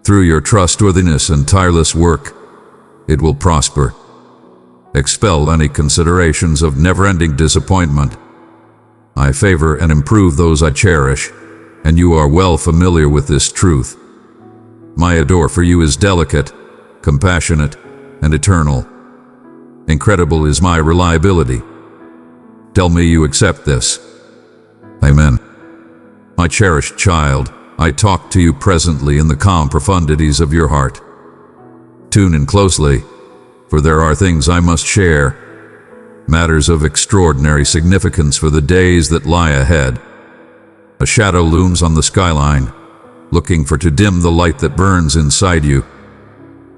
Through your trustworthiness and tireless work, it will prosper. Expel any considerations of never-ending disappointment. I favor and improve those I cherish, and you are well familiar with this truth. My adore for you is delicate, compassionate, and eternal. Incredible is my reliability. Tell me you accept this. Amen. My cherished child, I talk to you presently in the calm profundities of your heart. Tune in closely, for there are things I must share, matters of extraordinary significance for the days that lie ahead. A shadow looms on the skyline, looking to dim the light that burns inside you.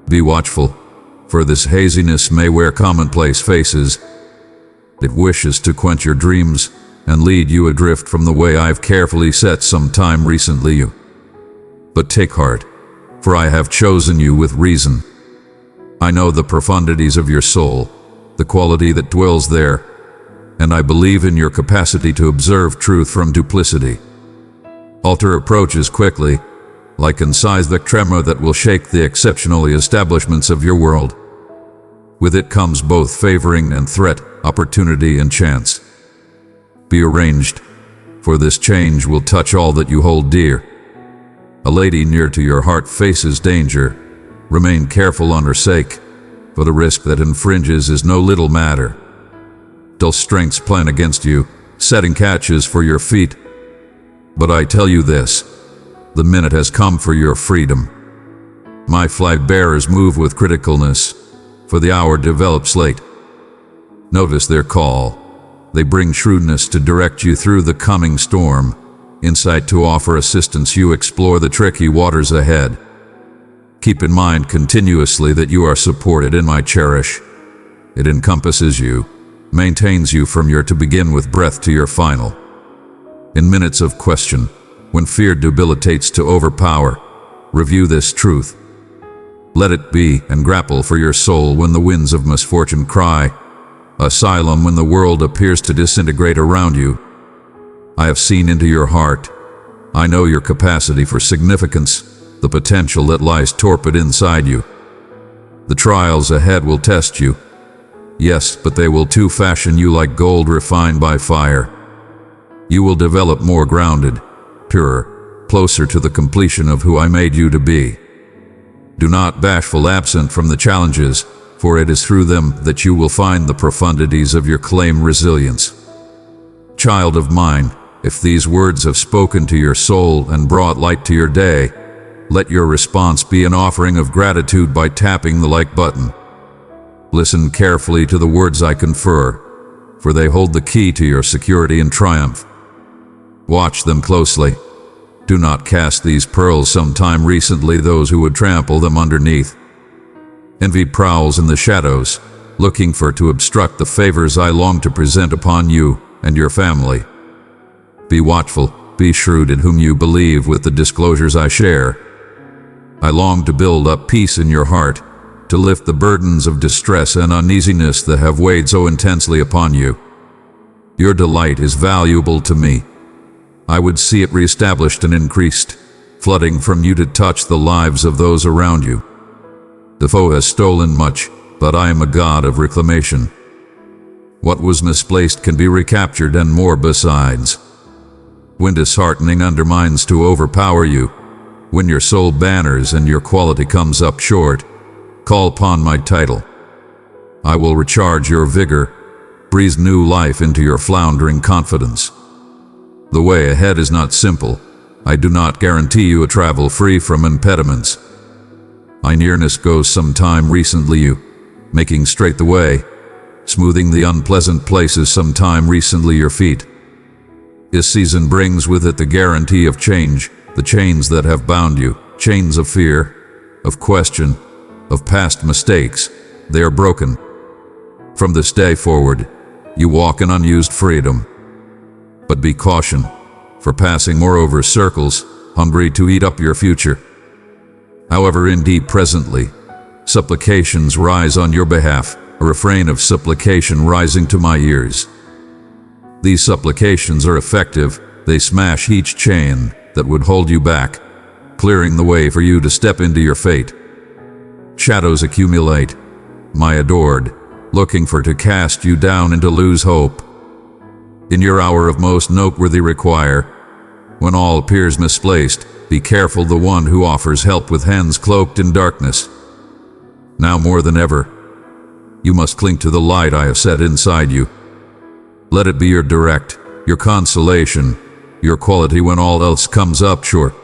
Be watchful, for this haziness may wear commonplace faces. It wishes to quench your dreams and lead you adrift from the way I've carefully set some time recently you. But take heart, for I have chosen you with reason. I know the profundities of your soul, the quality that dwells there, and I believe in your capacity to observe truth from duplicity. Alter approaches quickly, like an seismic tremor that will shake the exceptional establishments of your world. With it comes both favoring and threat, opportunity and chance. Be arranged, for this change will touch all that you hold dear. A lady near to your heart faces danger. Remain careful on her sake, for the risk that infringes is no little matter. Dull strengths plan against you, setting catches for your feet. But I tell you this, the minute has come for your freedom. My flag bearers move with criticalness, for the hour develops late. Notice their call. They bring shrewdness to direct you through the coming storm, insight to offer assistance you explore the tricky waters ahead. Keep in mind continuously that you are supported in my cherish. It encompasses you, maintains you from your to begin with breath to your final. In minutes of question, when fear debilitates to overpower, review this truth. Let it be and grapple for your soul when the winds of misfortune cry, asylum when the world appears to disintegrate around you. I have seen into your heart. I know your capacity for significance, the potential that lies torpid inside you. The trials ahead will test you. Yes, but they will too fashion you like gold refined by fire. You will develop more grounded, purer, closer to the completion of who I made you to be. Do not bashful absent from the challenges, for it is through them that you will find the profundities of your claim resilience. Child of mine, if these words have spoken to your soul and brought light to your day, let your response be an offering of gratitude by tapping the like button. Listen carefully to the words I confer, for they hold the key to your security and triumph. Watch them closely. Do not cast these pearls sometime recently those who would trample them underneath. Envy prowls in the shadows, looking to obstruct the favors I long to present upon you and your family. Be watchful, be shrewd in whom you believe with the disclosures I share. I long to build up peace in your heart, to lift the burdens of distress and uneasiness that have weighed so intensely upon you. Your delight is valuable to me. I would see it reestablished and increased, flooding from you to touch the lives of those around you. The foe has stolen much, but I am a God of reclamation. What was misplaced can be recaptured and more besides. When disheartening undermines to overpower you, when your soul banners and your quality comes up short, call upon my title. I will recharge your vigor, breathe new life into your floundering confidence. The way ahead is not simple. I do not guarantee you a travel free from impediments. My nearness goes some time recently you, making straight the way, smoothing the unpleasant places some time recently your feet. This season brings with it the guarantee of change, the chains that have bound you, chains of fear, of question, of past mistakes, they are broken. From this day forward, you walk in unused freedom. But be caution, for passing moreover circles, hungry to eat up your future. However, indeed presently, supplications rise on your behalf, a refrain of supplication rising to my ears. These supplications are effective, they smash each chain that would hold you back, clearing the way for you to step into your fate. Shadows accumulate, my adored, looking to cast you down and to lose hope. In your hour of most noteworthy require, when all appears misplaced, be careful the one who offers help with hands cloaked in darkness. Now more than ever, you must cling to the light I have set inside you. Let it be your direct, your consolation, your quality when all else comes up short.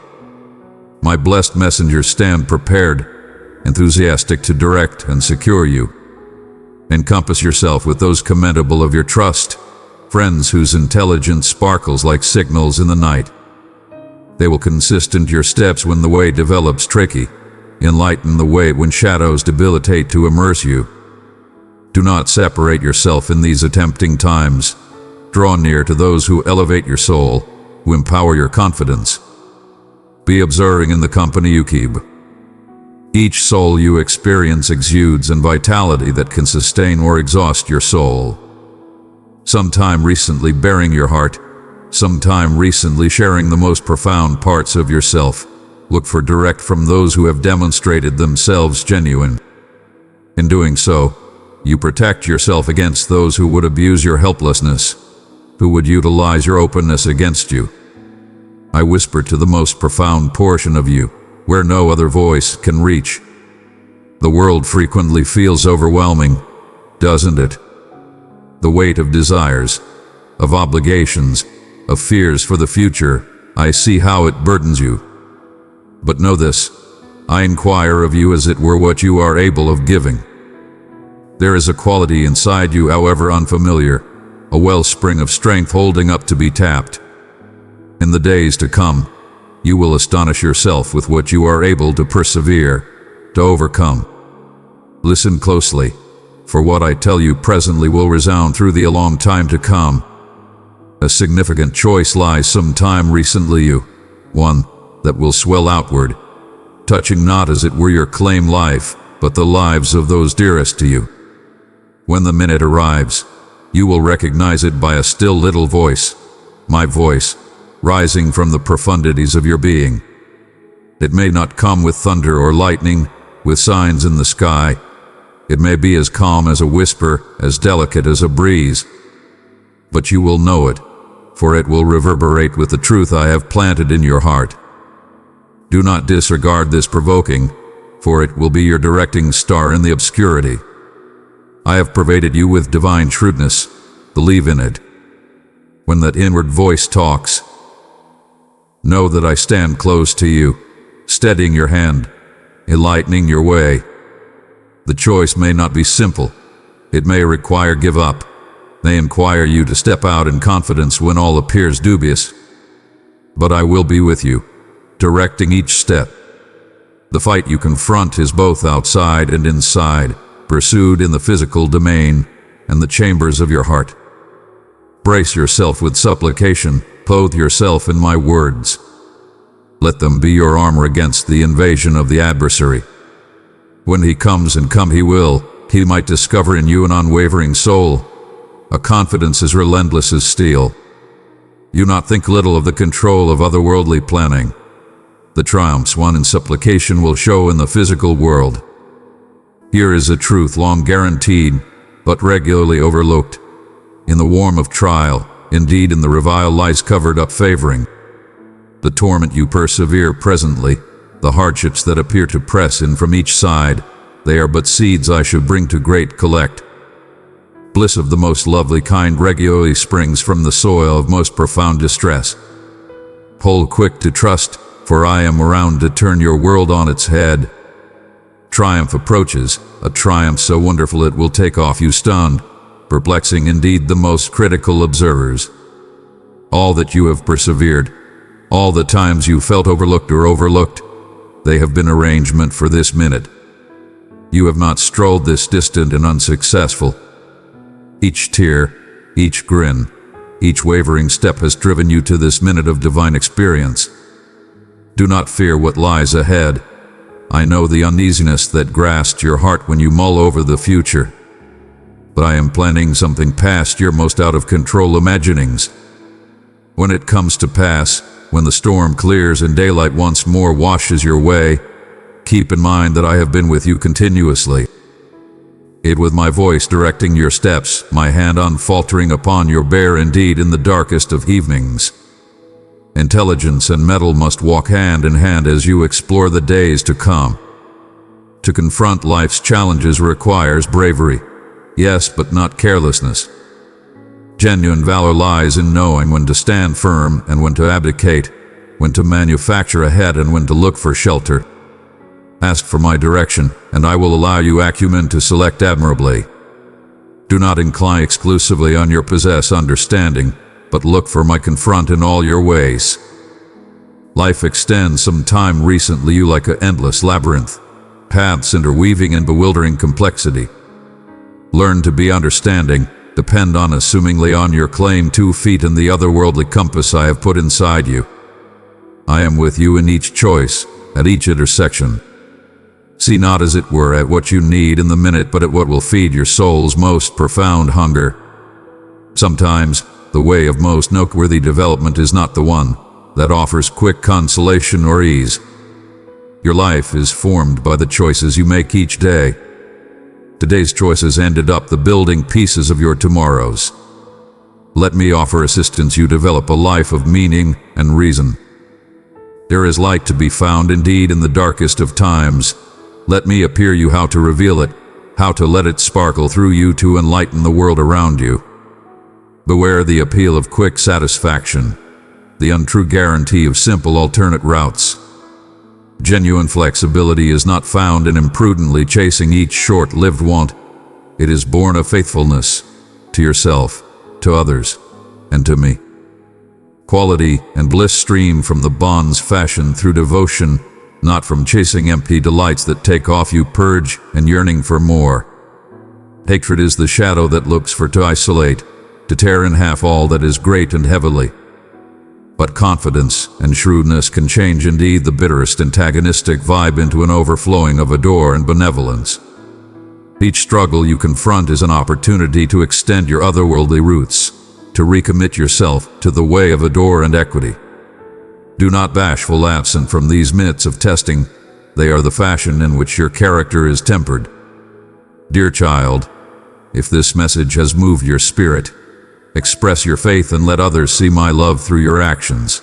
My blessed messengers stand prepared, enthusiastic to direct and secure you. Encompass yourself with those commendable of your trust, friends whose intelligence sparkles like signals in the night. They will consistent your steps when the way develops tricky, enlighten the way when shadows debilitate to immerse you. Do not separate yourself in these attempting times. Draw near to those who elevate your soul, who empower your confidence. Be observing in the company you keep. Each soul you experience exudes an vitality that can sustain or exhaust your soul. Sometime recently bearing your heart, sometime recently sharing the most profound parts of yourself. Look for direct from those who have demonstrated themselves genuine. In doing so, you protect yourself against those who would abuse your helplessness, who would utilize your openness against you. I whisper to the most profound portion of you, where no other voice can reach. The world frequently feels overwhelming, doesn't it? The weight of desires, of obligations, of fears for the future, I see how it burdens you. But know this, I inquire of you as it were what you are able of giving. There is a quality inside you, however unfamiliar, a wellspring of strength holding up to be tapped. In the days to come, you will astonish yourself with what you are able to persevere, to overcome. Listen closely, for what I tell you presently will resound through the long time to come. A significant choice lies sometime recently you, one that will swell outward, touching not as it were your claim life, but the lives of those dearest to you. When the minute arrives, you will recognize it by a still little voice, my voice, rising from the profundities of your being. It may not come with thunder or lightning, with signs in the sky. It may be as calm as a whisper, as delicate as a breeze. But you will know it, for it will reverberate with the truth I have planted in your heart. Do not disregard this provoking, for it will be your directing star in the obscurity. I have pervaded you with divine shrewdness. Believe in it. When that inward voice talks, know that I stand close to you, steadying your hand, enlightening your way. The choice may not be simple. It may require give up, may inquire you to step out in confidence when all appears dubious. But I will be with you, directing each step. The fight you confront is both outside and inside, pursued in the physical domain and the chambers of your heart. Brace yourself with supplication, clothe yourself in my words. Let them be your armor against the invasion of the adversary. When he comes, and come he will, he might discover in you an unwavering soul, a confidence as relentless as steel. You not think little of the control of otherworldly planning. The triumphs won in supplication will show in the physical world. Here is a truth long guaranteed, but regularly overlooked. In the warm of trial, indeed in the revile lies covered up favoring. The torment you persevere presently, the hardships that appear to press in from each side, they are but seeds I should bring to great collect. Bliss of the most lovely kind regularly springs from the soil of most profound distress. Hold quick to trust, for I am around to turn your world on its head. Triumph approaches, a triumph so wonderful it will take off you stunned, perplexing indeed the most critical observers. All that you have persevered, all the times you felt overlooked, they have been arrangement for this minute. You have not strolled this distant and unsuccessful. Each tear, each grin, each wavering step has driven you to this minute of divine experience. Do not fear what lies ahead. I know the uneasiness that grasped your heart when you mull over the future. But I am planning something past your most out-of-control imaginings. When it comes to pass, when the storm clears and daylight once more washes your way, keep in mind that I have been with you continuously. It with my voice directing your steps, my hand unfaltering upon your bear indeed in the darkest of evenings. Intelligence and mettle must walk hand in hand as you explore the days to come. To confront life's challenges requires bravery, yes, but not carelessness. Genuine valor lies in knowing when to stand firm and when to abdicate, when to manufacture ahead and when to look for shelter. Ask for my direction, and I will allow you acumen to select admirably. Do not incline exclusively on your possess understanding, but look for my confront in all your ways. Life extends some time recently you like an endless labyrinth, paths interweaving in bewildering complexity. Learn to be understanding, depend unassumingly on your claim 2 feet in the otherworldly compass I have put inside you. I am with you in each choice, at each intersection. See not as it were at what you need in the minute, but at what will feed your soul's most profound hunger. Sometimes, the way of most noteworthy development is not the one that offers quick consolation or ease. Your life is formed by the choices you make each day. Today's choices ended up the building pieces of your tomorrows. Let me offer assistance you develop a life of meaning and reason. There is light to be found indeed in the darkest of times. Let me appear you how to reveal it, how to let it sparkle through you to enlighten the world around you. Beware the appeal of quick satisfaction, the untrue guarantee of simple alternate routes. Genuine flexibility is not found in imprudently chasing each short-lived want. It is born of faithfulness to yourself, to others, and to me. Quality and bliss stream from the bonds fashioned through devotion, not from chasing empty delights that take off you purge and yearning for more. Hatred is the shadow that looks for to isolate, to tear in half all that is great and heavenly. But confidence and shrewdness can change indeed the bitterest antagonistic vibe into an overflowing of adore and benevolence. Each struggle you confront is an opportunity to extend your otherworldly roots, to recommit yourself to the way of adore and equity. Do not bashful absent from these minutes of testing. They are the fashion in which your character is tempered. Dear child, if this message has moved your spirit, express your faith and let others see my love through your actions.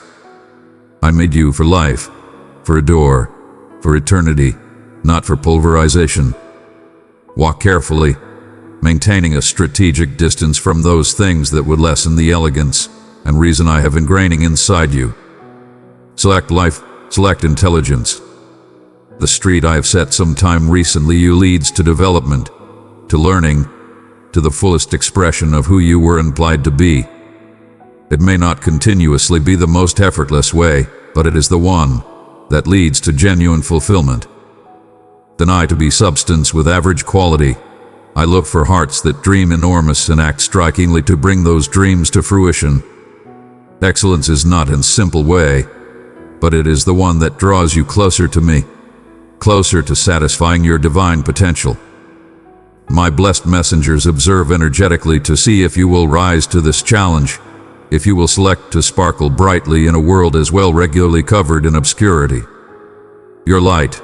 I made you for life, for adore, for eternity, not for pulverization. Walk carefully, maintaining a strategic distance from those things that would lessen the elegance and reason I have ingraining inside you. Select life, select intelligence. The street I have set some time recently you leads to development, to learning, to the fullest expression of who you were implied to be. It may not continuously be the most effortless way, but it is the one that leads to genuine fulfillment. Deny to be substance with average quality. I look for hearts that dream enormous and act strikingly to bring those dreams to fruition. Excellence is not in simple way, but it is the one that draws you closer to me, closer to satisfying your divine potential. My blessed messengers observe energetically to see if you will rise to this challenge, if you will select to sparkle brightly in a world as well regularly covered in obscurity. Your light,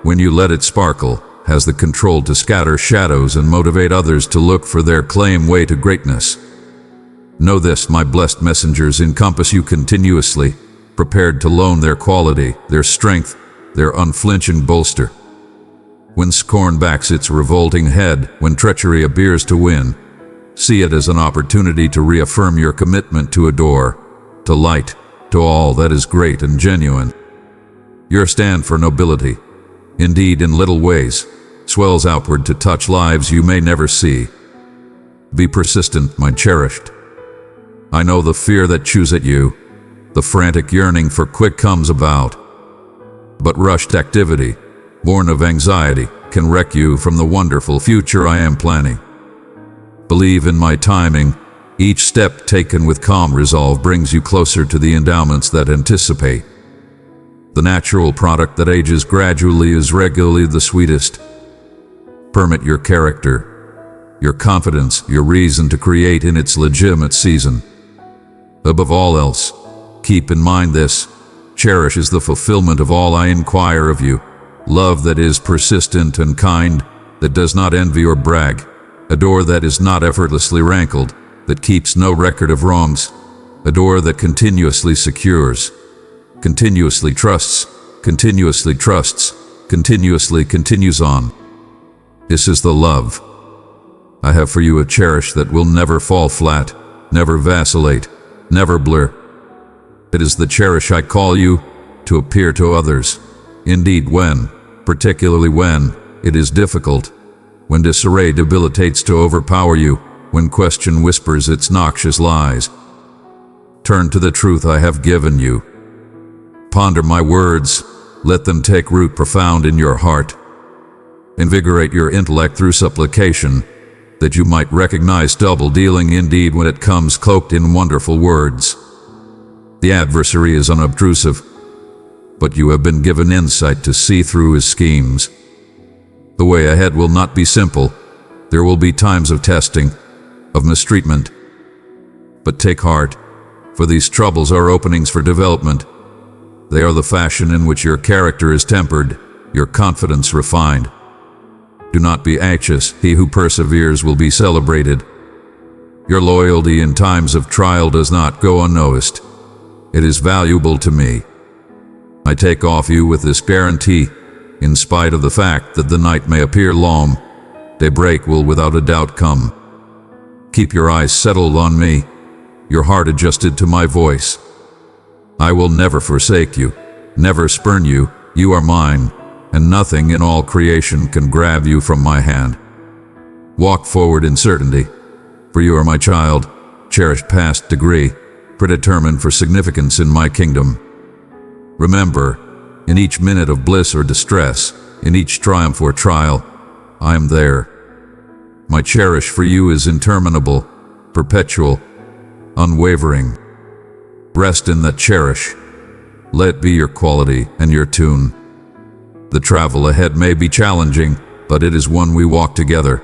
when you let it sparkle, has the control to scatter shadows and motivate others to look for their claim way to greatness. Know this, my blessed messengers encompass you continuously, prepared to loan their quality, their strength, their unflinching bolster. When scorn backs its revolting head, when treachery appears to win, see it as an opportunity to reaffirm your commitment to adore, to light, to all that is great and genuine. Your stand for nobility, indeed in little ways, swells outward to touch lives you may never see. Be persistent, my cherished. I know the fear that chews at you, the frantic yearning for quick comes about. But rushed activity, born of anxiety, can wreck you from the wonderful future I am planning. Believe in my timing. Each step taken with calm resolve brings you closer to the endowments that anticipate. The natural product that ages gradually is regularly the sweetest. Permit your character, your confidence, your reason to create in its legitimate season. Above all else, keep in mind this: cherish is the fulfillment of all I inquire of you. Love that is persistent and kind, that does not envy or brag. Adore that is not effortlessly rankled, that keeps no record of wrongs. a door that continuously secures, continuously trusts, continuously trusts, continuously continues on. This is the love I have for you, a cherish that will never fall flat, never vacillate, never blur. It is the cherish I call you to appear to others. Indeed, particularly when it is difficult, when disarray debilitates to overpower you, when question whispers its noxious lies. Turn to the truth I have given you. Ponder my words, let them take root profound in your heart. Invigorate your intellect through supplication, that you might recognize double dealing indeed when it comes cloaked in wonderful words. The adversary is unobtrusive, but you have been given insight to see through his schemes. The way ahead will not be simple. There will be times of testing, of mistreatment. But take heart, for these troubles are openings for development. They are the fashion in which your character is tempered, your confidence refined. Do not be anxious, he who perseveres will be celebrated. Your loyalty in times of trial does not go unnoticed. It is valuable to me. I take off you with this guarantee, in spite of the fact that the night may appear long, daybreak will without a doubt come. Keep your eyes settled on me, your heart adjusted to my voice. I will never forsake you, never spurn you, you are mine, and nothing in all creation can grab you from my hand. Walk forward in certainty, for you are my child, cherished past degree, predetermined for significance in my kingdom. Remember, in each minute of bliss or distress, in each triumph or trial, I am there. My cherish for you is interminable, perpetual, unwavering. Rest in that cherish. Let it be your quality and your tune. The travel ahead may be challenging, but it is one we walk together.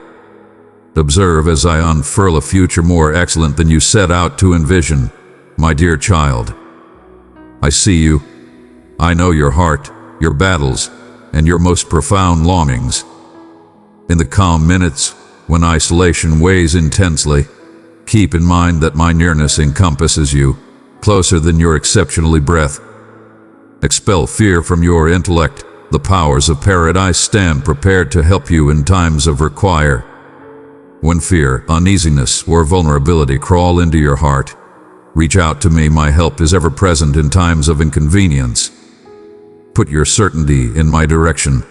Observe as I unfurl a future more excellent than you set out to envision, my dear child. I see you. I know your heart, your battles, and your most profound longings. In the calm minutes, when isolation weighs intensely, keep in mind that my nearness encompasses you, closer than your exceptionally breath. Expel fear from your intellect. The powers of paradise stand prepared to help you in times of require. When fear, uneasiness, or vulnerability crawl into your heart, reach out to me. My help is ever present in times of inconvenience. Put your certainty in my direction.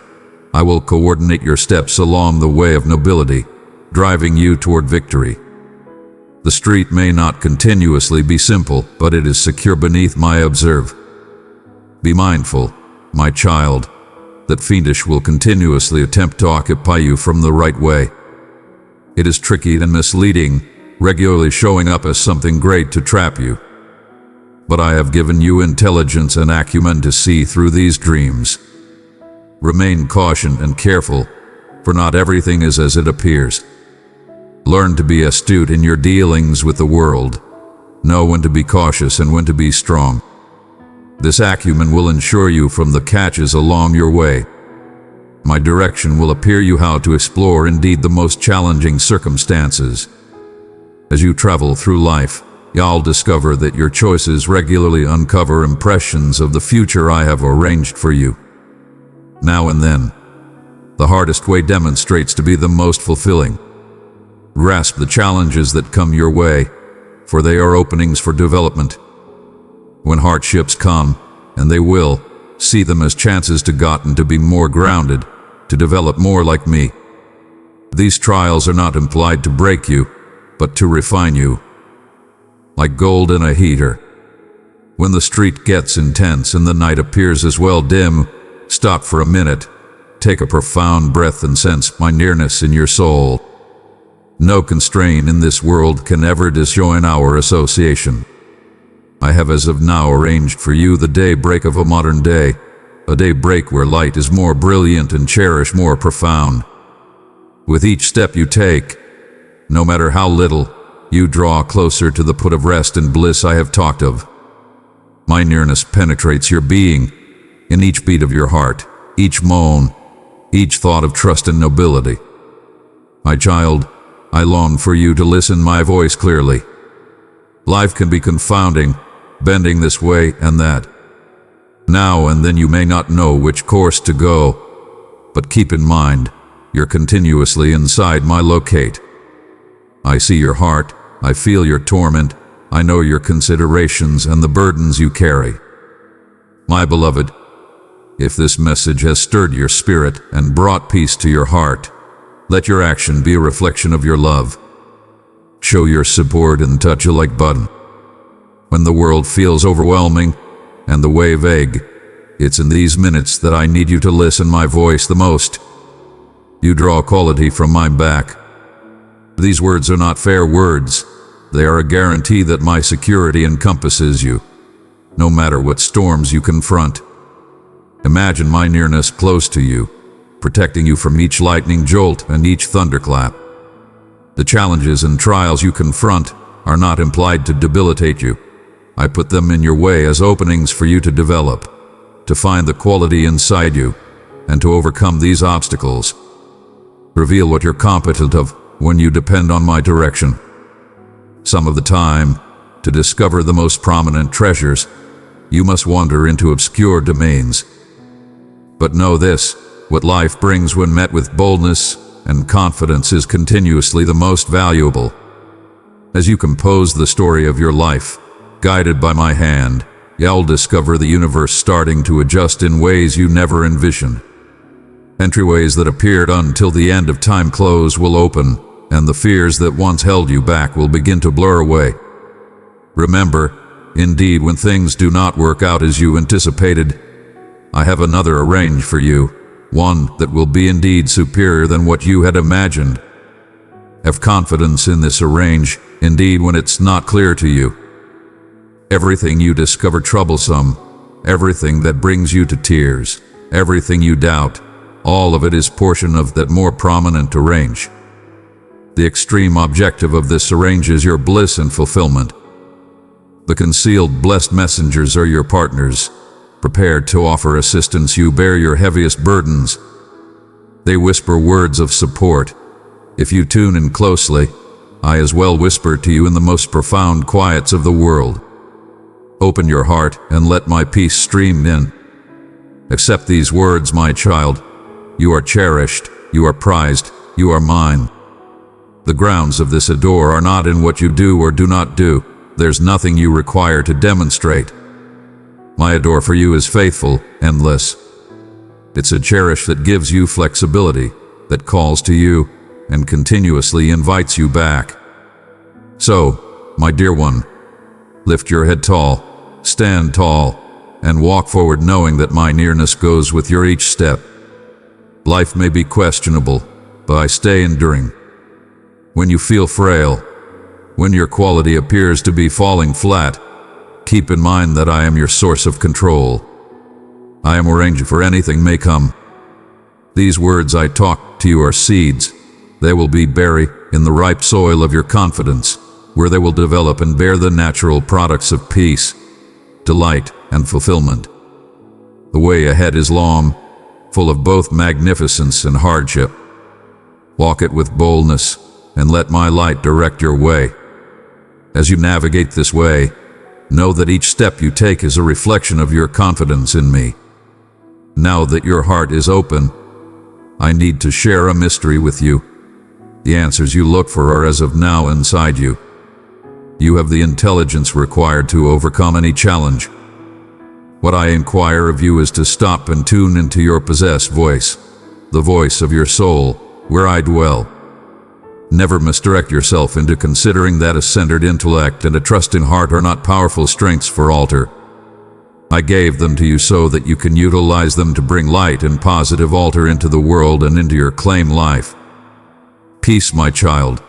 I will coordinate your steps along the way of nobility, driving you toward victory. The street may not continuously be simple, but it is secure beneath my observe. Be mindful, my child, that fiendish will continuously attempt to occupy you from the right way. It is tricky and misleading, regularly showing up as something great to trap you. But I have given you intelligence and acumen to see through these dreams. Remain cautious and careful, for not everything is as it appears. Learn to be astute in your dealings with the world. Know when to be cautious and when to be strong. This acumen will ensure you from the catches along your way. My direction will appear you how to explore indeed the most challenging circumstances. As you travel through life, you'll discover that your choices regularly uncover impressions of the future I have arranged for you. Now and then, the hardest way demonstrates to be the most fulfilling. Grasp the challenges that come your way, for they are openings for development. When hardships come, and they will, see them as chances to be more grounded, to develop more like me. These trials are not implied to break you, but to refine you. Like gold in a heater. When the street gets intense and the night appears as well dim, stop for a minute, take a profound breath and sense my nearness in your soul. No constraint in this world can ever disjoin our association. I have as of now arranged for you the daybreak of a modern day, a daybreak where light is more brilliant and cherish more profound. With each step you take, no matter how little, you draw closer to the put of rest and bliss I have talked of. My nearness penetrates your being, in each beat of your heart, each moan, each thought of trust and nobility. My child, I long for you to listen my voice clearly. Life can be confounding, bending this way and that. Now and then you may not know which course to go, but keep in mind, you're continuously inside my locate. I see your heart, I feel your torment, I know your considerations and the burdens you carry. My beloved, if this message has stirred your spirit and brought peace to your heart, let your action be a reflection of your love. Show your support and touch a like button. When the world feels overwhelming and the way vague, it's in these minutes that I need you to listen my voice the most. You draw quality from my back. These words are not fair words. They are a guarantee that my security encompasses you, no matter what storms you confront. Imagine my nearness close to you, protecting you from each lightning jolt and each thunderclap. The challenges and trials you confront are not implied to debilitate you. I put them in your way as openings for you to develop, to find the quality inside you, and to overcome these obstacles. Reveal what you're competent of when you depend on my direction. Some of the time, to discover the most prominent treasures, you must wander into obscure domains. But know this, what life brings when met with boldness and confidence is continuously the most valuable. As you compose the story of your life, guided by my hand, you'll discover the universe starting to adjust in ways you never envisioned. Entryways that appeared until the end of time close will open, and the fears that once held you back will begin to blur away. Remember, indeed, when things do not work out as you anticipated, I have another arranged for you, one that will be indeed superior than what you had imagined. Have confidence in this arrange, indeed when it's not clear to you. Everything you discover troublesome, everything that brings you to tears, everything you doubt, all of it is portion of that more prominent arrange. The extreme objective of this arrange is your bliss and fulfillment. The concealed blessed messengers are your partners, prepared to offer assistance you bear your heaviest burdens. They whisper words of support. If you tune in closely, I as well whisper to you in the most profound quiets of the world. Open your heart and let my peace stream in. Accept these words, my child. You are cherished, you are prized, you are mine. The grounds of this adore are not in what you do or do not do. There's nothing you require to demonstrate. My adore for you is faithful, endless. It's a cherish that gives you flexibility, that calls to you, and continuously invites you back. So, my dear one, lift your head tall, stand tall, and walk forward knowing that my nearness goes with your each step. Life may be questionable, but I stay enduring. When you feel frail, when your quality appears to be falling flat, keep in mind that I am your source of control. I am arranged for anything may come. These words I talk to you are seeds. They will be buried in the ripe soil of your confidence, where they will develop and bear the natural products of peace, delight, and fulfillment. The way ahead is long, full of both magnificence and hardship. Walk it with boldness, and let my light direct your way. As you navigate this way, know that each step you take is a reflection of your confidence in me. Now that your heart is open, I need to share a mystery with you. The answers you look for are as of now inside you. You have the intelligence required to overcome any challenge. What I inquire of you is to stop and tune into your possessed voice, the voice of your soul, where I dwell. Never misdirect yourself into considering that a centered intellect and a trusting heart are not powerful strengths for altar. I gave them to you so that you can utilize them to bring light and positive altar into the world and into your claim life. Peace, my child,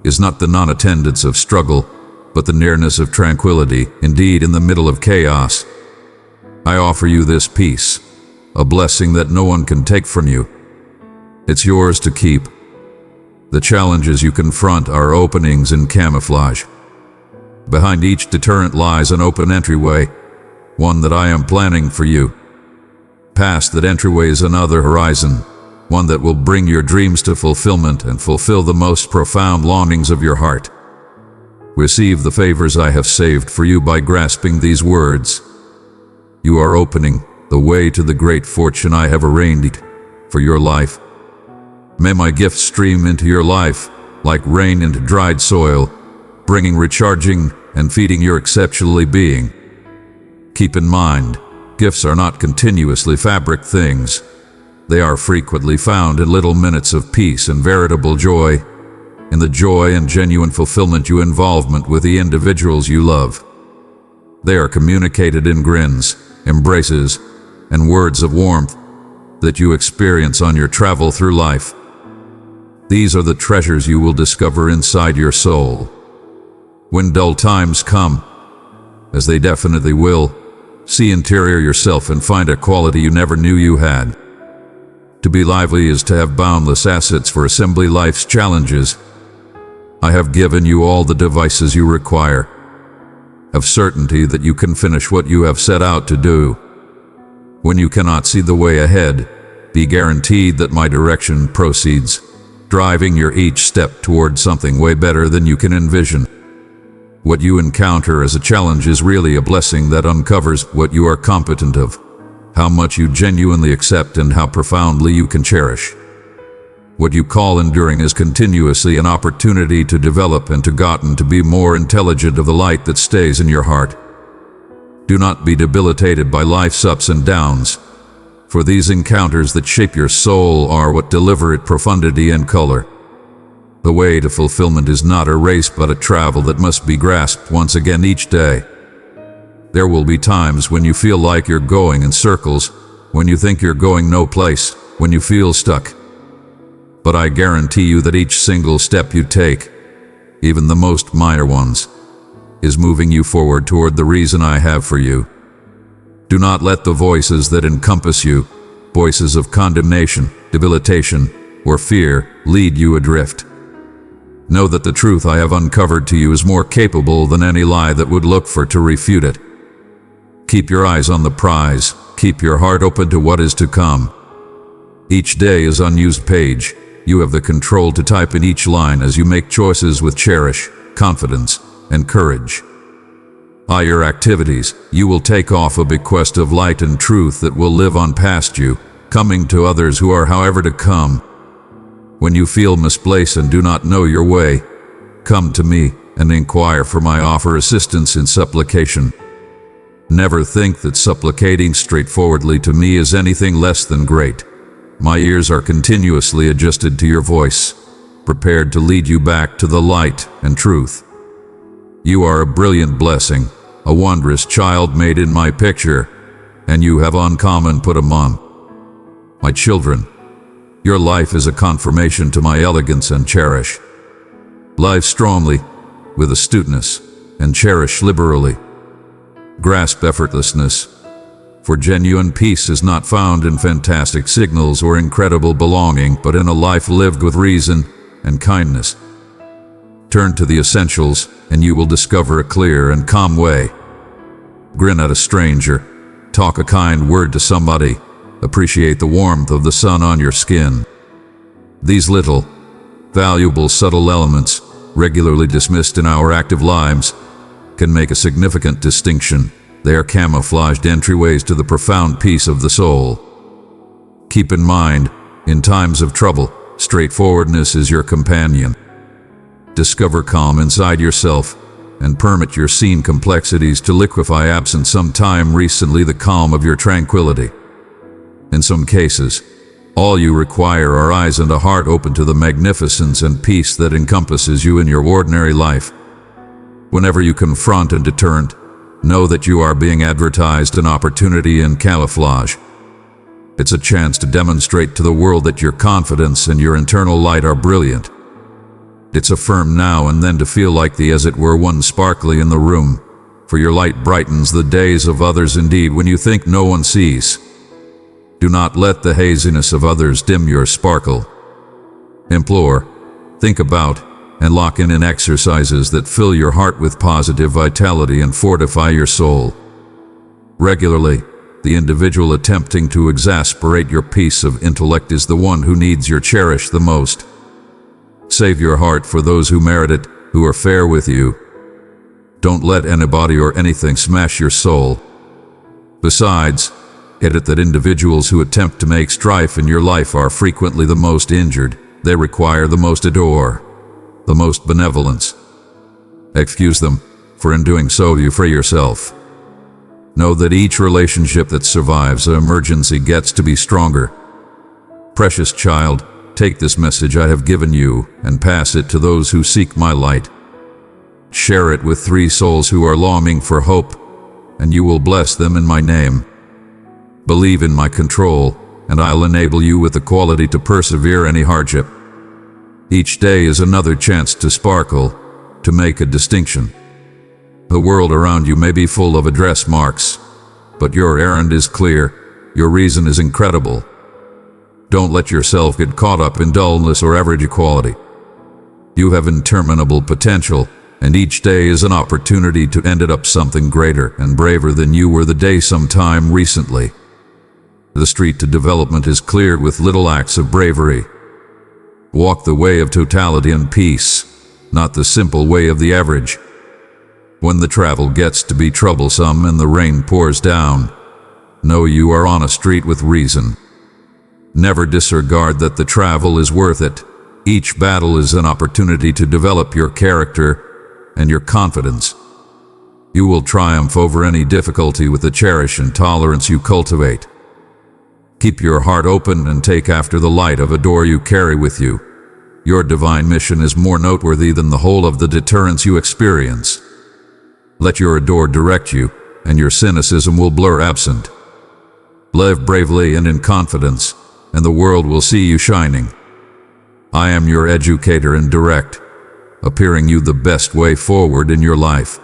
is not the non-attendance of struggle, but the nearness of tranquility, indeed in the middle of chaos. I offer you this peace, a blessing that no one can take from you. It's yours to keep. The challenges you confront are openings in camouflage. Behind each deterrent lies an open entryway, one that I am planning for you. Past that entryway is another horizon, one that will bring your dreams to fulfillment and fulfill the most profound longings of your heart. Receive the favors I have saved for you by grasping these words. You are opening the way to the great fortune I have arranged for your life. May my gifts stream into your life like rain into dried soil, bringing recharging and feeding your exceptionally being. Keep in mind, gifts are not continuously fabric things. They are frequently found in little minutes of peace and veritable joy, in the joy and genuine fulfillment you involvement with the individuals you love. They are communicated in grins, embraces, and words of warmth that you experience on your travel through life. These are the treasures you will discover inside your soul. When dull times come, as they definitely will, see interior yourself and find a quality you never knew you had. To be lively is to have boundless assets for assembly life's challenges. I have given you all the devices you require. Have certainty that you can finish what you have set out to do. When you cannot see the way ahead, be guaranteed that my direction proceeds, driving your each step toward something way better than you can envision. What you encounter as a challenge is really a blessing that uncovers what you are competent of, how much you genuinely accept and how profoundly you can cherish. What you call enduring is continuously an opportunity to develop and to gotten to be more intelligent of the light that stays in your heart. Do not be debilitated by life's ups and downs, for these encounters that shape your soul are what deliver it profundity and color. The way to fulfillment is not a race but a travel that must be grasped once again each day. There will be times when you feel like you're going in circles, when you think you're going no place, when you feel stuck. But I guarantee you that each single step you take, even the most minor ones, is moving you forward toward the reason I have for you. Do not let the voices that encompass you, voices of condemnation, debilitation, or fear, lead you adrift. Know that the truth I have uncovered to you is more capable than any lie that would look for to refute it. Keep your eyes on the prize, keep your heart open to what is to come. Each day is unused page. You have the control to type in each line as you make choices with cherish, confidence, and courage. By your activities, you will take off a bequest of light and truth that will live on past you, coming to others who are however to come. When you feel misplaced and do not know your way, come to me and inquire for my offer assistance in supplication. Never think that supplicating straightforwardly to me is anything less than great. My ears are continuously adjusted to your voice, prepared to lead you back to the light and truth. You are a brilliant blessing, a wondrous child made in my picture, and you have uncommon put 'em on. My children, your life is a confirmation to my elegance and cherish. Live strongly, with astuteness, and cherish liberally. Grasp effortlessness, for genuine peace is not found in fantastic signals or incredible belonging, but in a life lived with reason and kindness. Turn to the essentials, and you will discover a clear and calm way. Grin at a stranger, talk a kind word to somebody, appreciate the warmth of the sun on your skin. These little, valuable, subtle elements, regularly dismissed in our active lives, can make a significant distinction. They are camouflaged entryways to the profound peace of the soul. Keep in mind, in times of trouble, straightforwardness is your companion. Discover calm inside yourself, and permit your seen complexities to liquefy absent some time recently the calm of your tranquility. In some cases, all you require are eyes and a heart open to the magnificence and peace that encompasses you in your ordinary life. Whenever you confront and deterrent, know that you are being advertised an opportunity in camouflage. It's a chance to demonstrate to the world that your confidence and your internal light are brilliant. It's affirmed now and then to feel like the as it were one sparkly in the room, for your light brightens the days of others indeed when you think no one sees. Do not let the haziness of others dim your sparkle. Implore, think about, and lock in exercises that fill your heart with positive vitality and fortify your soul. Regularly, the individual attempting to exasperate your peace of intellect is the one who needs your cherish the most. Save your heart for those who merit it, who are fair with you, Don't let anybody or anything smash your soul. Besides, get it that individuals who attempt to make strife in your life are frequently the most injured. They require the most ardor, the most benevolence. Excuse them, for in doing so you free yourself. Know that each relationship that survives an emergency gets to be stronger. Precious child, take this message I have given you and pass it to those who seek my light. Share it with 3 souls who are longing for hope, and you will bless them in my name. Believe in my control, and I'll enable you with the quality to persevere any hardship. Each day is another chance to sparkle, to make a distinction. The world around you may be full of address marks, but your errand is clear, your reason is incredible. Don't let yourself get caught up in dullness or average equality. You have interminable potential, and each day is an opportunity to end it up something greater and braver than you were the day sometime recently. The street to development is cleared with little acts of bravery. Walk the way of totality and peace, not the simple way of the average. When the travel gets to be troublesome and the rain pours down, know you are on a street with reason. Never disregard that the travel is worth it. Each battle is an opportunity to develop your character and your confidence. You will triumph over any difficulty with the cherish and tolerance you cultivate. Keep your heart open and take after the light of a door you carry with you. Your divine mission is more noteworthy than the whole of the deterrence you experience. Let your adore direct you, and your cynicism will blur absent. Live bravely and in confidence, and the world will see you shining. I am your educator and direct, appearing you the best way forward in your life.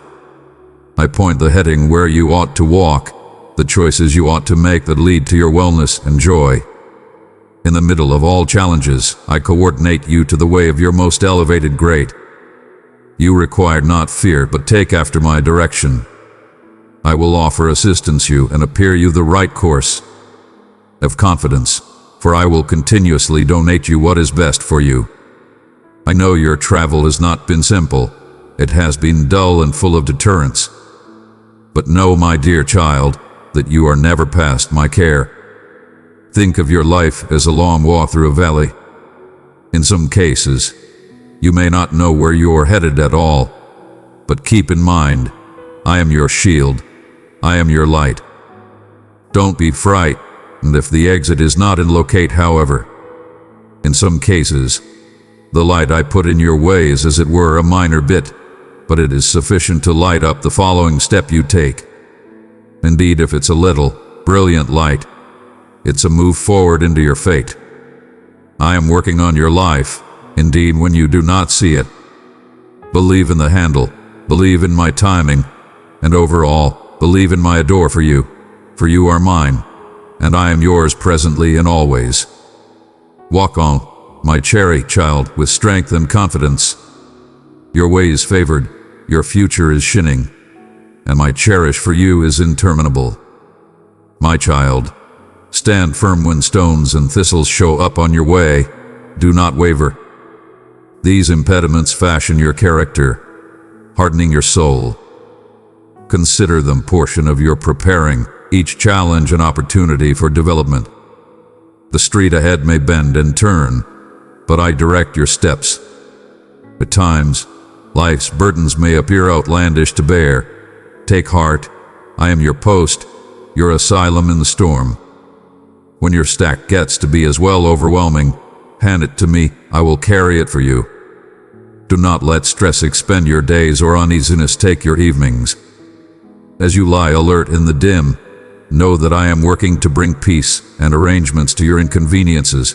I point the heading where you ought to walk, the choices you ought to make that lead to your wellness and joy. In the middle of all challenges, I coordinate you to the way of your most elevated great. You require not fear, but take after my direction. I will offer assistance you and appear you the right course. Have confidence, for I will continuously donate you what is best for you. I know your travel has not been simple. It has been dull and full of deterrence. But know, my dear child, that you are never past my care. Think of your life as a long walk through a valley. In some cases, you may not know where you are headed at all, but keep in mind, I am your shield. I am your light. Don't be frightened if the exit is not in locate, however. In some cases, the light I put in your way is as it were a minor bit, but it is sufficient to light up the following step you take. Indeed, if it's a little, brilliant light, it's a move forward into your fate. I am working on your life, indeed, when you do not see it. Believe in the handle, believe in my timing, and overall, believe in my adore for you are mine, and I am yours presently and always. Walk on, my cherry child, with strength and confidence. Your way is favored, your future is shining, and my cherish for you is interminable. My child, stand firm when stones and thistles show up on your way. Do not waver. These impediments fashion your character, hardening your soul. Consider them portion of your preparing, each challenge an opportunity for development. The street ahead may bend and turn, but I direct your steps. At times, life's burdens may appear outlandish to bear. Take heart, I am your post, your asylum in the storm. When your stack gets to be as well overwhelming, hand it to me, I will carry it for you. Do not let stress expend your days or uneasiness take your evenings. As you lie alert in the dim, know that I am working to bring peace and arrangements to your inconveniences.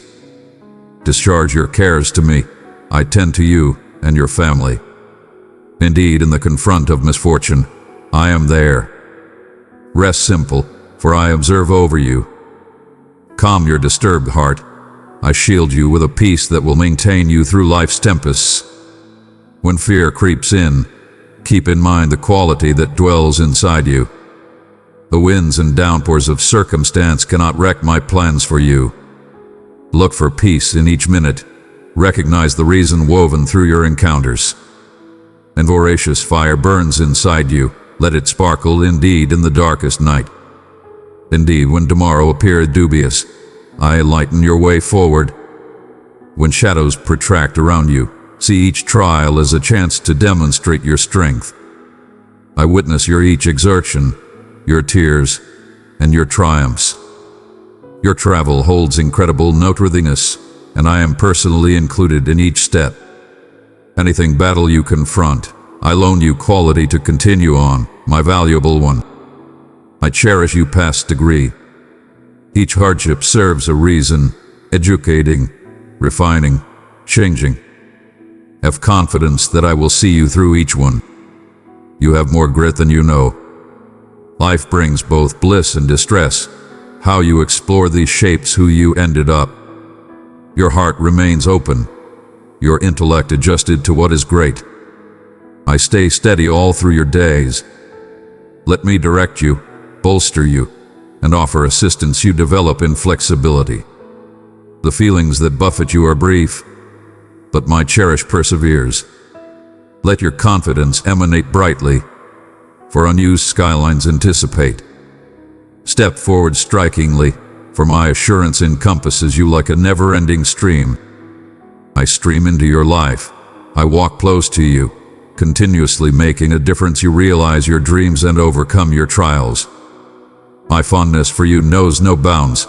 Discharge your cares to me, I tend to you and your family. Indeed, in the confront of misfortune, I am there. Rest simple, for I observe over you. Calm your disturbed heart. I shield you with a peace that will maintain you through life's tempests. When fear creeps in, keep in mind the quality that dwells inside you. The winds and downpours of circumstance cannot wreck my plans for you. Look for peace in each minute. Recognize the reason woven through your encounters. and voracious fire burns inside you. Let it sparkle indeed in the darkest night. Indeed, when tomorrow appeareth dubious, I lighten your way forward. When shadows protract around you, see each trial as a chance to demonstrate your strength. I witness your each exertion, your tears, and your triumphs. Your travel holds incredible noteworthiness, and I am personally included in each step. Anything battle you confront, I loan you quality to continue on, my valuable one. I cherish you past degree. Each hardship serves a reason, educating, refining, changing. Have confidence that I will see you through each one. You have more grit than you know. Life brings both bliss and distress. How you explore these shapes who you ended up. Your heart remains open, your intellect adjusted to what is great. I stay steady all through your days. Let me direct you, bolster you, and offer assistance you develop in flexibility. The feelings that buffet you are brief, but my cherish perseveres. Let your confidence emanate brightly, for unused skylines anticipate. Step forward strikingly, for my assurance encompasses you like a never-ending stream. I stream into your life. I walk close to you, continuously making a difference. You realize your dreams and overcome your trials. My fondness for you knows no bounds.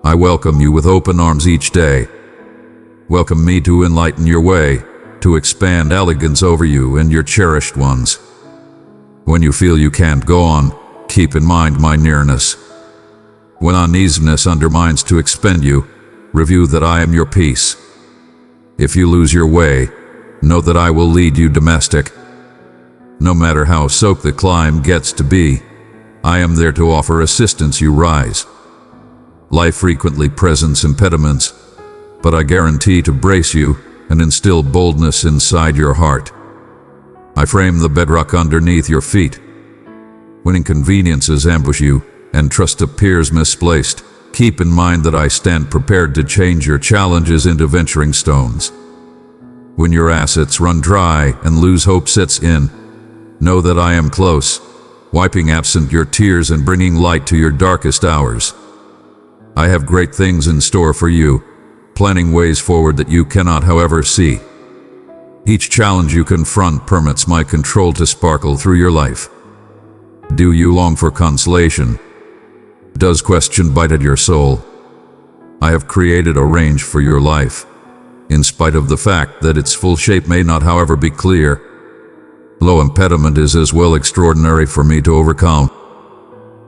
I welcome you with open arms each day. Welcome me to enlighten your way, to expand elegance over you and your cherished ones. When you feel you can't go on, keep in mind my nearness. When uneasiness undermines to expend you, review that I am your peace. If you lose your way, know that I will lead you domestic. No matter how soaked the climb gets to be, I am there to offer assistance you rise. Life frequently presents impediments, but I guarantee to brace you and instill boldness inside your heart. I frame the bedrock underneath your feet. When inconveniences ambush you and trust appears misplaced, keep in mind that I stand prepared to change your challenges into venturing stones. When your assets run dry and lose hope sets in, know that I am close, wiping absent your tears and bringing light to your darkest hours. I have great things in store for you, planning ways forward that you cannot however see. Each challenge you confront permits my control to sparkle through your life. Do you long for consolation? Does question bite at your soul? I have created a range for your life, in spite of the fact that its full shape may not however be clear. No impediment is as well extraordinary for me to overcome.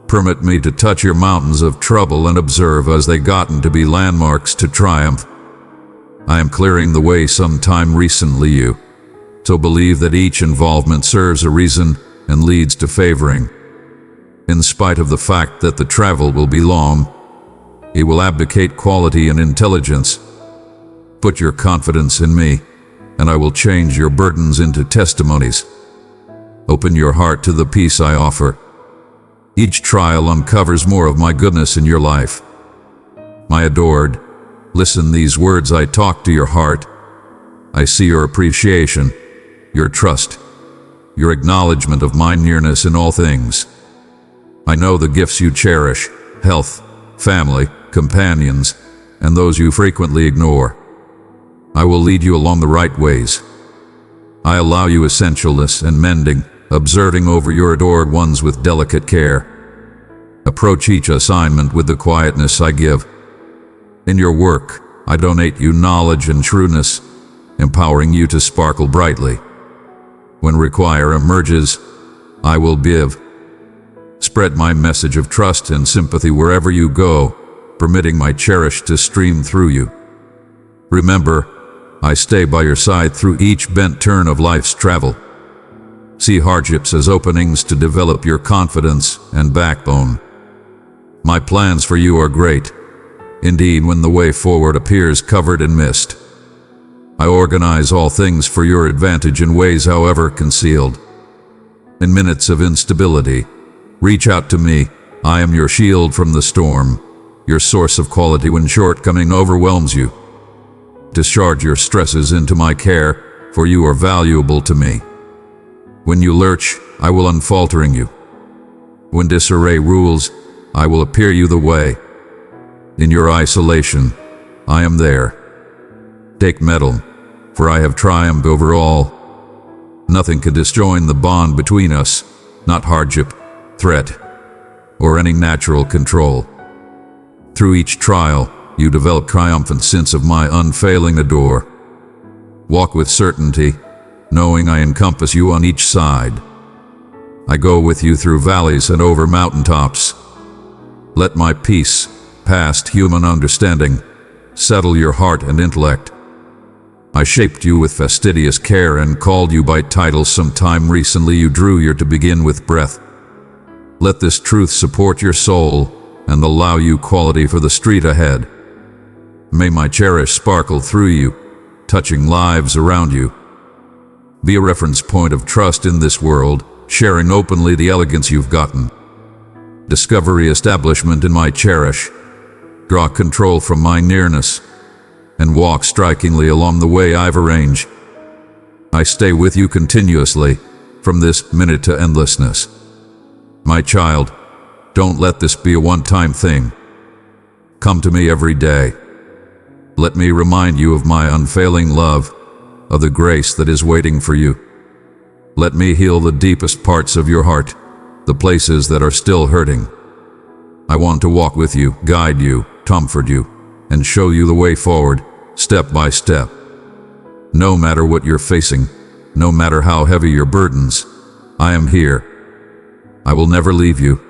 Permit me to touch your mountains of trouble and observe as they gotten to be landmarks to triumph. I am clearing the way sometime recently you, so believe that each involvement serves a reason and leads to favoring. In spite of the fact that the travel will be long, it will abdicate quality and intelligence. Put your confidence in me, and I will change your burdens into testimonies. Open your heart to the peace I offer. Each trial uncovers more of my goodness in your life. My adored, listen these words I talk to your heart. I see your appreciation, your trust, your acknowledgement of my nearness in all things. I know the gifts you cherish, health, family, companions, and those you frequently ignore. I will lead you along the right ways. I allow you essentialness and mending, observing over your adored ones with delicate care. Approach each assignment with the quietness I give. In your work, I donate you knowledge and shrewdness, empowering you to sparkle brightly. When require emerges, I will give. Spread my message of trust and sympathy wherever you go, permitting my cherish to stream through you. Remember, I stay by your side through each bent turn of life's travel. See hardships as openings to develop your confidence and backbone. My plans for you are great. Indeed, when the way forward appears covered in mist, I organize all things for your advantage in ways however concealed. In minutes of instability, reach out to me. I am your shield from the storm, your source of quality when shortcoming overwhelms you. Discharge your stresses into my care, for you are valuable to me. When you lurch, I will unfaltering you. When disarray rules, I will appear you the way. In your isolation, I am there. Take mettle, for I have triumphed over all. Nothing can disjoin the bond between us, not hardship, threat, or any natural control. Through each trial, you develop triumphant sense of my unfailing adore. Walk with certainty, knowing I encompass you on each side. I go with you through valleys and over mountaintops. Let my peace, past human understanding, settle your heart and intellect. I shaped you with fastidious care and called you by titles sometime recently you drew here to begin with breath. Let this truth support your soul and allow you quality for the street ahead. May my cherish sparkle through you, touching lives around you. Be a reference point of trust in this world, sharing openly the elegance you've gotten. Discovery establishment in my cherish. Draw control from my nearness, and walk strikingly along the way I've arranged. I stay with you continuously, from this minute to endlessness. My child, don't let this be a one-time thing. Come to me every day. Let me remind you of my unfailing love, of the grace that is waiting for you. Let me heal the deepest parts of your heart, the places that are still hurting. I want to walk with you, guide you, comfort you, and show you the way forward, step by step. No matter what you're facing, no matter how heavy your burdens, I am here. I will never leave you.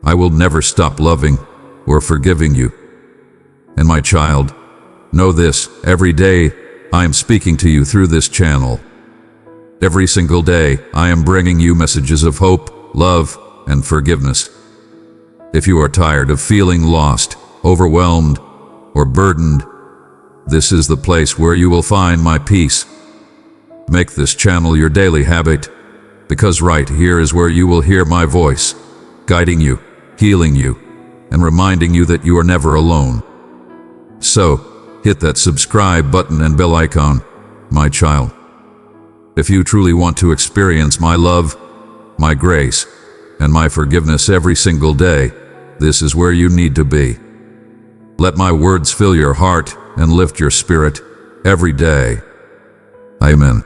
I will never stop loving or forgiving you. And my child, know this, every day I am speaking to you through this channel. Every single day I am bringing you messages of hope, love, and forgiveness. If you are tired of feeling lost, overwhelmed, or burdened, this is the place where you will find my peace. Make this channel your daily habit, because right here is where you will hear my voice, guiding you, healing you, and reminding you that you are never alone. So, hit that subscribe button and bell icon, my child. If you truly want to experience my love, my grace, and my forgiveness every single day, this is where you need to be. Let my words fill your heart and lift your spirit every day. Amen.